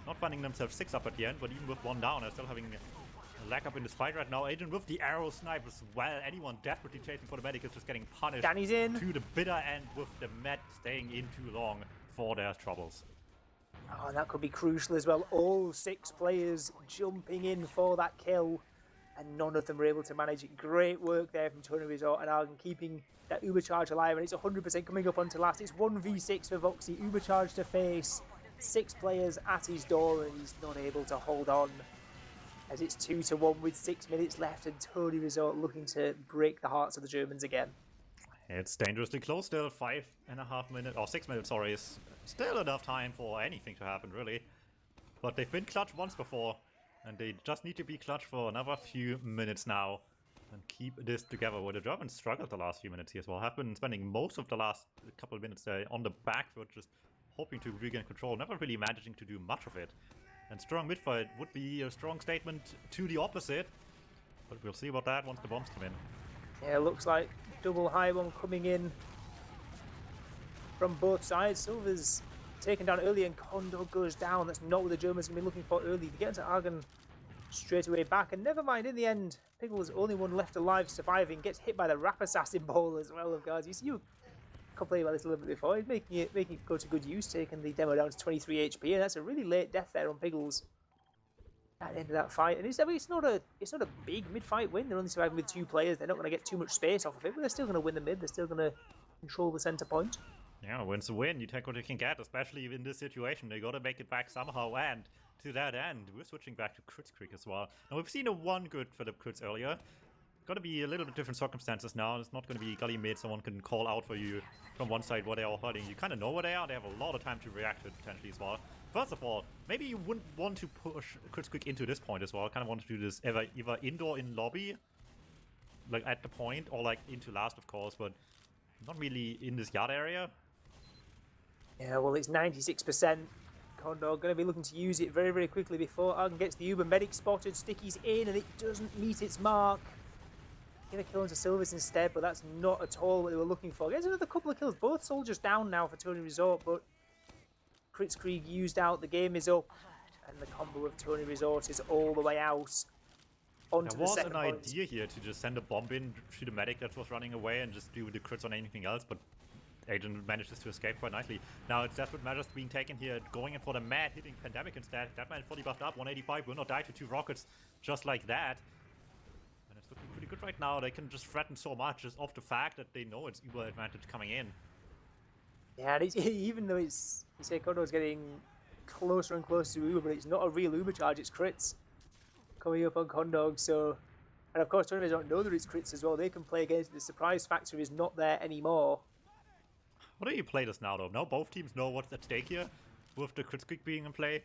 not finding themselves 6 up at the end, but even with 1 down, they're still having a lag up in this fight right now. Agent with the arrow snipe as well. Anyone desperately chasing for the medic is just getting punished. Danny's in To the bitter end with the med staying in too long for their troubles. Oh, and that could be crucial as well. All 6 players jumping in for that kill, and none of them were able to manage it. Great work there from TonyResort and Argon, keeping that Uber charge alive, and it's 100% coming up onto last. It's 1v6 for Voxy. Uber charge to face. 6 players at his door, and he's not able to hold on. As it's 2-1 with 6 minutes left, and TonyResort looking to break the hearts of the Germans again. It's dangerously close still. 5.5 minutes, or 6 minutes, sorry, is still enough time for anything to happen, really. But they've been clutch once before. And they just need to be clutch for another few minutes now and keep this together. Where the Germans struggled the last few minutes here as well. Have been spending most of the last couple of minutes there on the back foot, just hoping to regain control, never really managing to do much of it. And strong midfight would be a strong statement to the opposite. But we'll see about that once the bombs come in. Yeah, looks like double high bomb coming in from both sides. Silver's taken down early and Kondo goes down. That's not what the Germans are going to be looking for early. They get into Argon straight away back, and never mind, in the end, Pickle's only one left alive surviving, gets hit by the Rap Assassin ball as well, of guys. You complained about this a little bit before. He's making it go to good use, taking the demo down to 23 HP, and that's a really late death there on Pickles at the end of that fight. And it's not a big mid-fight win. They're only surviving with 2 players. They're not going to get too much space off of it, but they're still going to win the mid. They're still going to control the center point. Yeah, win's a win. You take what you can get, especially in this situation. They got to make it back somehow, and to that end, we're switching back to Crits Creek as well. Now, we've seen a one good Philip Crits earlier. Got to be a little bit different circumstances now. It's not going to be gully mid. Someone can call out for you from one side where they are hurting. You kind of know where they are. They have a lot of time to react to it potentially as well. First of all, maybe you wouldn't want to push Crits Creek into this point as well. I kind of want to do this either indoor in lobby, like at the point, or like into last, of course, but not really in this yard area. Yeah, well, it's 96%. Condor going to be looking to use it very, very quickly before Argon gets the Uber medic spotted. Sticky's in, and it doesn't meet its mark. Going to kill into Silvers instead, but that's not at all what they were looking for. Gets another couple of kills. Both soldiers down now for TonyResort, but Kritzkrieg used out. The game is up, and the combo of TonyResort is all the way out. Onto the second point. There was an idea here to just send a bomb in, shoot a medic that was running away, and just do the crits on anything else, but Agent manages to escape quite nicely. Now it's desperate measures being taken here, going in for the mad, hitting Pandemic instead. That man fully buffed up, 185, will not die to 2 rockets just like that. And it's looking pretty good right now. They can just threaten so much just off the fact that they know it's Uber advantage coming in. Yeah, and even though you say Kondo's getting closer and closer to Uber, but it's not a real Uber charge, it's crits coming up on Kondog. So, and of course, TonyResort don't know that it's crits as well. They can play against it. The surprise factor is not there anymore. How do you play this now, though? Now both teams know what's at stake here, with the Crits Creek being in play.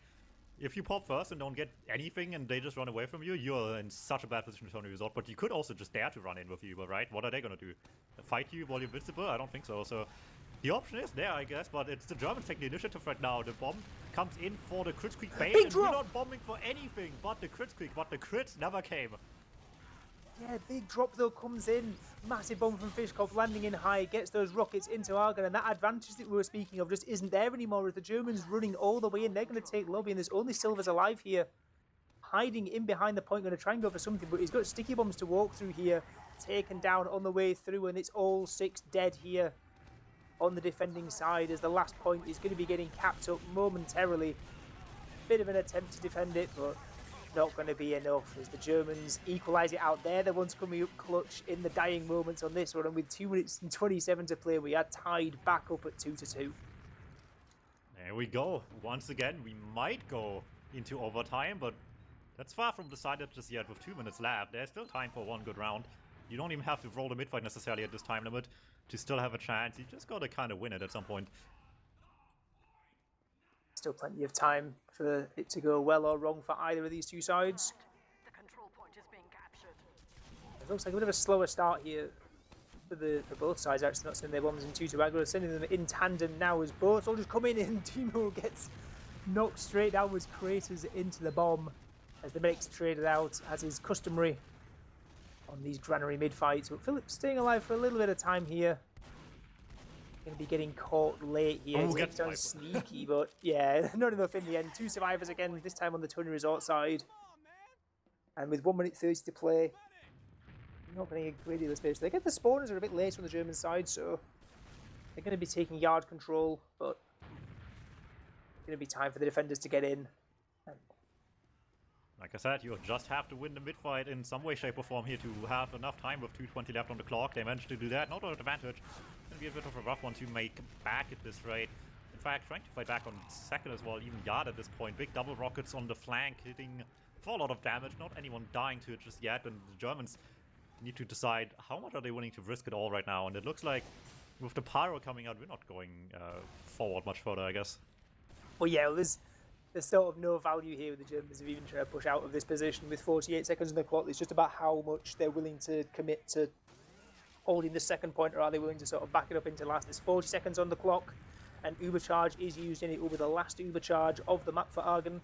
If you pop first and don't get anything and they just run away from you, you're in such a bad position to TonyResort. But you could also just dare to run in with Uber, right? What are they going to do? Fight you while you're invincible? I don't think so. So the option is there, I guess, but it's the Germans taking the initiative right now. The bomb comes in for the Crits Creek bait, and we're not bombing for anything but the Crits Creek, but the crits never came. Yeah, big drop though comes in. Massive bomb from Fishkopf landing in high, gets those rockets into Argon, and that advantage that we were speaking of just isn't there anymore with the Germans running all the way in. They're going to take lobby, and there's only Silvers alive here, hiding in behind the point, going to try and go for something, but he's got sticky bombs to walk through here, taken down on the way through, and it's all 6 dead here on the defending side as the last point is going to be getting capped up momentarily. Bit of an attempt to defend it, but not going to be enough as the Germans equalise it out. They're the ones coming up clutch in the dying moments on this one, and with 2 minutes and 27 to play, we are tied back up at 2-2. There we go. Once again, we might go into overtime, but that's far from decided just yet with 2 minutes left. There's still time for one good round. You don't even have to roll the mid-fight necessarily at this time limit to still have a chance. You just got to kind of win it at some point. Still plenty of time for it to go well or wrong for either of these two sides. The control point is being captured. It looks like a bit of a slower start here for both sides. Actually, not sending their bombs in 2 to aggro, sending them in tandem now as both soldiers come in, and Timo gets knocked straight downwards, craters into the bomb as the medics traded out, as is customary on these Granary mid-fights. But Philip staying alive for a little bit of time here. Going to be getting caught late here. Oh, It sounds sneaky, but yeah, not enough in the end. 2 survivors again, this time on the TonyResort side. And with 1 minute 30 to play, not getting a great deal of space. They get the spawners are a bit late on the German side, so they're going to be taking yard control, but it's going to be time for the defenders to get in. Like I said, you just have to win the mid-fight in some way, shape or form here to have enough time with 2:20 left on the clock. They managed to do that, not an advantage. It's going to be a bit of a rough one to make back at this rate. In fact, trying to fight back on second as well, even yard at this point. Big double rockets on the flank, hitting for a lot of damage. Not anyone dying to it just yet, and the Germans need to decide how much are they willing to risk it all right now. And it looks like with the pyro coming out, we're not going forward much further, I guess. Well, yeah, there's there's sort of no value here with the Germans of even trying to push out of this position with 48 seconds on the clock. It's just about how much they're willing to commit to holding the second point, or are they willing to sort of back it up into last? There's 40 seconds on the clock, and Uber Charge is used in it. It will be the last Uber Charge of the map for Argon,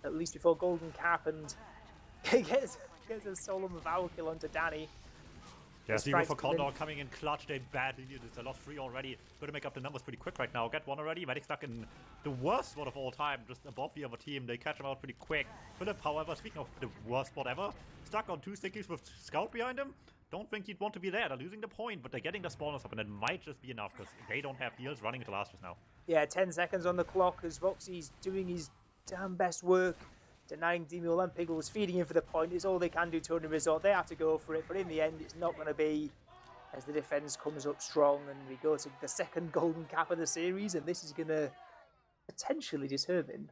at least before Golden Cap, and gets a solemn vowel kill onto Danny. Yeah, Zero for Condor coming in clutch. They badly needed it. They lost 3 already. Gonna make up the numbers pretty quick right now. Get 1 already. Medic stuck in the worst spot of all time, just above the other team. They catch him out pretty quick. Philip, however, speaking of the worst spot ever, stuck on 2 stickies with Scout behind him. Don't think he'd want to be there. They're losing the point, but they're getting the spawners up, and it might just be enough because they don't have heals running into last just now. Yeah, 10 seconds on the clock as Voxy's doing his damn best work, denying Demule and Piggles, feeding him for the point. It's all they can do, TonyResort. They have to go for it, but in the end, it's not going to be, as the defense comes up strong, and we go to the second Golden Cap of the series, and this is going to potentially determine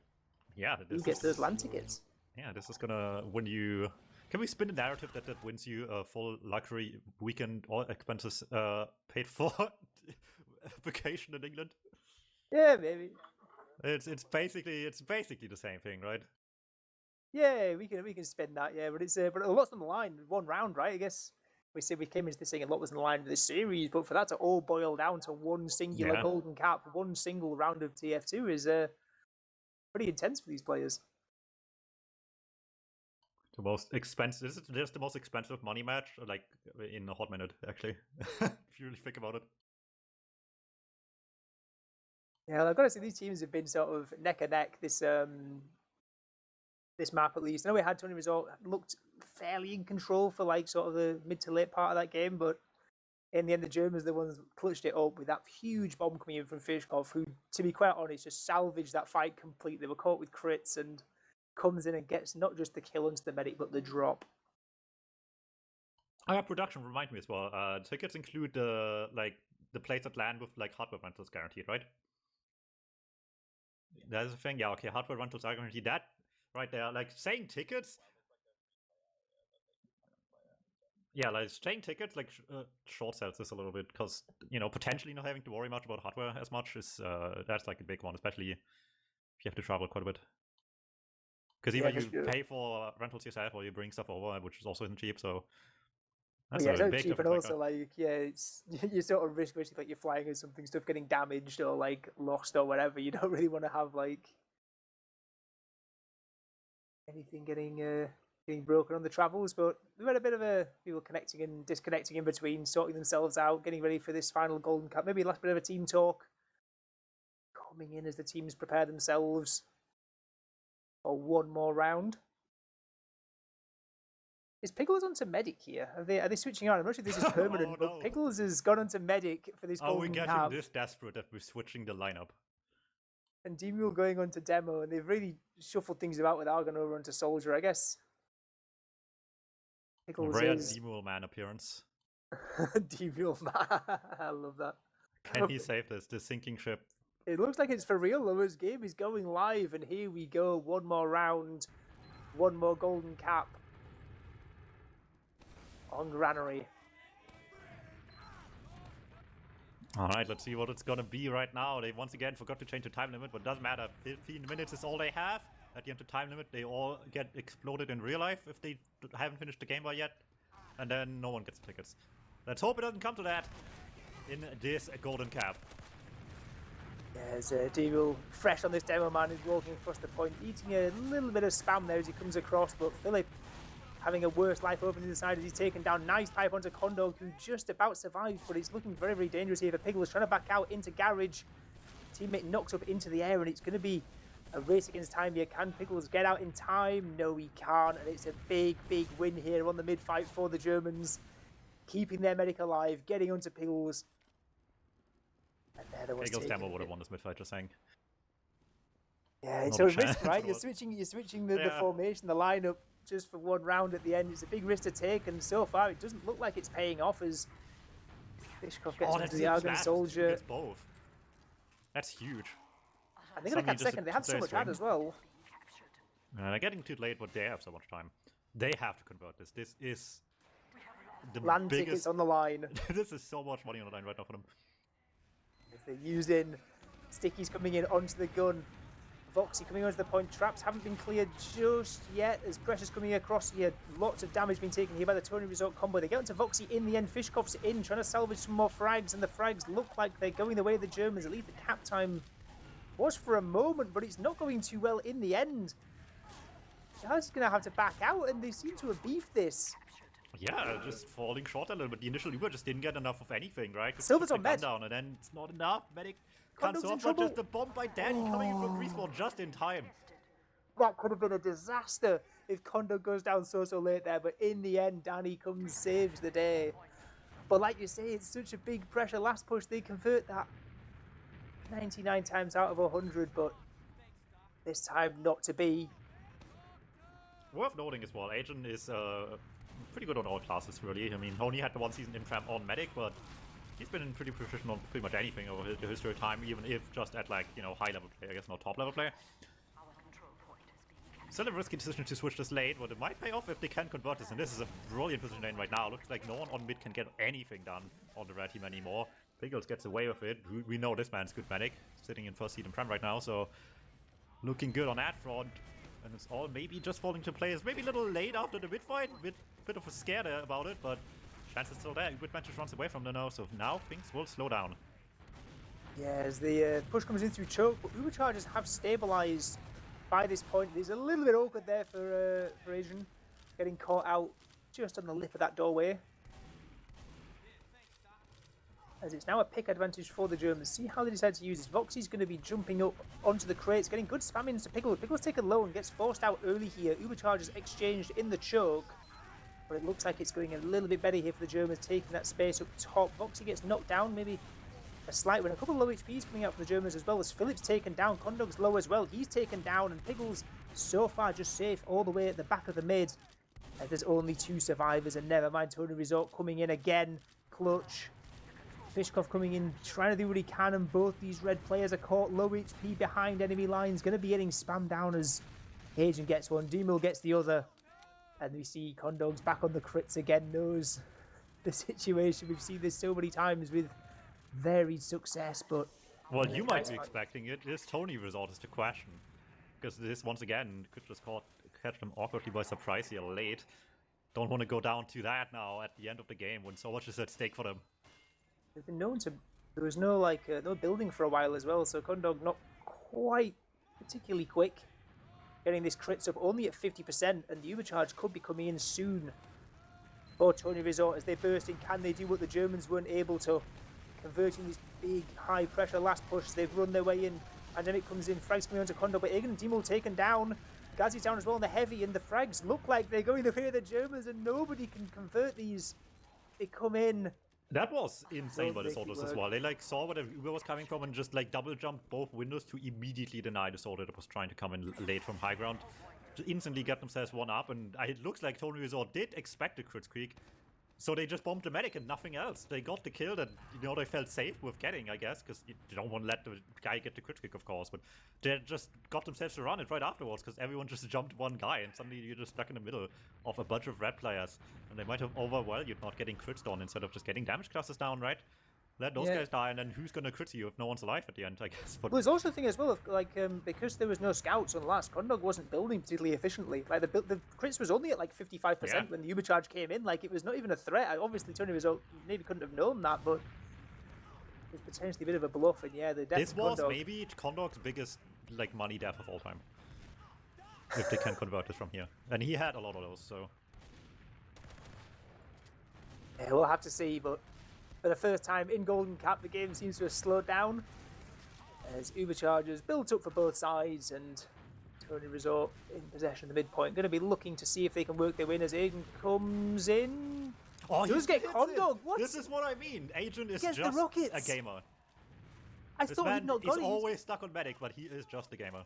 who gets those land tickets. Yeah, this is going to win you. Can we spin the narrative that wins you a full luxury weekend, all expenses paid for vacation in England? Yeah, maybe. It's basically the same thing, right? Yeah, we can spin that. Yeah, but it's but a lot's on the line. 1 round, right? I guess we said we came into this thing a lot was on the line of this series, but for that to all boil down to one singular Golden Cap, one single round of TF2 is pretty intense for these players. The most expensive. This is just the most expensive money match, like in a hot minute, actually. If you really think about it. Yeah, I've got to say these teams have been sort of neck and neck this this map at least. I know we had TonyResort looked fairly in control for like sort of the mid to late part of that game, but in the end the Germans are the ones that clutched it up with that huge bomb coming in from Fishkov, who, to be quite honest, just salvaged that fight completely. They were caught with crits and comes in and gets not just the kill onto the medic, but the drop. Production, remind me as well. Tickets include the plates that land with like hardware rentals guaranteed, right? That is a thing. Yeah, okay. Hardware rentals are guaranteed. That right there, like saying tickets. Yeah, like saying tickets like short sells this a little bit because potentially not having to worry much about hardware as much is that's like a big one, especially if you have to travel quite a bit. Because either you pay for rentals yourself or you bring stuff over, which is also isn't cheap. So that's it's not cheap, and also it's you sort of risk like you're flying or something, stuff getting damaged or like lost or whatever. You don't really want to have like anything getting broken on the travels. But we've had a bit of people connecting and disconnecting in between, sorting themselves out, getting ready for this final Golden Cup. Maybe a last bit of a team talk coming in as the teams prepare themselves for one more round. Is Piggles onto Medic here? Are they switching on? I'm not sure if this is permanent, but Piggles has gone onto Medic for this Golden Cap. Are we getting this desperate that we're switching the lineup? And Demule going on to Demo, and they've really shuffled things about with Argon over onto Soldier, I guess. Piggles rare Demule man appearance. Demule man. I love that. Can he save this? The sinking ship. It looks like it's for real, though. His game is going live, and here we go. One more round. One more Golden Cap on Granary. Alright, let's see what it's gonna be right now. They once again forgot to change the time limit, but it doesn't matter. 15 minutes is all they have. At the end of the time limit, they all get exploded in real life if they haven't finished the game by yet. And then no one gets the tickets. Let's hope it doesn't come to that in this Golden Cap. There's Demule fresh on this Demo man, is walking across the point, eating a little bit of spam there as he comes across, but Philip having a worse life opening the side as he's taken down. Nice pipe onto Condor, who just about survives, but it's looking very, very dangerous here for Piggles, trying to back out into Garage. Teammate knocks up into the air, and it's going to be a race against time here. Can Piggles get out in time? No, he can't, and it's a big, big win here on the mid-fight for the Germans, keeping their medic alive, getting onto Piggles. And they're the ones Piggles Demo would have won this mid-fight, just saying. Yeah, it's a risk, right? You're switching the formation, the lineup, just for one round at the end. It's a big risk to take, and so far it doesn't look like it's paying off as Fishkov gets into the Argon Soldier. It's both. That's huge. I think they had second. They had so much ad as well. They're getting too late, but they have so much time. They have to convert this. This is the land biggest... tickets on the line. This is so much money on the line right now for them. As they're using stickies coming in onto the gun. Voxy coming onto the point. Traps haven't been cleared just yet as pressure's coming across here. Lots of damage being taken here by the TonyResort combo. They get onto Voxy in the end. Fishkoff's in, trying to salvage some more frags, and the frags look like they're going the way of the Germans. At least the cap time was for a moment, but it's not going too well in the end. Jazz is going to have to back out, and they seem to have beefed this. Yeah, just falling short a little bit. The initial Uber just didn't get enough of anything, right? Silver's on med. Down, and then it's not enough. Medic can't Condog's in solve, trouble. just a bomb by Danny coming in from respawn just in time. That could have been a disaster if Kondo goes down so late there, but in the end, Danny comes, saves the day. But like you say, it's such a big pressure last push. They convert that 99 times out of 100, but this time not to be. Worth noting as well, Agent is pretty good on all classes, really. I mean, Tony had the one season infam on Medic, but he's been in pretty proficient on pretty much anything over the history of time, even if just at, like, you know, high-level play, I guess not top-level play. Still a risky decision to switch this late, but it might pay off if they can convert this, and this is a brilliant position lane right now. Looks like no one on mid can get anything done on the red team anymore. Pickles gets away with it. We know this man's good Medic, sitting in first seed in Prem right now, so looking good on that front. And it's all maybe just falling to players. Maybe a little late after the mid fight. Bit of a scare there about it, but chance is still there. Uber just runs away from them now, so now things will slow down. Yeah, as the push comes in through choke, but Uber charges have stabilized by this point. There's a little bit awkward there for Asian, getting caught out just on the lip of that doorway. As it's now a pick advantage for the Germans. See how they decide to use this. Voxy's going to be jumping up onto the crates, getting good spam into Pickles. Pickles taken low and gets forced out early here. Uber charges exchanged in the choke, but it looks like it's going a little bit better here for the Germans, taking that space up top. Voxy gets knocked down, maybe a slight win. A couple of low HPs coming out for the Germans as well, as Phillips taken down. Kondog's low as well. He's taken down, and Pickles so far just safe all the way at the back of the mid. There's only 2 survivors, and never mind, TonyResort coming in again. Clutch. Fishkoff coming in, trying to do what he can, and both these red players are caught low HP behind enemy lines. Going to be getting spammed down as Agent gets one, Demil gets the other. And we see Kondog's back on the crits again, knows the situation. We've seen this so many times with varied success, but... Well, you might be expecting it. This TonyResort is the question. Because this, once again, could just catch them awkwardly by surprise here late. Don't want to go down to that now at the end of the game when so much is at stake for them. They've been known to... There was no no building for a while as well, so Kondog not quite particularly quick. Getting this crits up only at 50%, and the overcharge could be coming in soon for TonyResort as they burst in. Can they do what the Germans weren't able to? Converting this big high pressure last push. They've run their way in. Pandemic comes in. Frags coming onto Kondog, but Egan and Demol taken down. Gazi's down as well on the heavy, and the frags look like they're going the way of the Germans, and nobody can convert these. They come in. That was insane by the soldiers as well. They like saw where the Uber was coming from and just like double jumped both windows to immediately deny the soldier that was trying to come in late from high ground. To instantly get themselves one up, and it looks like TonyResort did expect a crit streak. So they just bombed the medic and nothing else. They got the kill that, you know, they felt safe with getting, I guess, because you don't want to let the guy get the crit streak, of course, but they just got themselves to run it right afterwards because everyone just jumped one guy and suddenly you're just stuck in the middle of a bunch of red players. And they might have overvalued not getting crits down instead of just getting damage classes down, right? Let those guys die, and then who's gonna crit you if no one's alive at the end, I guess. But well, there's also the thing as well of like because there was no scouts on last, Kondog wasn't building particularly efficiently. Like the crits was only at like 55% when the Uber charge came in. Like it was not even a threat. Obviously, TonyResort maybe couldn't have known that, but it was potentially a bit of a bluff. And yeah, the death this of was Kondog. maybe Kondog's biggest like money death of all time, if they can convert this from here. And he had a lot of those, so Yeah, we'll have to see, but. For the first time in Golden Cap, the game seems to have slowed down as Uber charges built up for both sides, and TonyResort in possession of the midpoint. Going to be looking to see if they can work their win as Aiden comes in. oh, He does get Kondog. What? This is what I mean. Agent is Gets the just rockets. a gamer. I This thought man he'd not got is it. always stuck on medic, but he is just a gamer.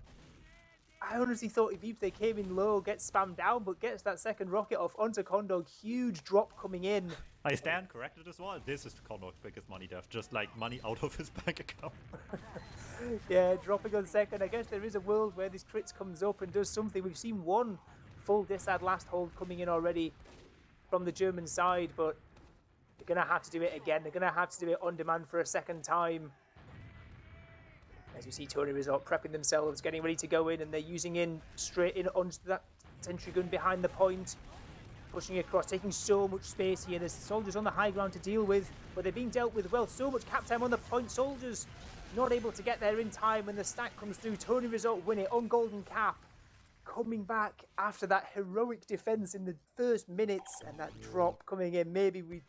I honestly thought if they came in low, gets spammed down, but gets that second rocket off onto Kondog. Huge drop coming in. I stand corrected as well. This is Kondog's biggest money death, just like money out of his bank account. Yeah, dropping on second. I guess there is a world where this crits comes up and does something. We've seen one full disad last hold coming in already from the German side, but they're going to have to do it again. They're going to have to do it on demand for a second time. As you see TonyResort prepping themselves, getting ready to go in, and they're using in straight in onto that sentry gun behind the point, pushing across, taking so much space here. There's soldiers on the high ground to deal with, but they're being dealt with well. So much cap time on the point. Soldiers not able to get there in time when the stack comes through. TonyResort win it on Golden Cap, coming back after that heroic defense in the first minutes, and that drop coming in. Maybe we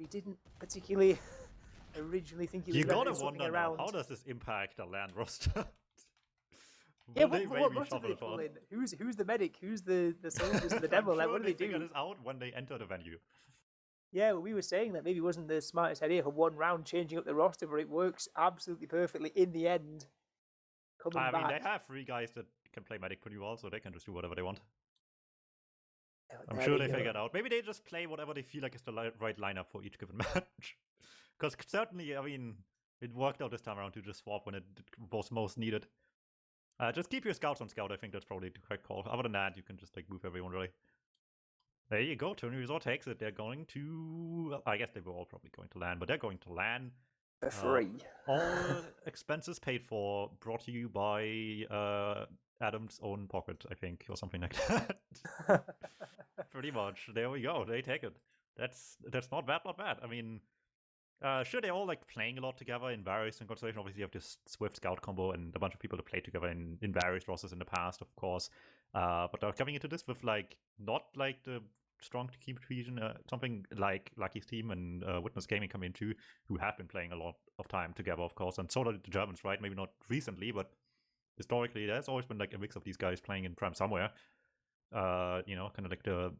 didn't particularly originally think it was going to be something around. How does this impact the land roster? Yeah, what roster do they pull in? Who's the medic? Who's the soldiers and the devil? Like, what do they do? Figure this out when they enter the venue. Yeah, well, we were saying that maybe it wasn't the smartest idea for one round changing up the roster, but it works absolutely perfectly in the end. I mean, they have 3 guys that can play medic pretty well, so they can just do whatever they want. I'm sure they figured out. Maybe they just play whatever they feel like is the right lineup for each given match. Because certainly, I mean, it worked out this time around to just swap when it was most needed. Just keep your scouts on scout. I think that's probably the correct call. Other than that, you can just like move everyone really. There you go. TonyResort takes it. They're going to. I guess they were all probably going to land, but they're going to land. For free. All expenses paid for. Brought to you by Adam's own pocket, I think, or something like that. Pretty much. There we go. They take it. That's not bad. Not bad. I mean. Sure, they're all like playing a lot together in various constellations. Obviously, you have this Swift Scout combo and a bunch of people that played together in various rosters in the past, of course. But they're coming into this with like not like the strong team fusion, something like Lucky's team and Witness Gaming come into, who have been playing a lot of time together, of course. And so did the Germans, right? Maybe not recently, but historically, there's always been like a mix of these guys playing in Prime somewhere. You know, kind of like the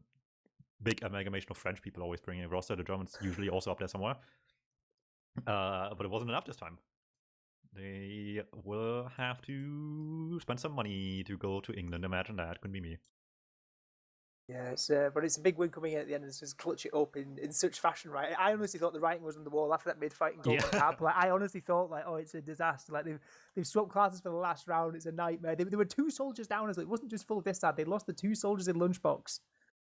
big amalgamation of French people always bringing a roster. The Germans usually also up there somewhere. But it wasn't enough this time. They will have to spend some money to go to England. Imagine that. Couldn't be me. Yeah, but it's a big win coming in at the end and just clutch it up in such fashion, right? I honestly thought the writing was on the wall after that mid-fighting Golden Cap. Like, I honestly thought, like, oh, it's a disaster. Like, they've swapped classes for the last round. It's a nightmare. There were 2 soldiers down as well. It wasn't just full distad. They lost the 2 soldiers in Lunchbox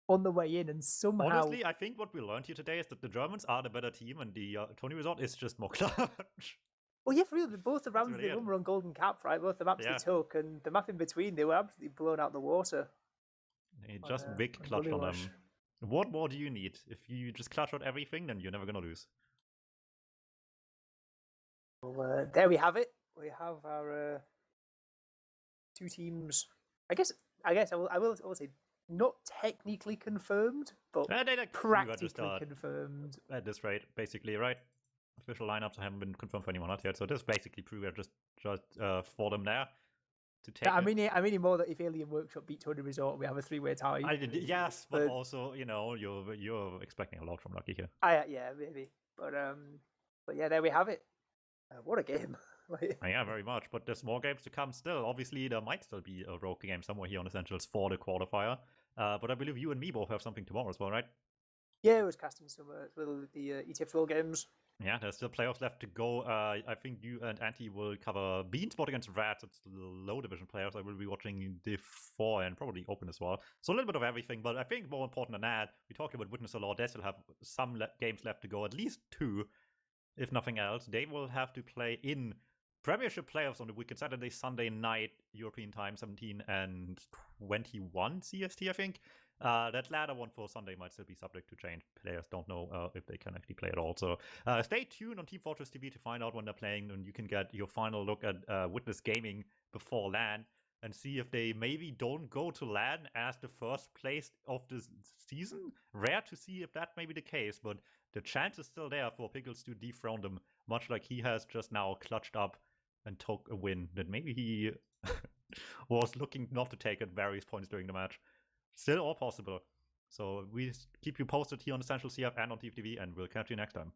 on the way in, and somehow... Honestly, I think what we learned here today is that the Germans are the better team, and the TonyResort is just more clutch. Well, yeah, for real, both the rounds they won were on Golden Cap, right? Both the maps they took, and the map in between, they were absolutely blown out the water. They just big clutch on them. What more do you need? If you just clutch out everything, then you're never gonna lose. Well, there we have it. We have our 2 teams. I guess I will say not technically confirmed, but practically confirmed. At this rate, basically, right? Official lineups haven't been confirmed for anyone else yet, so this basically proves just for them there to take. I mean more that if Alien Workshop beat TonyResort, we have a 3-way tie. Yes, but also you're expecting a lot from Lucky here. Yeah, maybe, but yeah, there we have it. What a game! Yeah, very much. But there's more games to come still. Obviously, there might still be a rogue game somewhere here on Essentials for the qualifier. But I believe you and me both have something tomorrow as well, right? Yeah, I was casting some the ETF World games. Yeah, there's still playoffs left to go. I think you and Antti will cover Beansport against Rats. It's the low division players. I will be watching Div 4 and probably Open as well. So a little bit of everything. But I think more important than that, we talked about Witness a lot. They still have some games left to go, at least 2, if nothing else. They will have to play in Premiership playoffs on the weekend, Saturday, Sunday night, European time, 17 and 21 CST, I think. That latter one for Sunday might still be subject to change. Players don't know if they can actually play at all. So stay tuned on Team Fortress TV to find out when they're playing, and you can get your final look at Witness Gaming before LAN and see if they maybe don't go to LAN as the first place of the season. Rare to see if that may be the case, but the chance is still there for Pickles to dethrone them, much like he has just now clutched up and took a win that maybe he was looking not to take at various points during the match. Still all possible. So we keep you posted here on Essential CF and on TFTV, and we'll catch you next time.